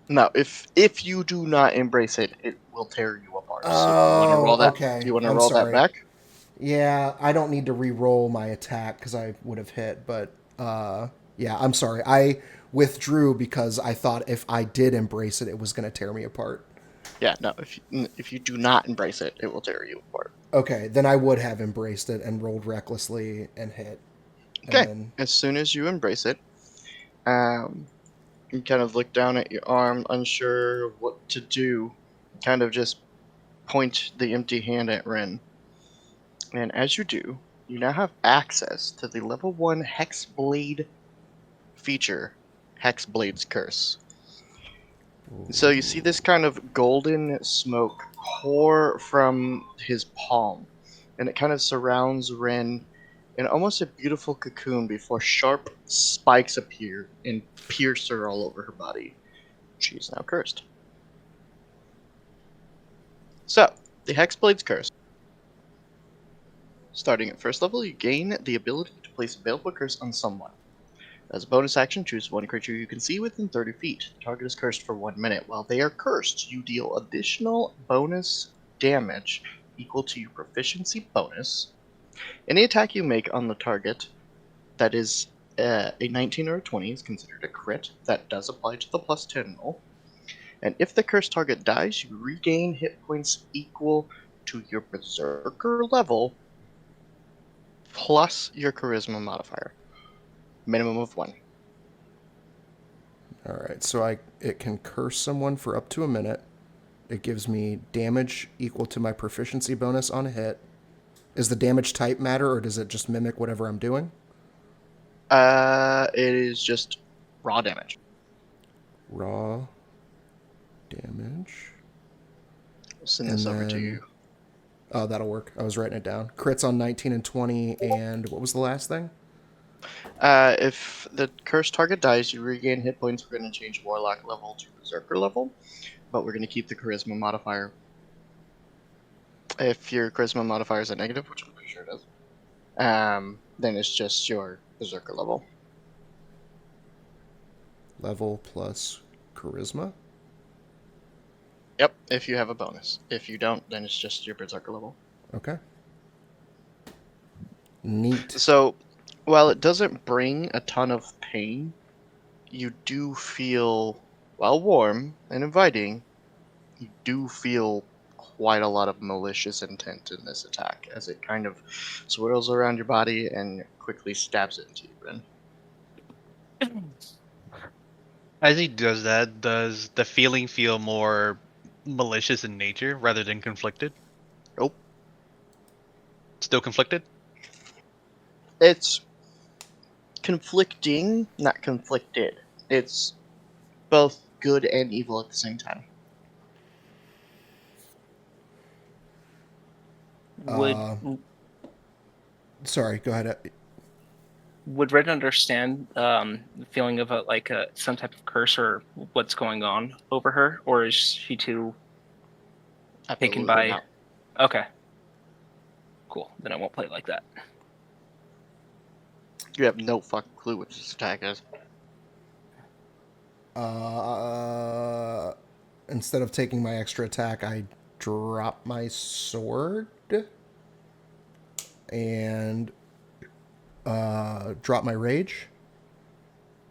No, if you do not embrace it, it will tear you apart. Oh, so do you want to roll that? Okay. Do you want to roll that back? Yeah, I don't need to re-roll my attack because I would have hit, but yeah, I'm sorry. I withdrew because I thought if I did embrace it, it was going to tear me apart. Yeah, no, if you do not embrace it, it will tear you apart. Okay, then I would have embraced it and rolled recklessly and hit. Okay, and as soon as you embrace it, you kind of look down at your arm, unsure of what to do. Kind of just point the empty hand at Ren. And as you do, you now have access to the level 1 Hexblade feature, Hexblade's Curse. So you see this kind of golden smoke pour from his palm, and it kind of surrounds Ren in almost a beautiful cocoon before sharp spikes appear and pierce her all over her body. She is now cursed. So, the Hexblade's Curse. Starting at first level, you gain the ability to place a Baleful Curse on someone. As a bonus action, choose one creature you can see within 30 feet. The target is cursed for 1 minute. While they are cursed, you deal additional bonus damage equal to your proficiency bonus. Any attack you make on the target that is a 19 or a 20 is considered a crit. That does apply to the plus 10 roll. And if the cursed target dies, you regain hit points equal to your Berserker level plus your Charisma modifier. Minimum of 1. All right, so it can curse someone for up to a minute. It gives me damage equal to my proficiency bonus on a hit. Is the damage type matter, or does it just mimic whatever I'm doing? It is just raw damage. Raw damage. I'll send this over to you. Oh, that'll work. I was writing it down. Crits on 19 and 20, and what was the last thing? If the cursed target dies, you regain hit points. We're going to change Warlock level to Berserker level, but we're going to keep the Charisma modifier. If your Charisma modifier is a negative, which I'm pretty sure it is, then it's just your Berserker level. Level plus Charisma? Yep, if you have a bonus. If you don't, then it's just your Berserker level. Okay. Neat. So, while it doesn't bring a ton of pain, you do feel, while warm and inviting, you do feel quite a lot of malicious intent in this attack, as it kind of swirls around your body and quickly stabs it into your brain. As he does that, does the feeling feel more malicious in nature rather than conflicted? Nope. Still conflicted? It's conflicting, not conflicted. It's both good and evil at the same time. Sorry, go ahead. Would Red understand the feeling of some type of curse or what's going on over her, or is she too taken by? Not. Okay, cool. Then I won't play it like that. You have no fucking clue what this attack is. Instead of taking my extra attack, I drop my sword and drop my rage.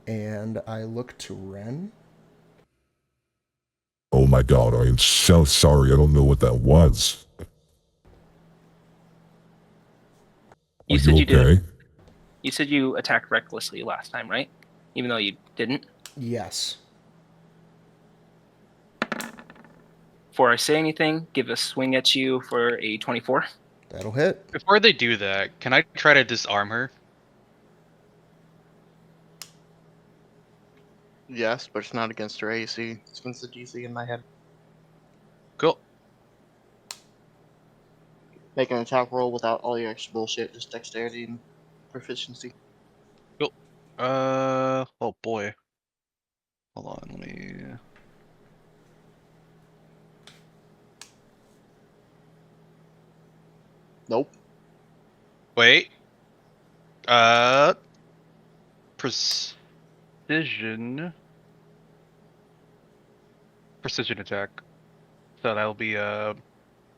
And I look to Ren. Oh my god, I am so sorry. I don't know what that was. You Are said you okay? did. You said you attacked recklessly last time, right? Even though you didn't. Yes. Before I say anything, give a swing at you for a 24. That'll hit. Before they do that, can I try to disarm her? Yes, but it's not against her AC. It's against the DC in my head. Cool. Make an attack roll without all your extra bullshit, just dexterity and proficiency. Cool. Oh boy. Hold on, let me... Nope. Wait. Precision. Precision attack. So that'll be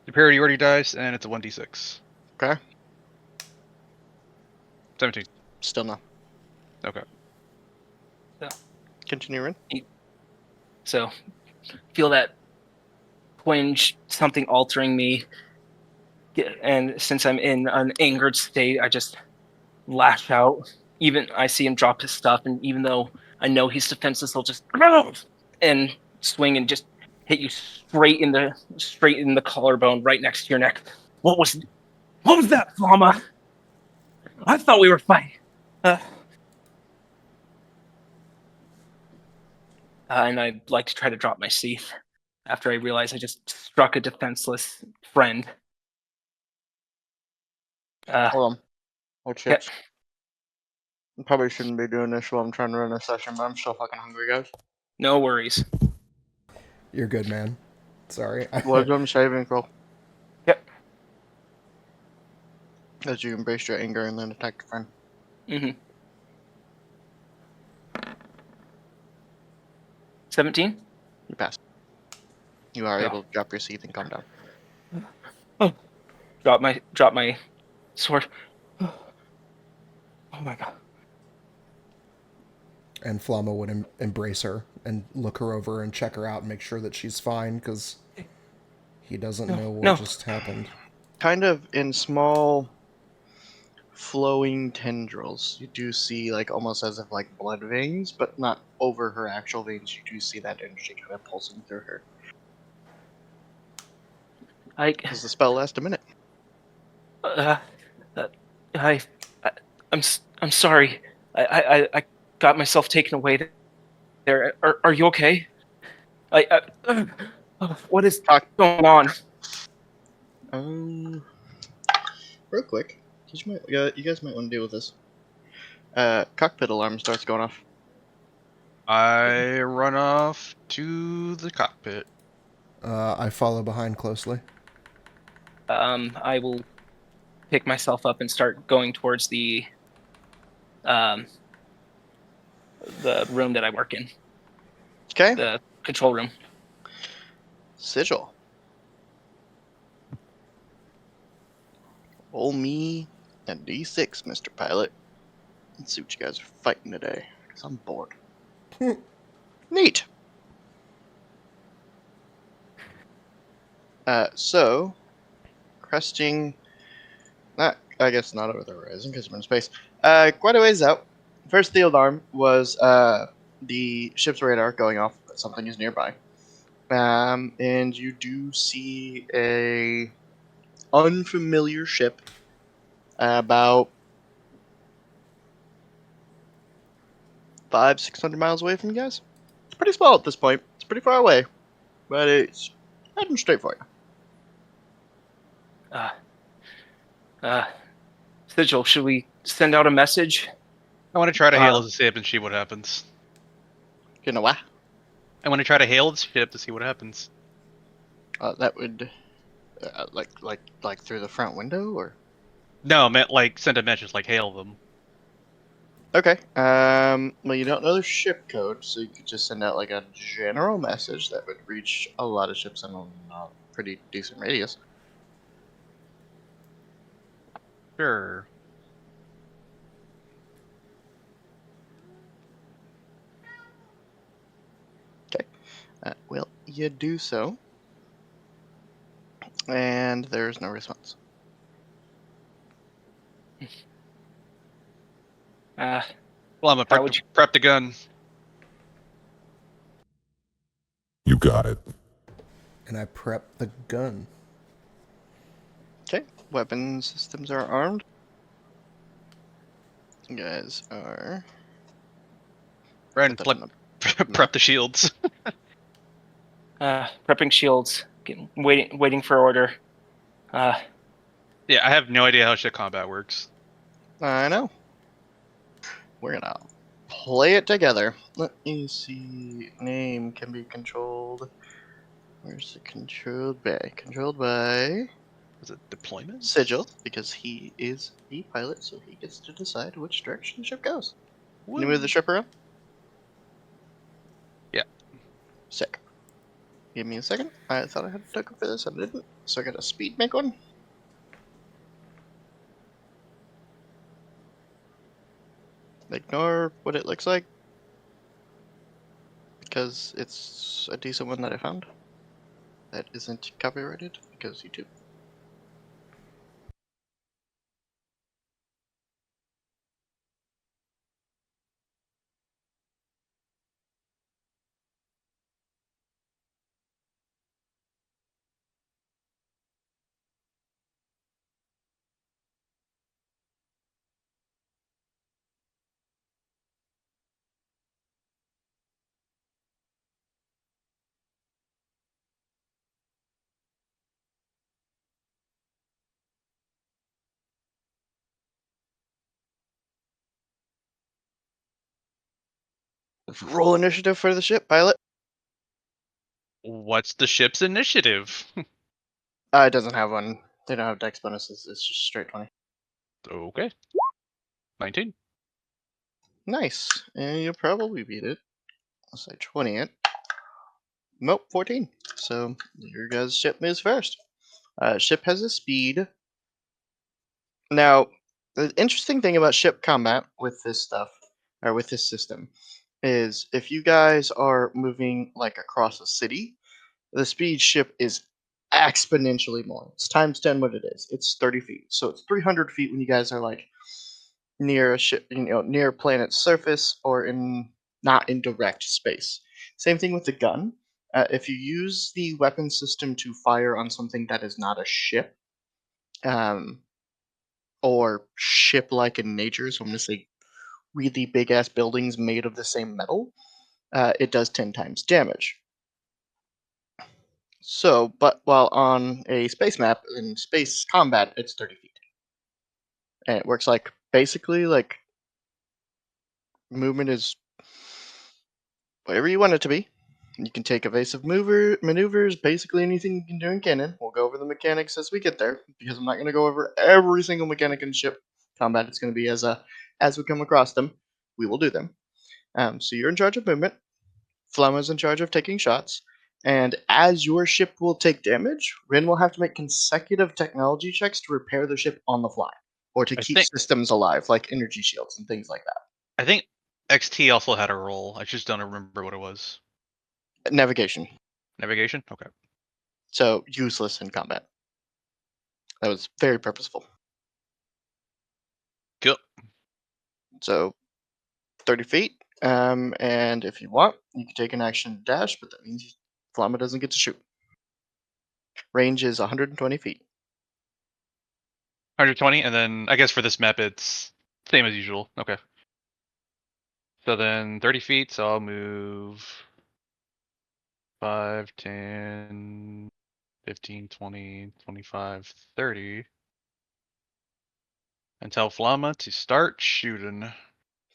superiority dice, and it's a 1d6. Okay. 17. Still no. Okay. So, Continue, Rin. so feel that twinge, something altering me. And since I'm in an angered state, I just lash out. Even I see him drop his stuff, and even though I know he's defenseless, I'll just and swing and just hit you straight in the collarbone, right next to your neck. What was that, Flama? I thought we were fighting. And I'd like to try to drop my sheath after I realize I just struck a defenseless friend. Hold on. Oh shit. Yep. I probably shouldn't be doing this while I'm trying to run a session, but I'm so fucking hungry, guys. No worries. You're good, man. Sorry. Wisdom saving throw. Yep. As you embrace your anger and then attack your friend. Mm-hmm. 17. You pass. You are Oh. able to drop your seat and calm down. Oh. Drop my sword. Oh my god. And Flama would embrace her and look her over and check her out and make sure that she's fine because he doesn't know what No. just happened. Kind of in small flowing tendrils. You do see like almost as if like blood veins, but not over her actual veins. You do see that energy kind of pulsing through her. Does the spell last a minute? Uh, uh, I, I'm sorry. I got myself taken away there. Are you okay? What is Talk. going on? Real quick, you guys might want to deal with this. Cockpit alarm starts going off. I run off to the cockpit. I follow behind closely. I will pick myself up and start going towards the room that I work in, Okay. the control room. Sigil. Roll me a d6, Mr. Pilot. Let's see what you guys are fighting today, because I'm bored. Neat. So, cresting, I guess not over the horizon because we're in space. Quite a ways out. First, the alarm was the ship's radar going off that something is nearby. And you do see a unfamiliar ship about 500-600 miles away from you guys. It's pretty small at this point. It's pretty far away, but it's heading straight for you. Sigil, should we send out a message? I want to try to hail the ship and see what happens. You know what? I want to try to hail the ship to see what happens. That would like through the front window, or No, I meant like send a message like hail them. okay. Well, you don't know the ship code, so you could just send out like a general message that would reach a lot of ships in a pretty decent radius. Sure. Well, you do so, and there's no response. Well, I'm How gonna would you? prep the gun. You got it. And I prep the gun. Okay, weapon systems are armed. You guys are. Brandon, Put that on prep the shields. Prepping shields. Waiting for order. Yeah, I have no idea how ship combat works. I know. We're gonna play it together. Let me see. Name can be controlled. Where's it controlled by? Controlled by Is it deployment? Sigil, because he is the pilot, so he gets to decide which direction the ship goes. Can you move the ship around? Yeah. Sick. Give me a second. I thought I had a token for this, I didn't. So I got a speed make one. Ignore what it looks like, because it's a decent one that I found. That isn't copyrighted, because YouTube. Roll initiative for the ship, pilot. What's the ship's initiative? It doesn't have one. They don't have dex bonuses. It's just straight 20. Okay. 19. Nice. And you'll probably beat it. I'll say 20 it. Nope, 14. So your guys' ship moves first. Ship has a speed. Now, the interesting thing about ship combat with this stuff, or with this system, is if you guys are moving like across a city, the speed ship is exponentially more. It's times 10 what it is. It's 30 feet. So it's 300 feet when you guys are like near a ship, near a planet's surface or in not in direct space. Same thing with the gun. If you use the weapon system to fire on something that is not a ship, um, or ship-like in nature, so I'm going to say really big-ass buildings made of the same metal, it does 10 times damage. So, but while on a space map in space combat, it's 30 feet. And it works like basically like movement is whatever you want it to be. You can take evasive maneuvers, basically anything you can do in cannon. We'll go over the mechanics as we get there, because I'm not going to go over every single mechanic in ship combat. It's going to be as we come across them, we will do them. So you're in charge of movement. Flamma's in charge of taking shots. And as your ship will take damage, Rin will have to make consecutive technology checks to repair the ship on the fly, or to I keep think systems alive, like energy shields and things like that. I think XT also had a role. I just don't remember what it was. Navigation. Navigation? Okay. So useless in combat. That was very purposeful. Cool. So 30 feet. And if you want, you can take an action dash, but that means Flamma doesn't get to shoot. Range is 120 feet. 120, and then I guess for this map it's same as usual. Okay. So then 30 feet, so I'll move 5, 10, 15, 20, 25, 30. And tell Flamma to start shooting.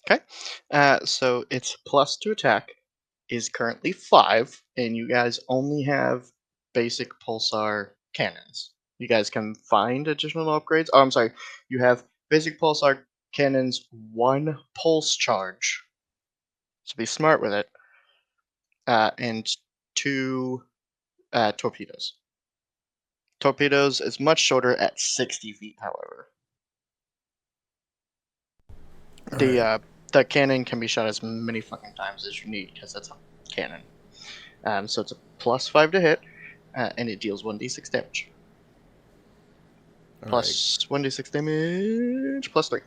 Okay. So its plus to attack is currently 5, and you guys only have basic pulsar cannons. You guys can find additional upgrades. Oh, I'm sorry. You have basic pulsar cannons, 1 pulse charge. So be smart with it. And 2 torpedoes. Torpedoes is much shorter at 60 feet, however. All The right. the cannon can be shot as many fucking times as you need, because that's a cannon. So it's a plus 5 to hit, and it deals 1d6 damage. All Plus 1d6 damage, plus 3.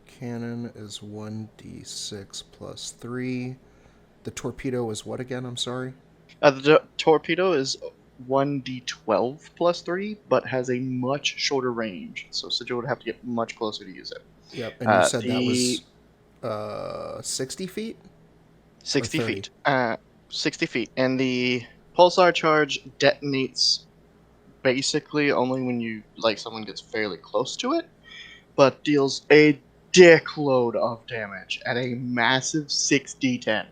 Cannon is 1d6 plus 3. The torpedo is what again? I'm sorry. The torpedo is 1d12 plus 3, but has a much shorter range, so Sigil would have to get much closer to use it. Yep. And you said that The was 60 feet? 60 30? feet. 60 feet. And the pulsar charge detonates basically only when someone gets fairly close to it, but deals a dickload of damage at a massive 6d10.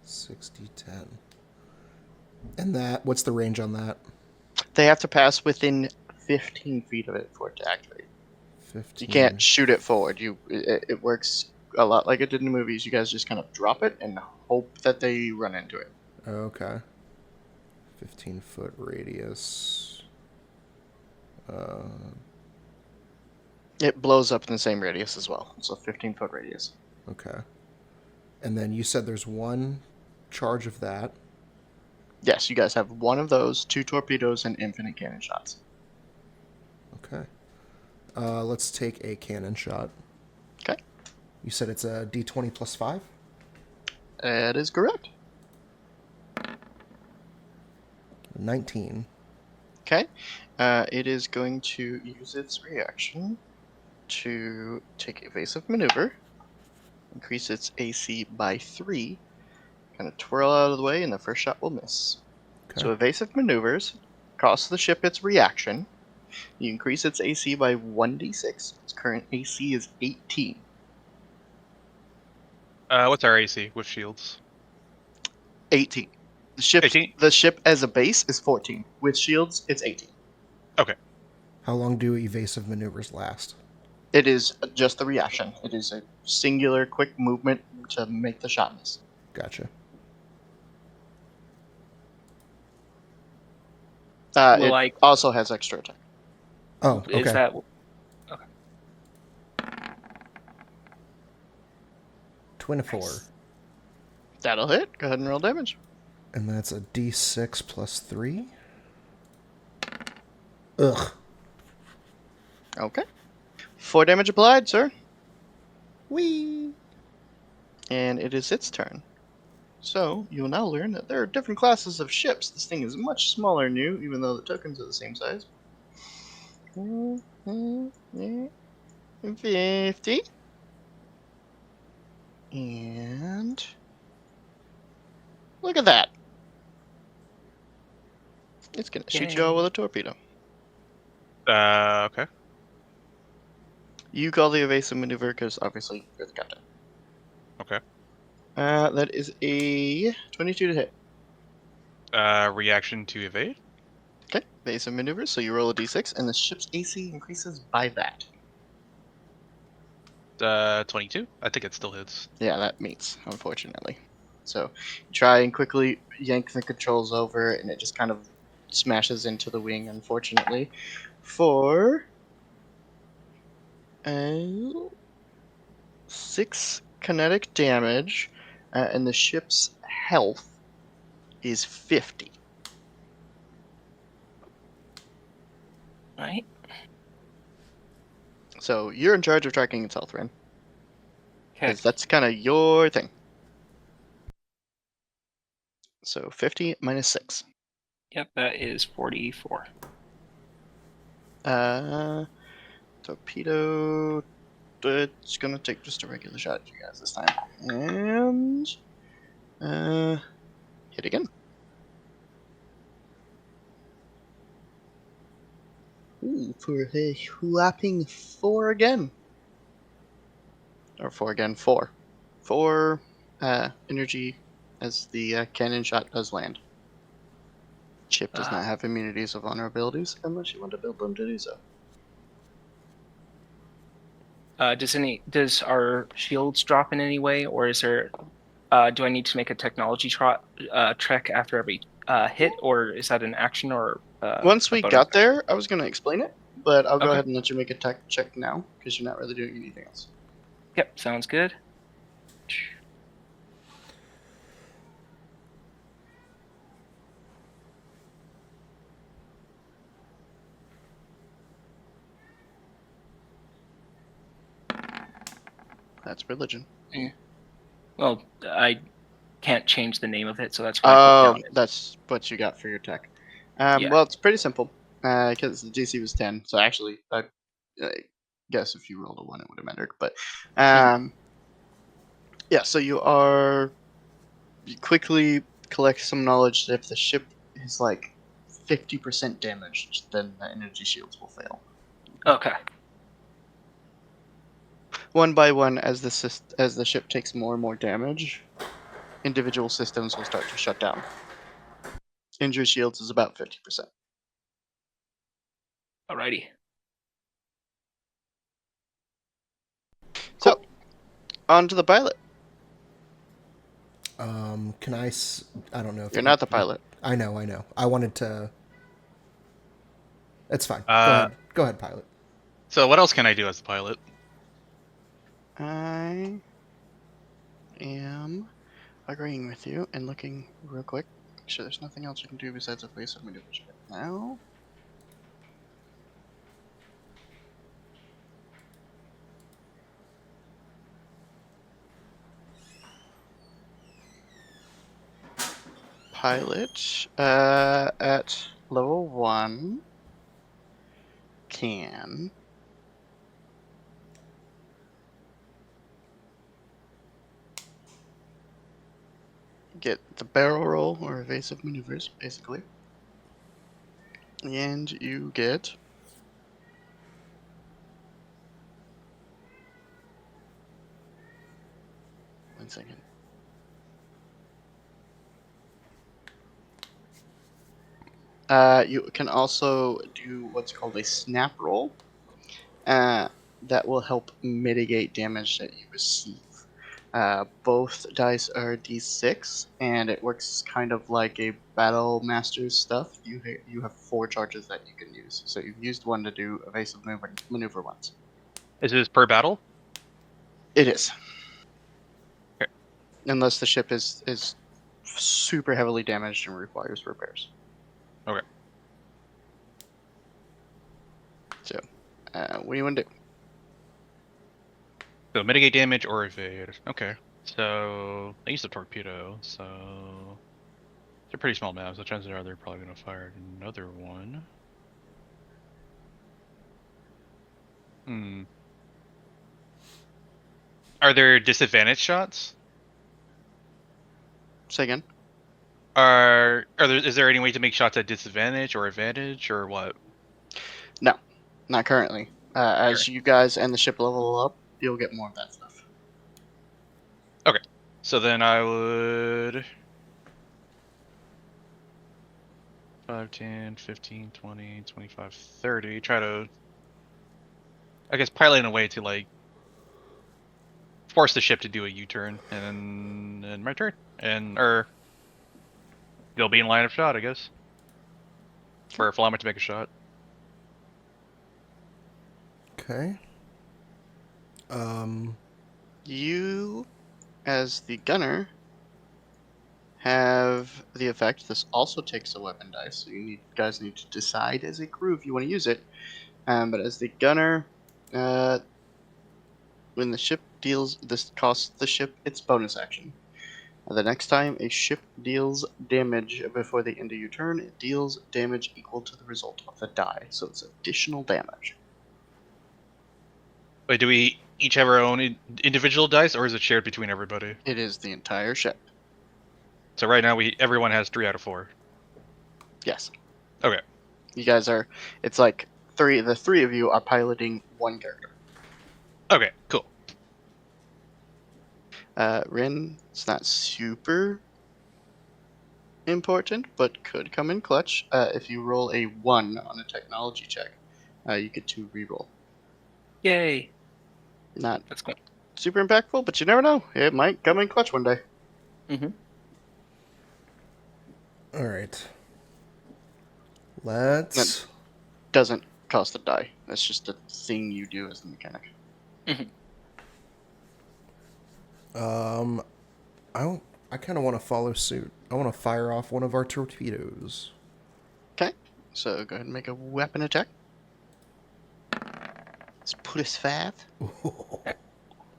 60-10. And what's the range on that? They have to pass within 15 feet of it for it to activate. 15. You can't shoot it forward. It works a lot like it did in the movies. You guys just kind of drop it and hope that they run into it. Okay. 15-foot radius. It blows up in the same radius as well. So 15-foot radius. Okay. And then you said there's 1 charge of that. Yes, you guys have 1 of those, 2 torpedoes, and infinite cannon shots. Okay. Let's take a cannon shot. Okay. You said it's a d20 plus 5? That is correct. 19. Okay. It is going to use its reaction to take evasive maneuver, increase its AC by 3, kind of twirl out of the way, and the first shot will miss. Okay. So evasive maneuvers cost the ship its reaction. You increase its AC by 1d6. Its current AC is 18. What's our AC with shields? 18. $18? The ship as a base is 14. With shields, it's 18. Okay. How long do evasive maneuvers last? It is just the reaction. It is a singular, quick movement to make the shot miss. Gotcha. Will It also has extra attack. Oh, Is okay. that 24. That'll hit. Go ahead and roll damage. And that's a d6 plus 3. Ugh. Okay. 4 damage applied, sir. Whee! And it is its turn. So, you will now learn that there are different classes of ships. This thing is much smaller than you, even though the tokens are the same size. 50. And look at that. It's gonna shoot you all with a torpedo. Okay. You call the evasive maneuver because obviously you're the captain. Okay. That is a 22 to hit. Reaction to evade? Okay, evasive maneuver. So you roll a d6, and the ship's AC increases by that. 22? I think it still hits. Yeah, that meets, unfortunately. So you try and quickly yank the controls over, and it just kind of smashes into the wing, unfortunately, for 6 kinetic damage, and the ship's health is 50. right? So you're in charge of tracking its health, Ren, Okay. because that's kind of your thing. So 50 minus 6. Yep, that is 44. Torpedo. It's gonna take just a regular shot at you guys this time. And hit again. Ooh, for a whopping 4 again. Or 4 again, 4. 4 energy as the cannon shot does land. Chip does not have immunities of vulnerabilities unless you want to build them to do so. Does our shields drop in any way, or is there? Do I need to make a technology trek after every hit, or is that an action or? Once a we bonus got action? there, I was going to explain it, but I'll go Okay. ahead and let you make a tech check now because you're not really doing anything else. Yep, sounds good. That's religion. Well, I can't change the name of it, so that's why I put down. That's what you got for your tech. Yeah. Well, it's pretty simple because the DC was 10. So actually, I guess if you rolled a 1, it would have mattered. But yeah, so you quickly collect some knowledge that if the ship is like 50% damaged, then the energy shields will fail. Okay. One by one, as the ship takes more and more damage, individual systems will start to shut down. Injury shields is about 50%. Alrighty. So, on to the pilot. Can I? I don't know if You're not the pilot. I know. I wanted to. It's fine. Uh, Go ahead, pilot. So what else can I do as the pilot? I am agreeing with you and looking real quick. Make sure there's nothing else you can do besides evasive maneuvers right now. Pilot at level 1 can get the barrel roll or evasive maneuvers, basically. And you get 1 second. You can also do what's called a snap roll. That will help mitigate damage that you receive. Both dice are d6, and it works kind of like a battle master's stuff. You have 4 charges that you can use. So you've used one to do evasive maneuver once. Is this per battle? It is. Okay. Unless the ship is super heavily damaged and requires repairs. Okay. So, what do you want to do? So mitigate damage or evade. Okay. So I used a torpedo, so they're pretty small maps. The chances are they're probably gonna fire another one. Hmm. Are there disadvantage shots? Say again. Is there any way to make shots at disadvantage or advantage or what? No, not currently. As you guys and the ship level up, you'll get more of that stuff. Okay. So then I would 5, 10, 15, 20, 25, 30. Try to, I guess, pilot in a way to like force the ship to do a U-turn, and then my turn, or they'll be in line of shot, I guess, for Flammer to make a shot. Okay. You, as the gunner, have the effect. This also takes a weapon dice, so guys need to decide as a crew if you want to use it. But as the gunner, when the ship deals, this costs the ship its bonus action. The next time a ship deals damage before the end of your turn, it deals damage equal to the result of the die, so it's additional damage. Wait, do we each have our own individual dice, or is it shared between everybody? It is the entire ship. So right now everyone has 3 out of 4. Yes. Okay. You guys are. It's like the three of you are piloting one character. Okay. Cool. Rin, it's not super important, but could come in clutch. If you roll a 1 on a technology check, you get to reroll. Yay! Not That's cool. super impactful, but you never know. It might come in clutch one day. Mm-hmm. All right. Let's. Doesn't cost a die. That's just a thing you do as a mechanic. I kind of want to follow suit. I want to fire off one of our torpedoes. Okay, so go ahead and make a weapon attack. Let's put us 5.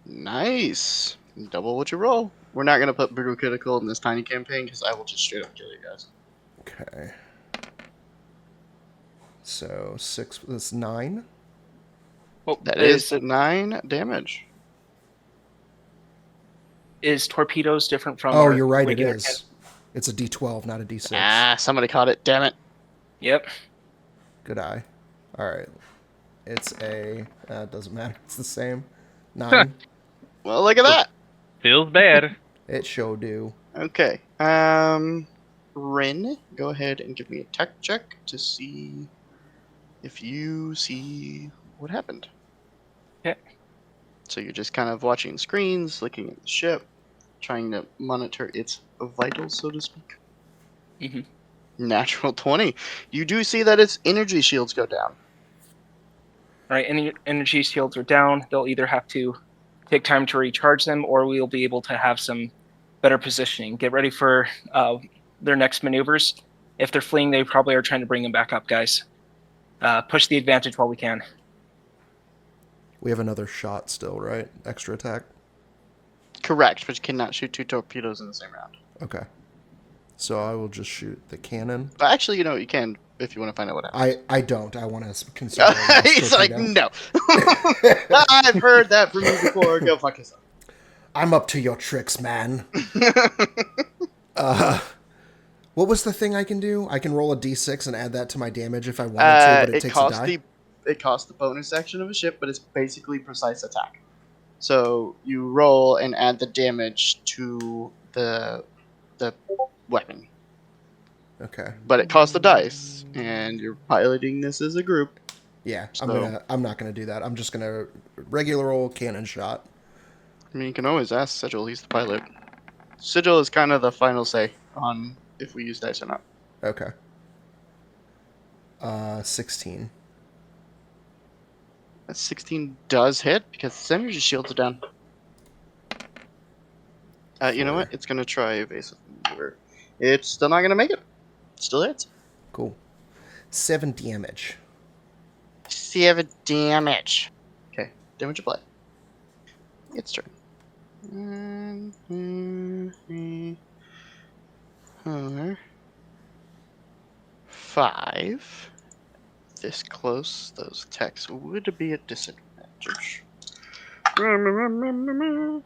Nice. Double what you roll. We're not gonna put brutal critical in this tiny campaign because I will just straight up kill you guys. Okay. So 6. That's 9. Well, That is 9 damage. Is torpedoes different from? Oh, our you're right. It regular is. It's a D12, not a D6. Ah, somebody caught it. Damn it. Yep. Good eye. All right. It's a. It doesn't matter. It's the same. 9. Well, look at that. Feels bad. It sure do. Okay. Rin, go ahead and give me a tech check to see if you see what happened. Okay. So you're just kind of watching screens, looking at the ship, trying to monitor its vitals, so to speak. Mm-hmm. Natural 20. You do see that its energy shields go down. All right. Any energy shields are down. They'll either have to take time to recharge them, or we'll be able to have some better positioning. Get ready for their next maneuvers. If they're fleeing, they probably are trying to bring them back up, guys. Push the advantage while we can. We have another shot still, right? Extra attack? Correct, but you cannot shoot 2 torpedoes in the same round. Okay. So I will just shoot the cannon. But actually, you can if you want to find out what happened. I don't. I want to consider it. He's like, no. I've heard that from you before. Go fuck yourself. I'm up to your tricks, man. What was the thing I can do? I can roll a d6 and add that to my damage if I wanted to, but it takes a die? It costs the bonus action of a ship, but it's basically precise attack. So you roll and add the damage to the weapon. Okay. but it costs the dice, and you're piloting this as a group. Yeah, So I'm not gonna do that. I'm just gonna regular old cannon shot. I mean, you can always ask Sigil. He's the pilot. Sigil is kind of the final say on if we use dice or not. Okay. 16. That 16 does hit because its energy shields are down. You know what? It's gonna try evasive maneuver. It's still not gonna make it. Still hits. Cool. 7 damage. 7 damage. Okay, damage applied. Its turn. 1, 2, 3, 4, 5. This close, those attacks would be at disadvantage. Let's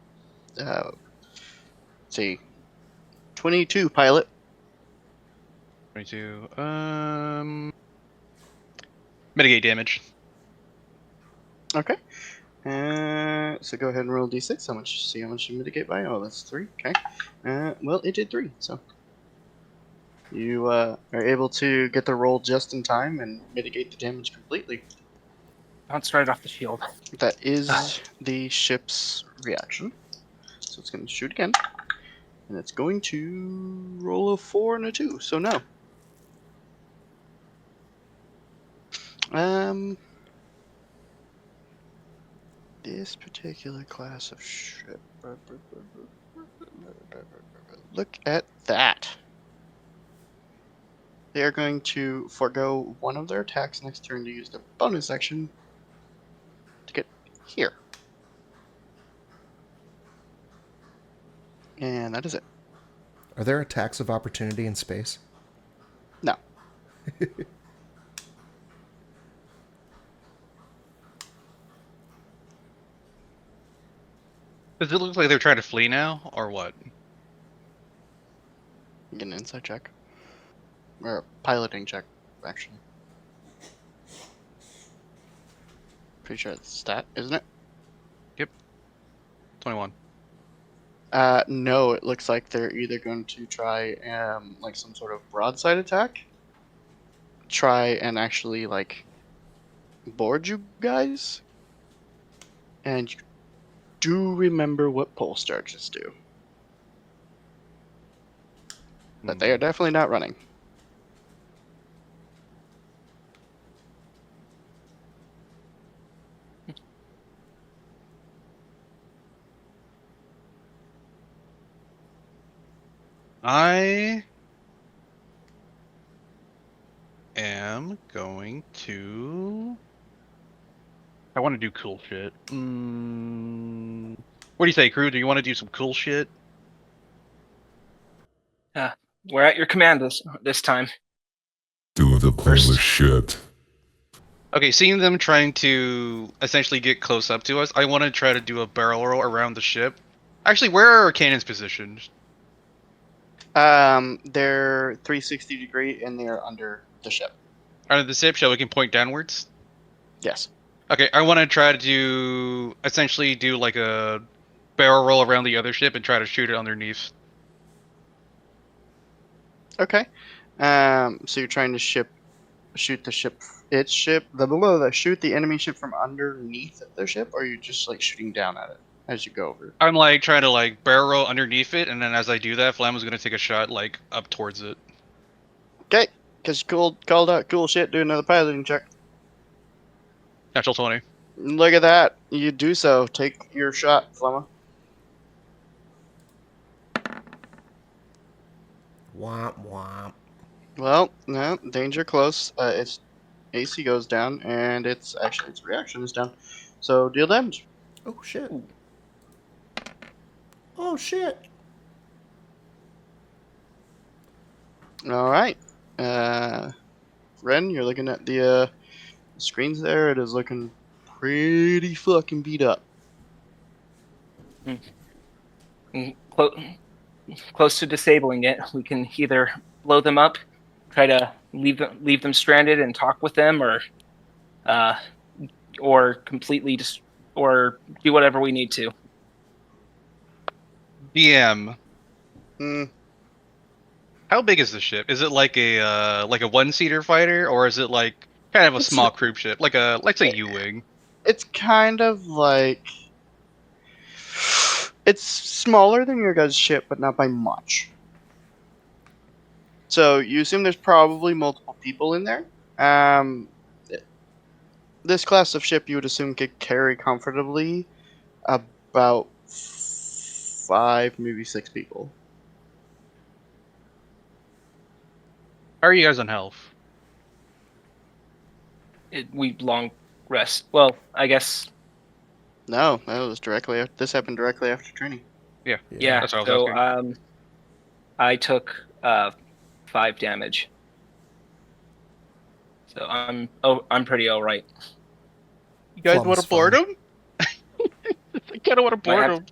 see. 22 pilot. 22. Mitigate damage. Okay. So go ahead and roll d6. See how much you mitigate by? Oh, that's 3. Okay. Well, it did 3, so you are able to get the roll just in time and mitigate the damage completely. Bounced right off the shield. That is the ship's reaction. So it's going to shoot again, and it's going to roll a 4 and a 2. So no. This particular class of ship. Look at that. They are going to forego one of their attacks next turn to use their bonus action to get here. And that is it. Are there attacks of opportunity in space? No. Does it look like they're trying to flee now, or what? Get an insight check. Or a piloting check, actually. Pretty sure it's stat, isn't it? 21. No, it looks like they're either going to try like some sort of broadside attack. Try and actually like board you guys. And you do remember what pulse charges do. But they are definitely not running. I am going to. I want to do cool shit. What do you say, crew? Do you want to do some cool shit? We're at your command this time. Do the pointless shit. Okay, seeing them trying to essentially get close up to us, I want to try to do a barrel roll around the ship. Actually, where are our cannons positioned? They're 360 degree and they're under the ship. Under the ship, shall we can point downwards? Yes. Okay, I want to try to essentially do like a barrel roll around the other ship and try to shoot it underneath. Okay. So you're trying to shoot the ship, shoot the enemy ship from underneath their ship, or are you just like shooting down at it as you go over? I'm like trying to like barrel roll underneath it, and then as I do that, Flam is gonna take a shot like up towards it. Okay, because you called out cool shit. Do another piloting check. Natural 20. Look at that. You do so. Take your shot, Flemma. Womp womp. Well, no, danger close. Its AC goes down, and its reaction is down. So deal damage. Oh shit. Oh shit. All right. Ren, you're looking at the screens there. It is looking pretty fucking beat up. Close to disabling it. We can either blow them up, try to leave them stranded and talk with them, or completely or do whatever we need to. DM. How big is the ship? Is it like a one-seater fighter, or is it like kind of a It's small crew ship, like a let's say U-wing? It's kind of like it's smaller than your guys' ship, but not by much. So you assume there's probably multiple people in there. Um, this class of ship you would assume could carry comfortably about 5, maybe 6 people. How are you guys on health? We long rest. Well, I guess. No, that was directly after. This happened directly after training. Yeah. That's what I was So asking. I took 5 damage. So I'm pretty all right. You guys Plum's want to board fine. him? I kind of want to board him.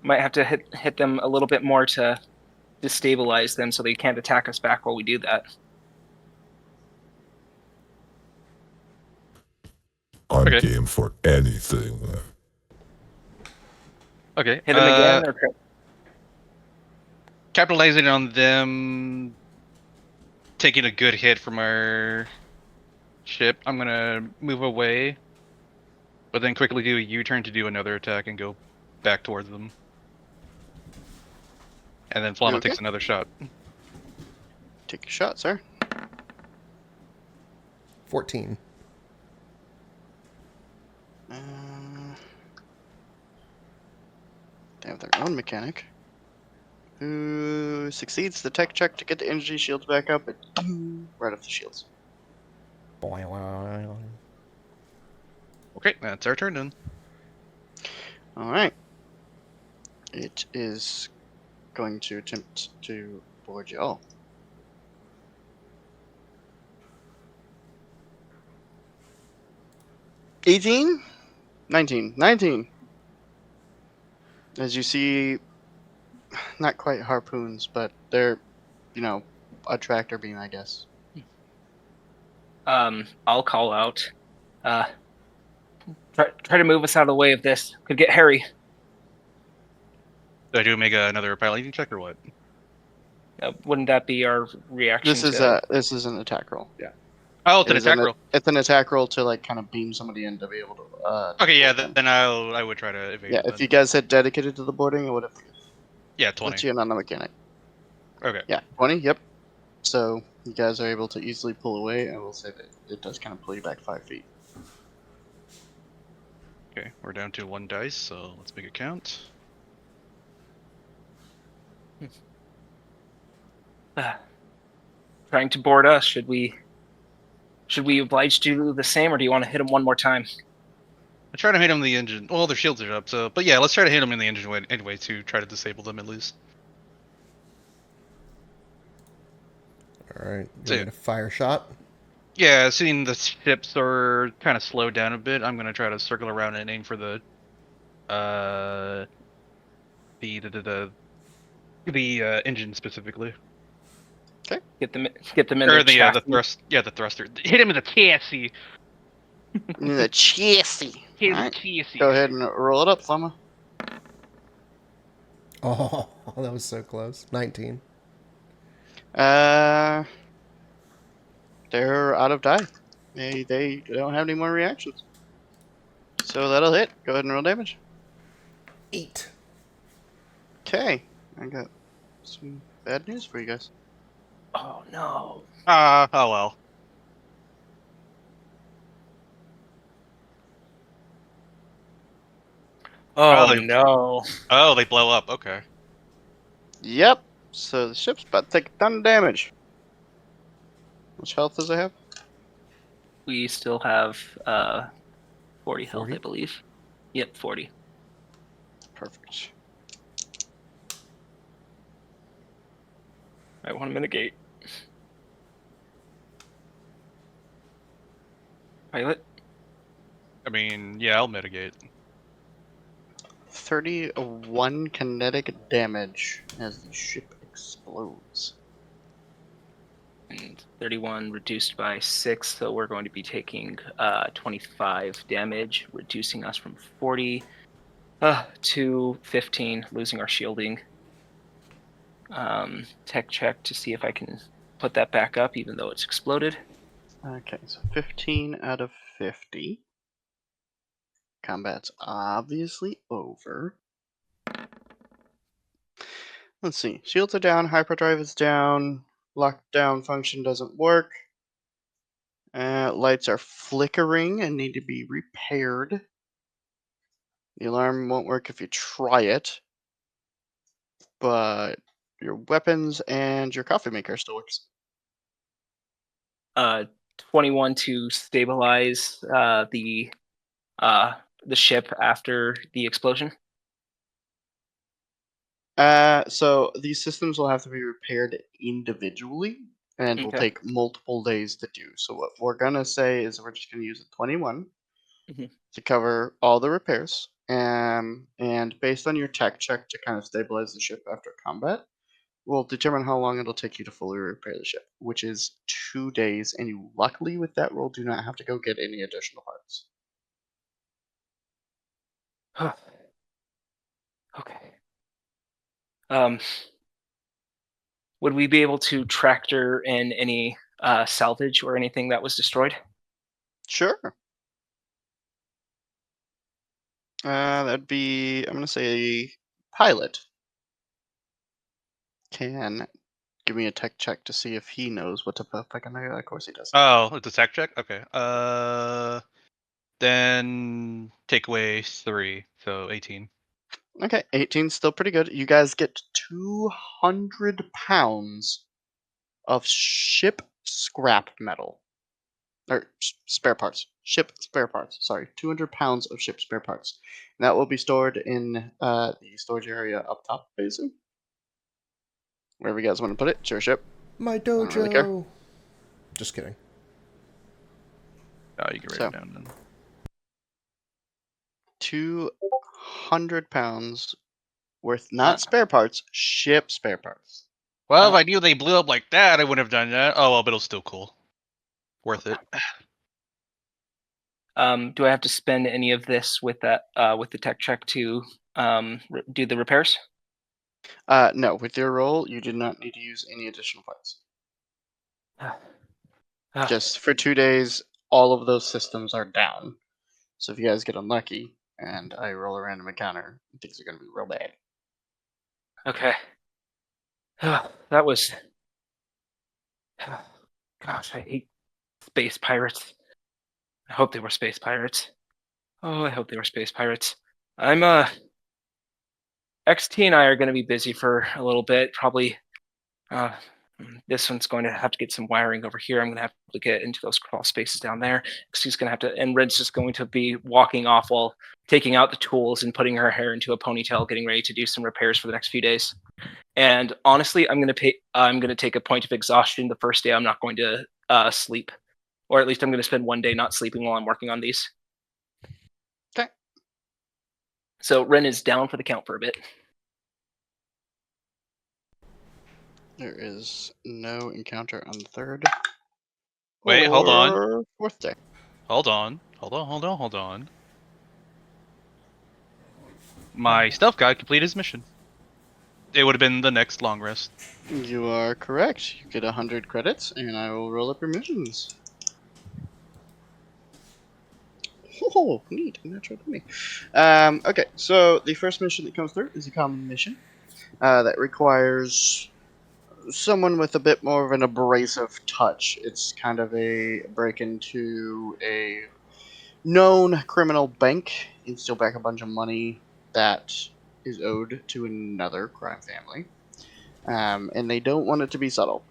Might have to hit them a little bit more to destabilize them so they can't attack us back while we do that. I'm Okay. game for anything. Okay. Hit them again or Capitalizing on them taking a good hit from our ship, I'm gonna move away, but then quickly do a U-turn to do another attack and go back towards them. And then Flama Okay. takes another shot. Take your shot, sir. 14. They have their own mechanic. Who succeeds the tech check to get the energy shields back up, and right off the shields. Okay, that's our turn then. Alright. It is going to attempt to board y'all. $18? 19. 19. As you see, not quite harpoons, but they're, a tractor beam, I guess. I'll call out. Try to move us out of the way of this. Could get hairy. Do I do make another piloting check or what? Wouldn't that be our reaction? This is an attack roll. Yeah. Oh, it's an attack roll. It's an attack roll to kind of beam somebody in to be able to. Okay, yeah, board them. then I would try to evade. Yeah, it if then. you guys had dedicated to the boarding, it would have. Yeah, Put 20. you in on the mechanic. Okay. Yeah, 20. Yep. So you guys are able to easily pull away. I will say that it does kind of pull you back 5 feet. Okay, we're down to 1 dice, so let's make it count. Trying to board us. Should we oblige to do the same, or do you want to hit them one more time? I try to hit them in the engine. Well, their shields are up, so but yeah, let's try to hit them in the engine anyway to try to disable them at least. Alright, So- you're going to fire shot. Yeah, seeing the ships are kind of slowed down a bit, I'm gonna try to circle around and aim for the engine specifically, Get them in or their chassis. the thruster. Hit him in the chassis. In the chassis. Hit him in Alright, the chassis. go ahead and roll it up, Flama. Oh, that was so close. 19. They're out of die. They don't have any more reactions. So that'll hit. Go ahead and roll damage. 8. Okay, I got some bad news for you guys. Oh no! Oh well. Oh Probably. no! Oh, they blow up. Okay. Yep. So the ship's about to take a ton of damage. Which health does it have? We still have 40 health, 40? I believe. Yep, 40. Perfect. I want to mitigate. Pilot. I mean, yeah, I'll mitigate. 31 kinetic damage as the ship explodes. And 31 reduced by 6, so we're going to be taking 25 damage, reducing us from 40 to 15, losing our shielding. tech check to see if I can put that back up, even though it's exploded. Okay, so 15 out of 50. Combat's obviously over. Let's see. Shields are down, hyperdrive is down, lockdown function doesn't work. Lights are flickering and need to be repaired. The alarm won't work if you try it, but your weapons and your coffee maker still works. 21 to stabilize the ship after the explosion. So these systems will have to be repaired individually and will Okay. take multiple days to do. So what we're gonna say is we're just gonna use a 21 Mhm. to cover all the repairs. And based on your tech check to kind of stabilize the ship after combat, we'll determine how long it'll take you to fully repair the ship, which is 2 days. And you luckily with that roll do not have to go get any additional parts. Okay. Would we be able to tractor in any salvage or anything that was destroyed? Sure. That'd be, I'm gonna say, pilot can give me a tech check to see if he knows what to put back in there. Of course he does. Oh, it's a tech check. Okay. Then take away 3, so 18. Okay, 18's still pretty good. You guys get 200 pounds of ship scrap metal. Or spare parts. Ship spare parts. Sorry, 200 pounds of ship spare parts. And that will be stored in the storage area up top, basically. Wherever you guys want to put it. It's your ship. My don't really care. dojo. Just kidding. Oh, you can write So. it down then. 200 pounds worth not spare parts, ship spare parts. Well, if I knew they blew up like that, I wouldn't have done that. Oh well, but it'll still cool. Worth it. Do I have to spend any of this with that with the tech check to do the repairs? No, with your roll, you did not need to use any additional parts. Just for 2 days, all of those systems are down. So if you guys get unlucky and I roll a random encounter, things are going to be real bad. Okay. That was. Gosh, I hate space pirates. I hope they were space pirates. Oh, I hope they were space pirates. I'm XT and I are going to be busy for a little bit. Probably this one's going to have to get some wiring over here. I'm going to have to get into those crawl spaces down there. XT's going to have to, and Red's just going to be walking off while taking out the tools and putting her hair into a ponytail, getting ready to do some repairs for the next few days. And honestly, I'm going to take a point of exhaustion the first day. I'm not going to sleep, or at least I'm going to spend one day not sleeping while I'm working on these. Okay. So Ren is down for the count for a bit. There is no encounter on the third. Wait, hold on. Or fourth day. Hold on. My stealth guy completed his mission. It would have been the next long rest. You are correct. You get 100 credits, and I will roll up your missions. Oh, neat. Natural 20. Okay, so the first mission that comes through is a common mission that requires someone with a bit more of an abrasive touch. It's kind of a break into a known criminal bank and steal back a bunch of money that is owed to another crime family. And they don't want it to be subtle.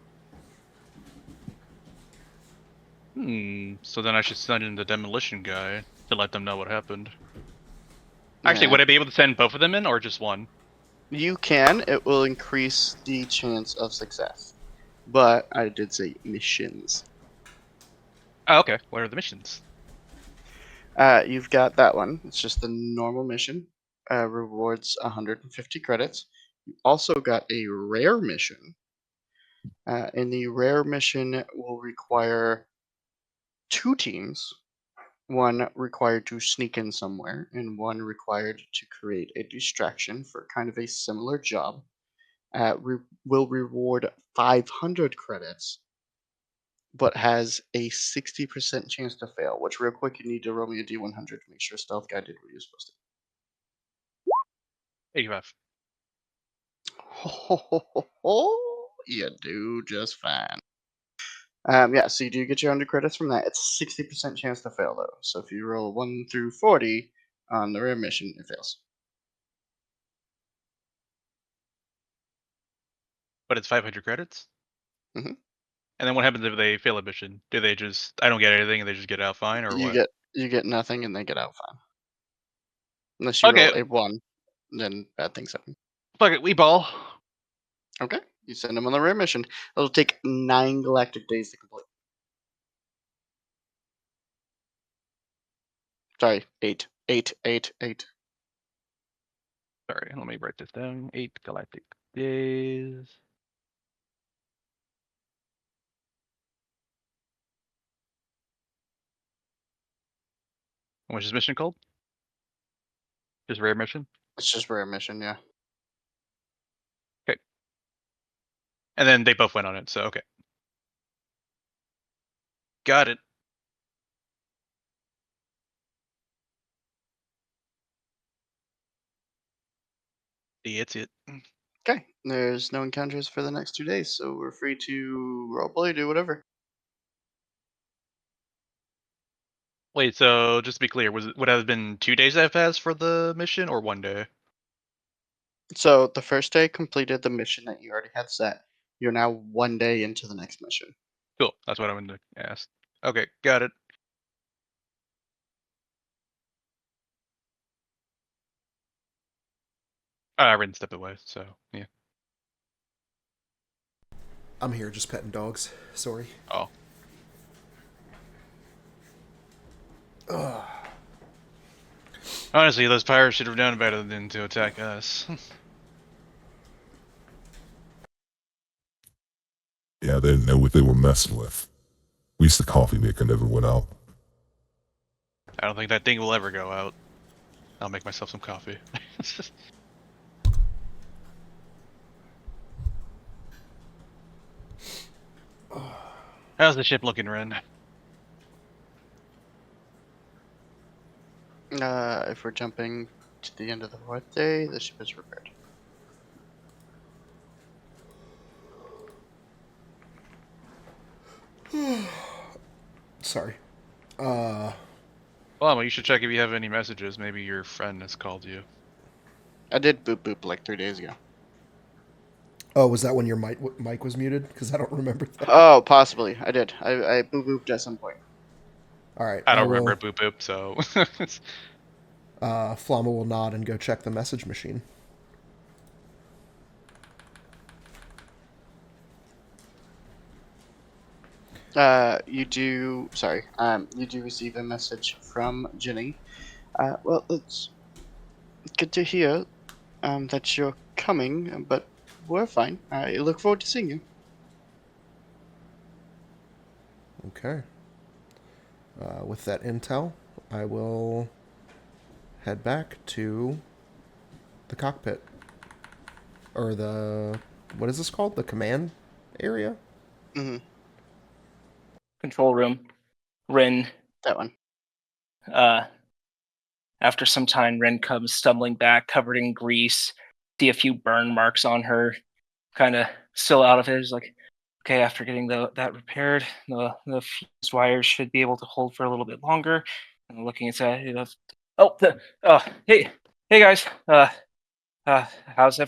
So then I should send in the demolition guy to let them know what happened. Actually, Yeah. would I be able to send both of them in, or just one? You can. It will increase the chance of success. But I did say missions. Oh, okay. What are the missions? You've got that one. It's just the normal mission. Rewards 150 credits. You also got a rare mission. And the rare mission will require 2 teams. One required to sneak in somewhere, and one required to create a distraction for kind of a similar job. will reward 500 credits, but has a 60% chance to fail. Which, real quick, you need to roll me a d100 to make sure Stealth Guy did what he was supposed to. 85. You do just fine. Yeah, so you do get your 100 credits from that. It's 60% chance to fail, though. So if you roll 1 through 40 on the rare mission, it fails. But it's 500 credits? Mhm. And then what happens if they fail a mission? Do they just, I don't get anything and they just get out fine, or what? You get nothing and they get out fine. Unless you Okay, roll a 1, then bad things happen. fuck it, we ball. Okay, you send them on the rare mission. It'll take 9 galactic days to complete. Sorry, 8. 8, 8, 8. Sorry, let me write this down. 8 galactic days. What's this mission called? Just rare mission? It's just rare mission, yeah. And then they both went on it, so okay. Got it. It's it. Okay, there's no encounters for the next 2 days, so we're free to roleplay, do whatever. Wait, so just to be clear, would it have been 2 days that have passed for the mission, or 1 day? So the first day completed the mission that you already had set. You're now 1 day into the next mission. Cool, that's what I wanted to ask. Okay, got it. I didn't step away, so yeah. I'm here just petting dogs. Sorry. Oh. Ugh. Honestly, those pirates should have done better than to attack us. Yeah, they didn't know what they were messing with. At least the coffee maker never went out. I don't think that thing will ever go out. I'll make myself some coffee. How's the ship looking, Ren? If we're jumping to the end of the 4th day, the ship is repaired. Sorry. Well, you should check if you have any messages. Maybe your friend has called you. I did boop boop like 3 days ago. Oh, was that when your mic was muted? Because I don't remember that. Oh, possibly. I did. I boop booped at some point. All right. I don't remember boop boop, so. Flamma will nod and go check the message machine. You do receive a message from Jenny. Well, it's good to hear that you're coming, but we're fine. I look forward to seeing you. Okay. With that intel, I will head back to the cockpit. Or the... What is this called? The command area? Mm-hmm. Control room. Ren. That one. After some time, Ren comes stumbling back, covered in grease. See a few burn marks on her. Kind of still out of it. He's like, okay, after getting that repaired, the fused wires should be able to hold for a little bit longer. And looking inside, he goes, hey guys, how's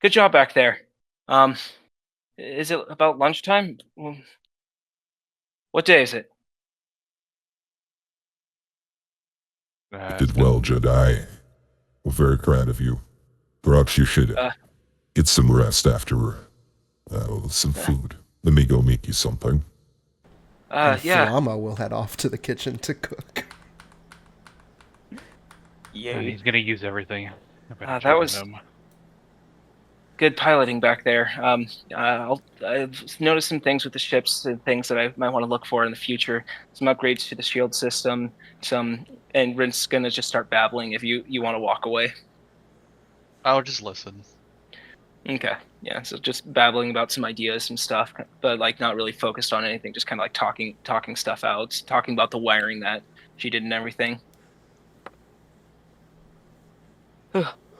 good job back there. Is it about lunchtime? What day is it? Did well, Jedi. We're very proud of you. Perhaps you should get some rest after some food. Let me go make you something. And Yeah. Flamma will head off to the kitchen to cook. Yay. He's gonna use everything. That was good piloting back there. I've noticed some things with the ships and things that I might want to look for in the future. Some upgrades to the shield system. And Ren's gonna just start babbling if you want to walk away. I'll just listen. Okay. Yeah. So just babbling about some ideas and stuff, but like not really focused on anything. Just kind of like talking stuff out, talking about the wiring that she did and everything.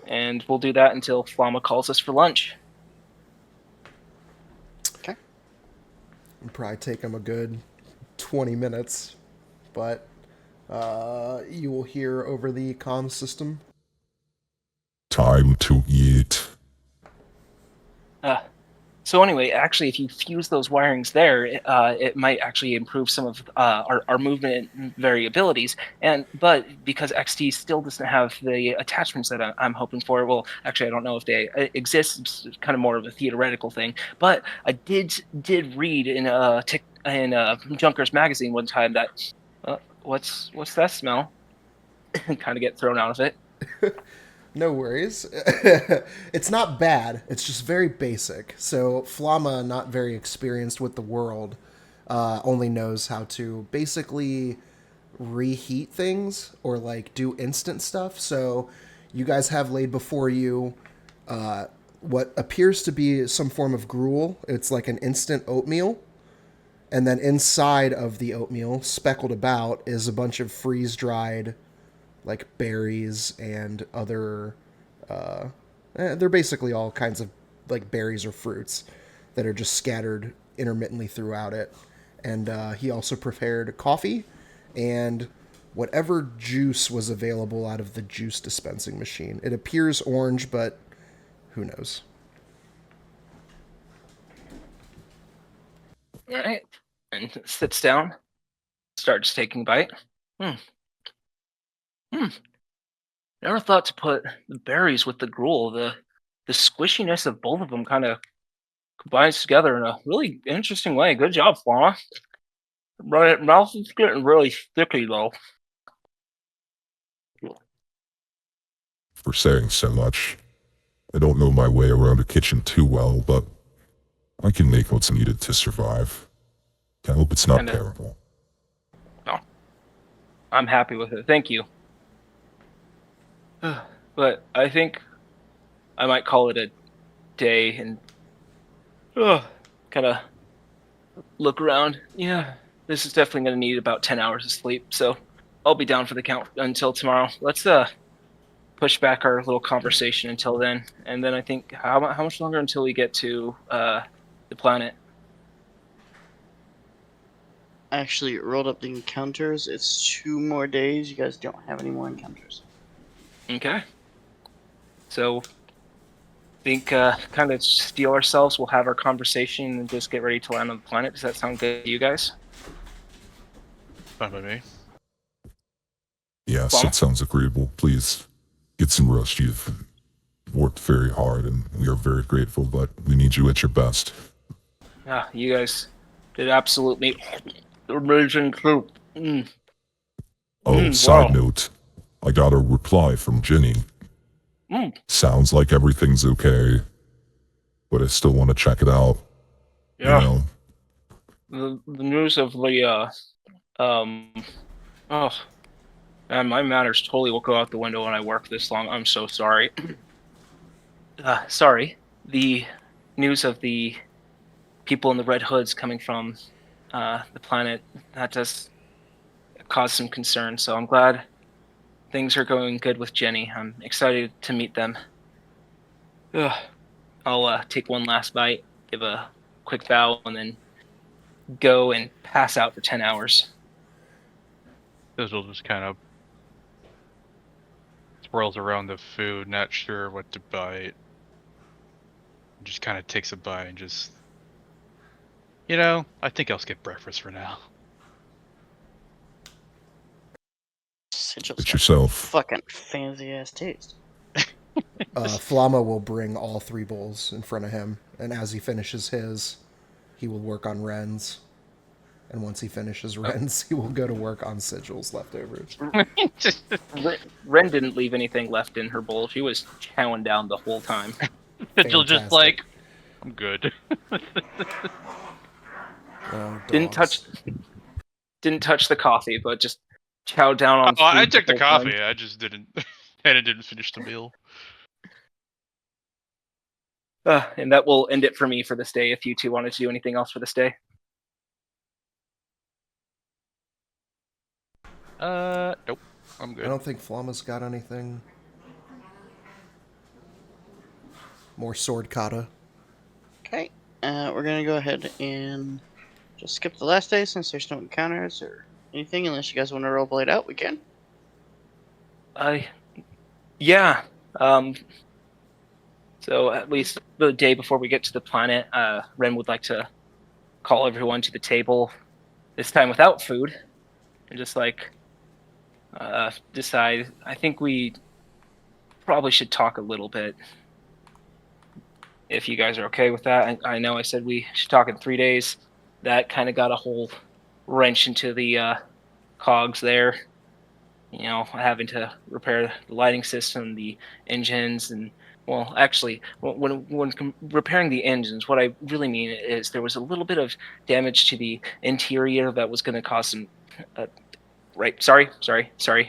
And we'll do that until Flama calls us for lunch. Okay. It'll probably take him a good 20 minutes, but you will hear over the comm system. Time to eat. So anyway, actually, if you fuse those wirings there, it might actually improve some of our movement variabilities. But because XT still doesn't have the attachments that I'm hoping for, well, actually, I don't know if they exist. It's kind of more of a theoretical thing. But I did read in Junker's magazine one time that what's that smell? Kind of get thrown out of it. No worries. It's not bad. It's just very basic. So Flama, not very experienced with the world, only knows how to basically reheat things or like do instant stuff. So you guys have laid before you what appears to be some form of gruel. It's like an instant oatmeal. And then inside of the oatmeal, speckled about, is a bunch of freeze dried like berries and other they're basically all kinds of like berries or fruits that are just scattered intermittently throughout it. And he also prepared coffee and whatever juice was available out of the juice dispensing machine. It appears orange, but who knows? All right, and sits down, starts taking a bite. Never thought to put the berries with the gruel. The squishiness of both of them kind of combines together in a really interesting way. Good job, Fauna. Right, mouth is getting really sticky though. For saying so much. I don't know my way around a kitchen too well, but I can make what's needed to survive. I hope it's not Kinda. terrible. No, I'm happy with it. Thank you. But I think I might call it a day and kind of look around. Yeah, this is definitely going to need about 10 hours of sleep, so I'll be down for the count until tomorrow. Let's push back our little conversation until then, and then I think how much longer until we get to the planet? I actually rolled up the encounters. It's 2 more days. You guys don't have any more encounters. Okay. So think kind of steel ourselves. We'll have our conversation and just get ready to land on the planet. Does that sound good to you guys? Fine by me. Yes, Well- it sounds agreeable. Please, get some rest. You've worked very hard, and we are very grateful, but we need you at your best. You guys did absolutely amazing too. Oh, side Wow. note, I got a reply from Jenny. Sounds like everything's okay, but I still want to check it out. Yeah. You know, The news of the oh, man, my manners totally will go out the window when I work this long. I'm so sorry. Sorry. The news of the people in the red hoods coming from the planet, that does cause some concern. So I'm glad things are going good with Jenny. I'm excited to meet them. I'll take one last bite, give a quick bow, and then go and pass out for 10 hours. Sizzle just kind of swirls around the food, not sure what to bite. Just kind of takes a bite and just, I think I'll skip breakfast for now. Sigil's it's got yourself. fucking fancy ass taste. Flama will bring all 3 bowls in front of him, and as he finishes his, he will work on Ren's. And once he finishes Ren's, he will go to work on Sigil's leftovers. Ren didn't leave anything left in her bowl. She was chowing down the whole time. Sigil just Fantastic. like, I'm good. Oh, Didn't dogs. touch the coffee, but just chowed down on. Oh, I food took the whole time. coffee. I just didn't, and I didn't finish the meal. And that will end it for me for this day. If you two wanted to do anything else for this day. Nope. I'm I good. don't think Flama's got anything. More sword kata. Okay. We're gonna go ahead and just skip the last day since there's no encounters or anything. Unless you guys want to roleplay it out, we can. Yeah. So at least the day before we get to the planet, Ren would like to call everyone to the table. This time without food, and just like decide. I think we probably should talk a little bit. If you guys are okay with that, I know I said we should talk in 3 days. That kind of got a whole wrench into the cogs there. Having to repair the lighting system, the engines, and well, actually, when repairing the engines, what I really mean is there was a little bit of damage to the interior that was going to cause some. Right, sorry.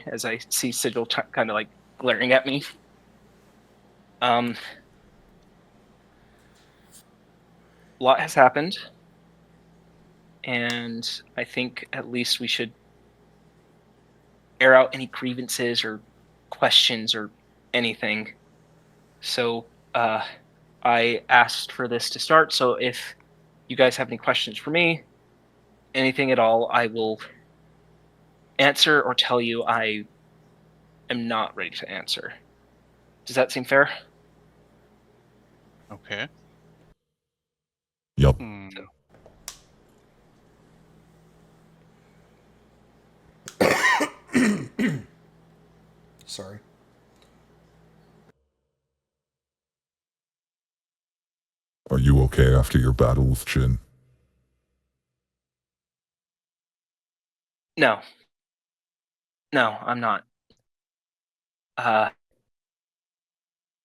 As I see Sigil kind of like glaring at me. A lot has happened, and I think at least we should air out any grievances or questions or anything. So I asked for this to start. So if you guys have any questions for me, anything at all, I will answer or tell you I am not ready to answer. Does that seem fair? Okay. Yup. Sorry. Are you okay after your battle with Jin? No. No, I'm not.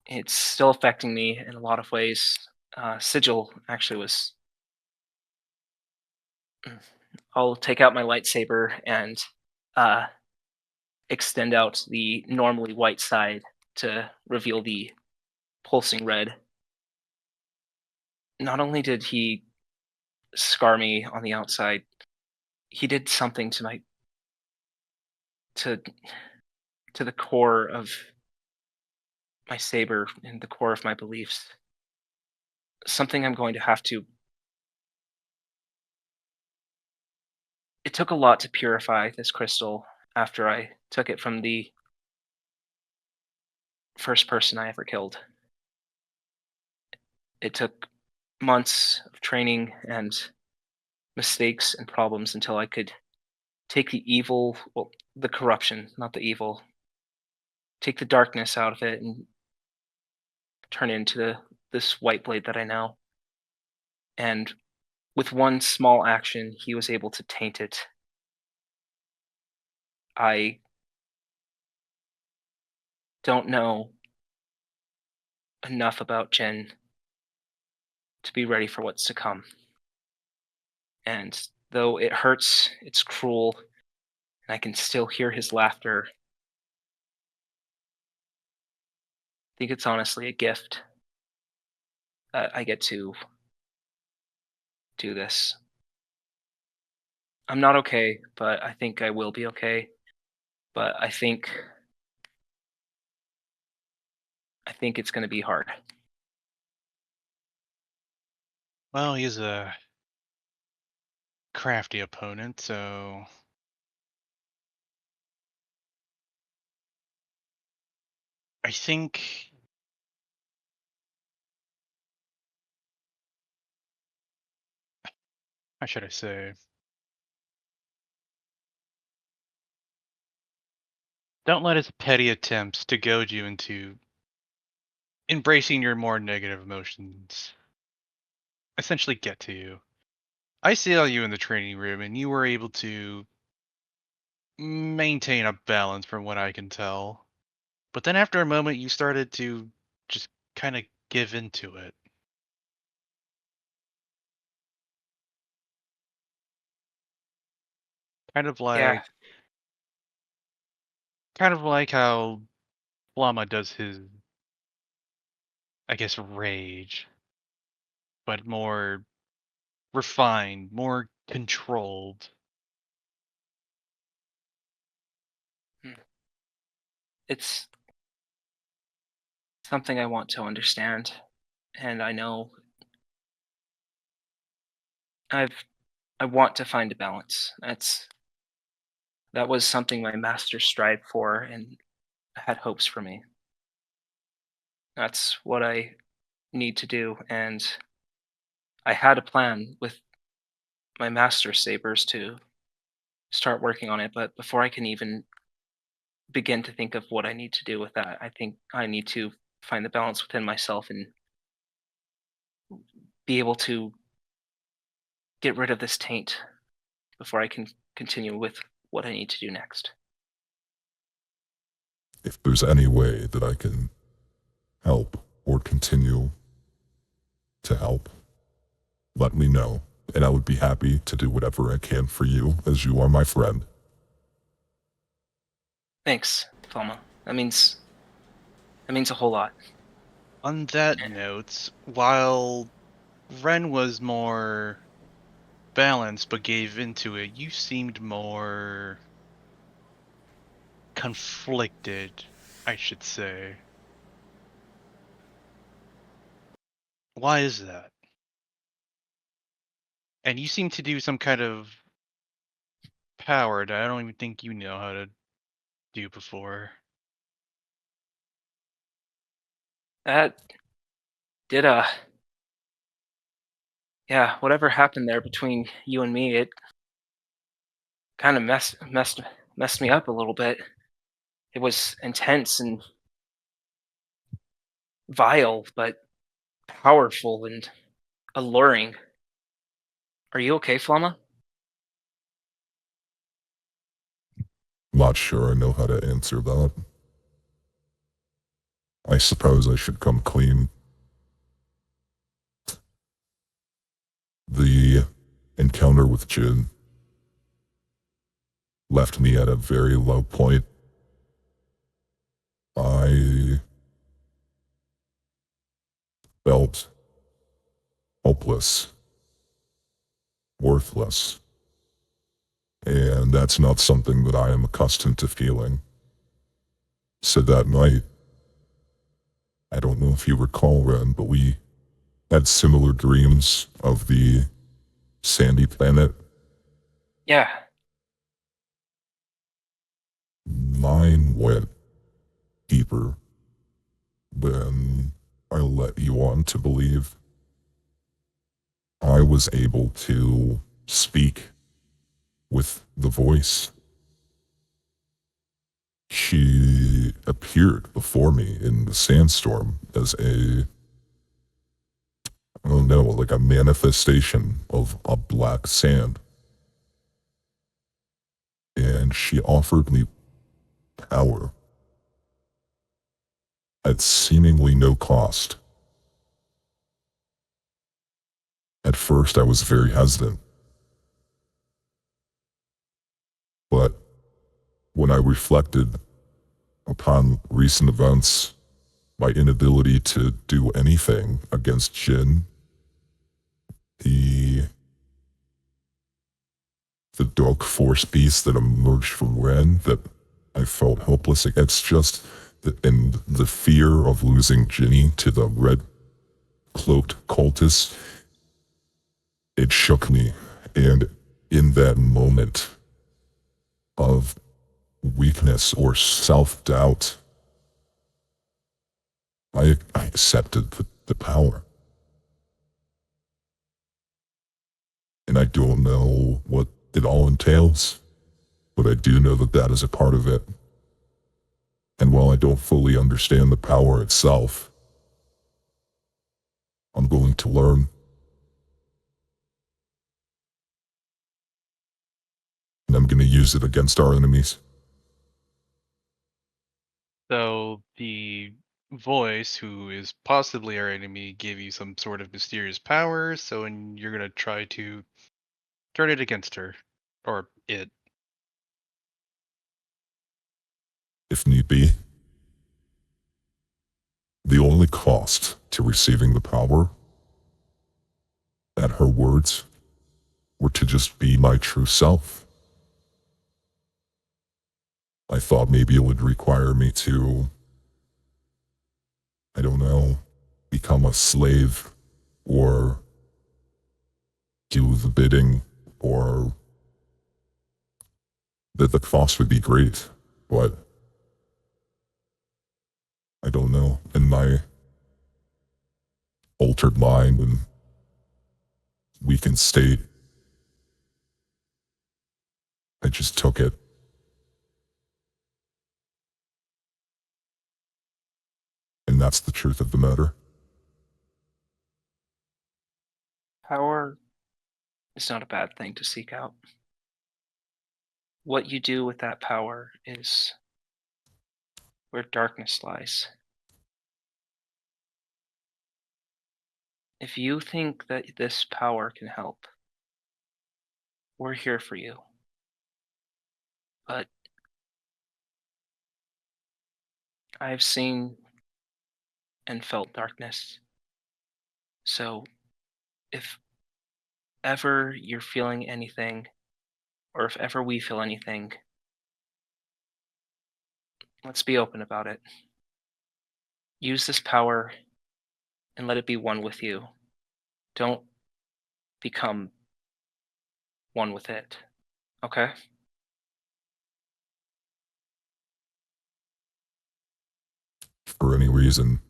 It's still affecting me in a lot of ways. Sigil actually was. I'll take out my lightsaber and extend out the normally white side to reveal the pulsing red. Not only did he scar me on the outside, he did something to my to to the core of my saber and the core of my beliefs. Something I'm going to have to. It took a lot to purify this crystal after I took it from the first person I ever killed. It took months of training and mistakes and problems until I could take the evil, well, the corruption, not the evil, take the darkness out of it and turn it into this white blade that I know. And with one small action, he was able to taint it. I don't know enough about Jen to be ready for what's to come. And though it hurts, it's cruel, and I can still hear his laughter, I think it's honestly a gift that I get to do this. I'm not okay, but I think I will be okay. But I think it's going to be hard. Well, he's a crafty opponent, so I think how should I say? Don't let his petty attempts to goad you into embracing your more negative emotions essentially get to you. I saw you in the training room and you were able to maintain a balance from what I can tell. But then after a moment you started to just kind of give into it. Kind of Yeah, like kind of like how Llama does his I guess rage. but more refined, more controlled. It's something I want to understand, and I know I've I want to find a balance. That was something my master strived for and had hopes for me. That's what I need to do, and I had a plan with my master sabers to start working on it, but before I can even begin to think of what I need to do with that, I think I need to find the balance within myself and be able to get rid of this taint before I can continue with what I need to do next. If there's any way that I can help or continue to help, let me know, and I would be happy to do whatever I can for you, as you are my friend. Thanks, Falma. That means a whole lot. On that note, while Ren was more balanced but gave into it, you seemed more conflicted, I should say. Why is that? And you seem to do some kind of power that I don't even think you know how to do before. That did yeah, whatever happened there between you and me, it kind of messed me up a little bit. It was intense and vile, but powerful and alluring. Are you okay, Flama? Not sure I know how to answer that. I suppose I should come clean. The encounter with Jin left me at a very low point. I felt hopeless, worthless, and that's not something that I am accustomed to feeling. So that night, I don't know if you recall, Ren, but we had similar dreams of the sandy planet. Yeah. Mine went deeper than I let you on to believe. I was able to speak with the voice. She appeared before me in the sandstorm as I don't know, like a manifestation of a black sand. And she offered me power at seemingly no cost. At first, I was very hesitant. But when I reflected upon recent events, my inability to do anything against Jin, the dark force beast that emerged from Ren, that I felt hopeless against, just and the fear of losing Ginny to the red cloaked cultists, it shook me. And in that moment of weakness or self-doubt, I accepted the power. And I don't know what it all entails, but I do know that that is a part of it. And while I don't fully understand the power itself, I'm going to learn. And I'm going to use it against our enemies. So the voice, who is possibly our enemy, gave you some sort of mysterious power, so you're gonna try to turn it against her. Or it. If need be. The only cost to receiving the power that her words were to just be my true self. I thought maybe it would require me to, I don't know, become a slave or do the bidding, or that the cost would be great, but I don't know. In my altered mind and weakened state, I just took it. And that's the truth of the matter. Power is not a bad thing to seek out. What you do with that power is where darkness lies. If you think that this power can help, we're here for you. But I've seen and felt darkness. So if ever you're feeling anything, or if ever we feel anything, let's be open about it. Use this power and let it be one with you. Don't become one with it. Okay? For any reason,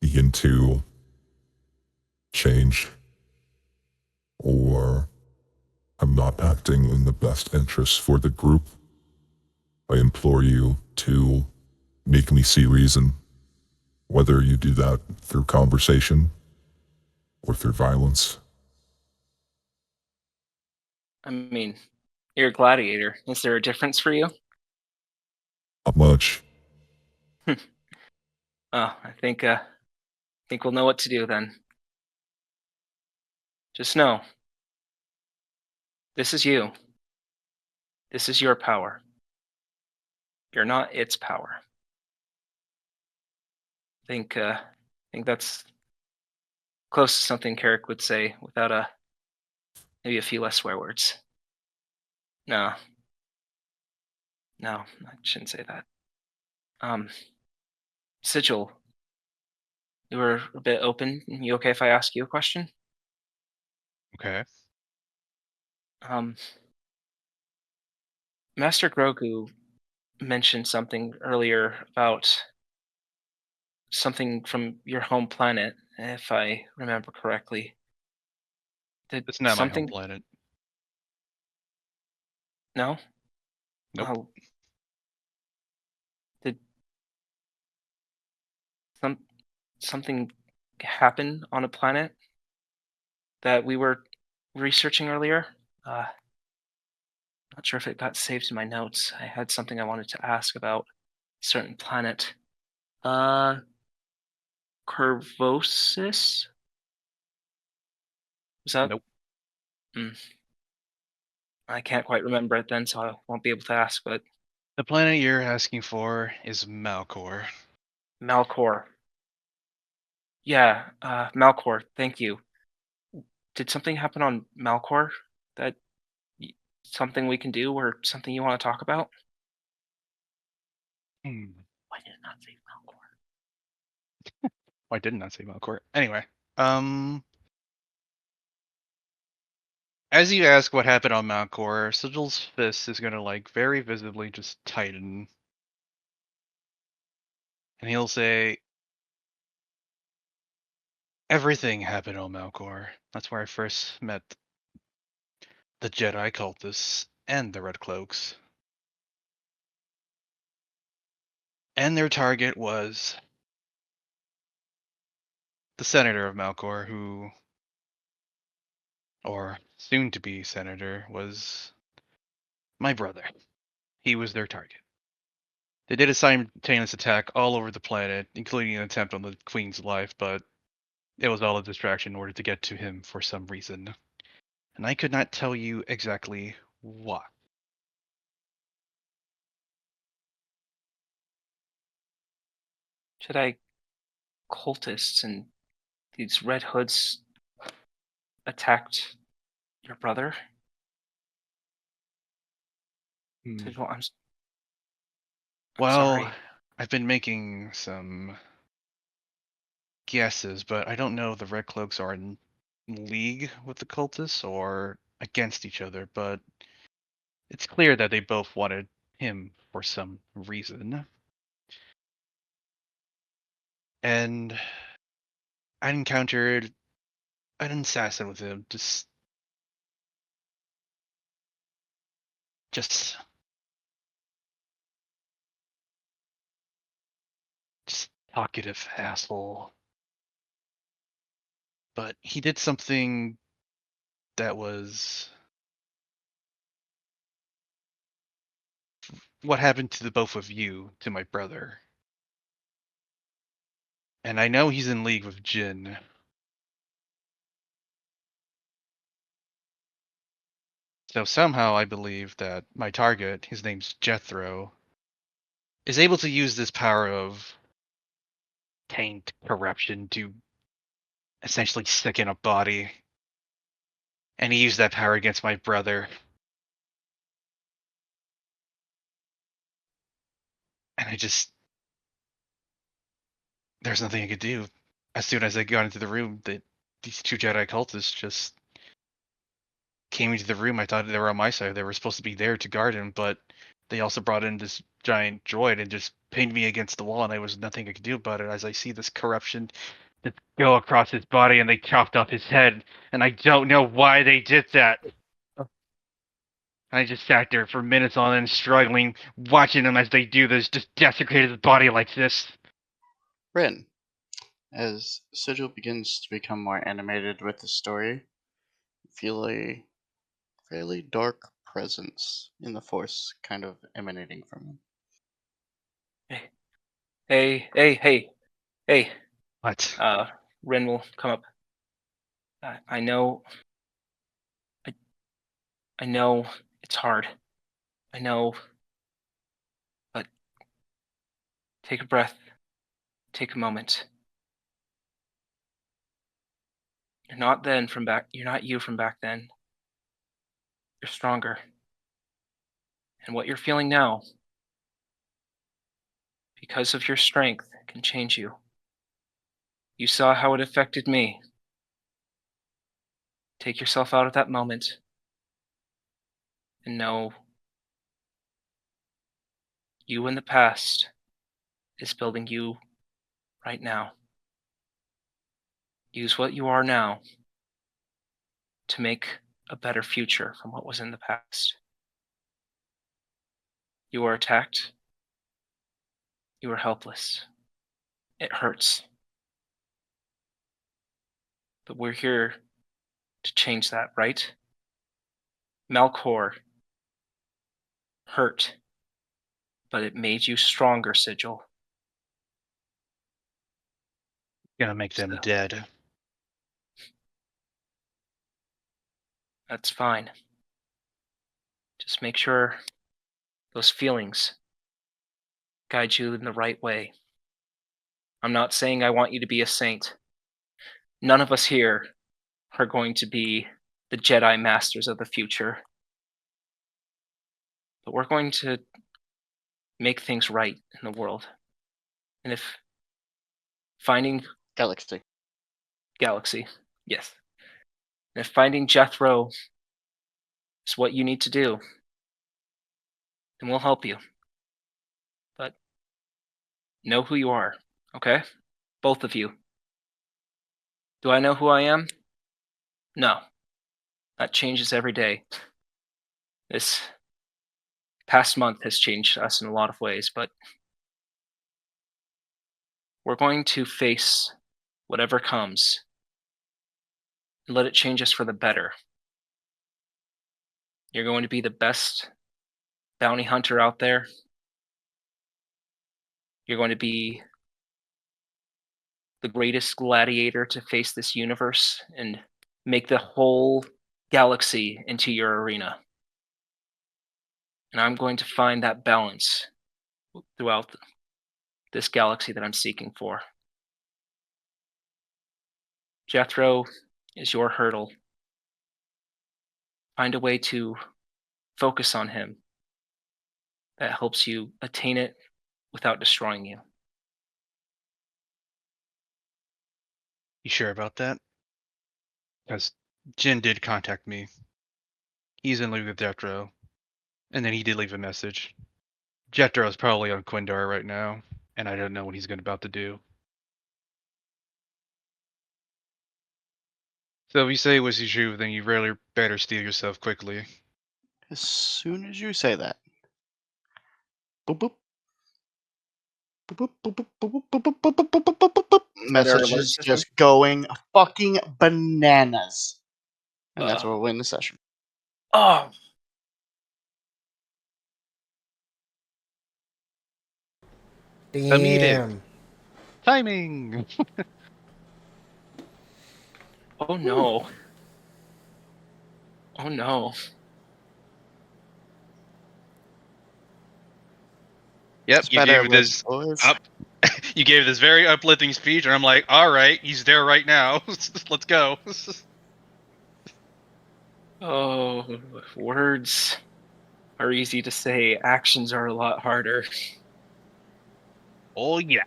begin to change, or I'm not acting in the best interest for the group, I implore you to make me see reason, whether you do that through conversation or through violence. I mean, you're a gladiator. Is there a difference for you? Not much. Oh, I think we'll know what to do then. Just know, this is you. This is your power. You're not its power. I think that's close to something Carrick would say without maybe a few less swear words. No, I shouldn't say that. Sigil, you were a bit open. You okay if I ask you a question? Okay. Master Grogu mentioned something earlier about something from your home planet, if I remember correctly. Did It's not my home something? planet. No. Nope. Oh, did something happen on a planet that we were researching earlier? Not sure if it got saved in my notes. I had something I wanted to ask about a certain planet. Corvosis? Is that? Nope. I can't quite remember it then, so I won't be able to ask, but The planet you're asking for is Malcor. Malcor. Yeah, Malcor, thank you. Did something happen on Malcor that something we can do or something you want to talk about? Why did it not say Malcor? Why didn't I say Malcor? Anyway, um, as you ask what happened on Malcor, Sigil's fist is gonna like very visibly just tighten, and he'll say, "Everything happened on Malcor. That's where I first met the Jedi cultists and the Red Cloaks, and their target was the senator of Malcor, who, or soon to be senator, was my brother. He was their target. They did a simultaneous attack all over the planet, including an attempt on the Queen's life, but it was all a distraction in order to get to him for some reason. And I could not tell you exactly why. Jedi cultists and these red hoods attacked your brother? Hmm. Sigil, I'm Well, sorry. I've been making some guesses, but I don't know if the Red Cloaks are in league with the cultists or against each other, but it's clear that they both wanted him for some reason. And I encountered an assassin with him, just talkative asshole. But he did something that was what happened to the both of you to my brother. And I know he's in league with Jin. So somehow I believe that my target, his name's Jethro, is able to use this power of taint corruption to essentially sicken a body. And he used that power against my brother. And there's nothing I could do. As soon as I got into the room, these two Jedi cultists just came into the room. I thought they were on my side. They were supposed to be there to guard him, but they also brought in this giant droid and just pinned me against the wall, and there was nothing I could do about it as I see this corruption just go across his body, and they chopped off his head, and I don't know why they did that. I just sat there for minutes on end, struggling, watching them as they do this, just desecrated his body like this. Bryn, as Sigil begins to become more animated with the story, you feel a fairly dark presence in the Force kind of emanating from him. Hey. What? Ren will come up. I know. I know it's hard. I know. But take a breath. Take a moment. You're not you from back then. You're stronger. And what you're feeling now, because of your strength, can change you. You saw how it affected me. Take yourself out of that moment and know you in the past is building you right now. Use what you are now to make a better future from what was in the past. You are attacked. You are helpless. It hurts. But we're here to change that, right? Malcor hurt, but it made you stronger, Sigil. Gonna make them So, dead. that's fine. Just make sure those feelings guide you in the right way. I'm not saying I want you to be a saint. None of us here are going to be the Jedi Masters of the future. But we're going to make things right in the world. And if finding Galaxy, yes. And if finding Jethro is what you need to do, then we'll help you. But know who you are, okay? Both of you. Do I know who I am? No. That changes every day. This past month has changed us in a lot of ways, but we're going to face whatever comes and let it change us for the better. You're going to be the best bounty hunter out there. You're going to be the greatest gladiator to face this universe and make the whole galaxy into your arena. And I'm going to find that balance throughout this galaxy that I'm seeking for. Jethro is your hurdle. find a way to focus on him that helps you attain it without destroying you. You sure about that? Because Jin did contact me. He's in league with Jetro. And then he did leave a message. Jetro's probably on Quindar right now, and I don't know what he's about to do. So if you say it was true, then you really better steel yourself quickly. As soon as you say that. Boop boop. Boop, boop, boop, boop, boop, boop, boop, boop, boop, boop, boop, boop, boop. that our alert Messages system? just going fucking bananas. And that's Uh. where we'll win the session. Oh, The meeting. Damn. Timing! oh no. Oh no. Yep, It's you better gave with this boys. you gave this very uplifting speech, and I'm like, all right, he's there right now. Let's go. Oh, words are easy to say, actions are a lot harder. Oh yeah.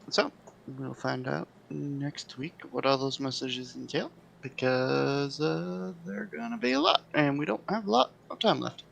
So, we'll find out next week what all those messages entail. Because they're gonna be a lot, and we don't have a lot of time left.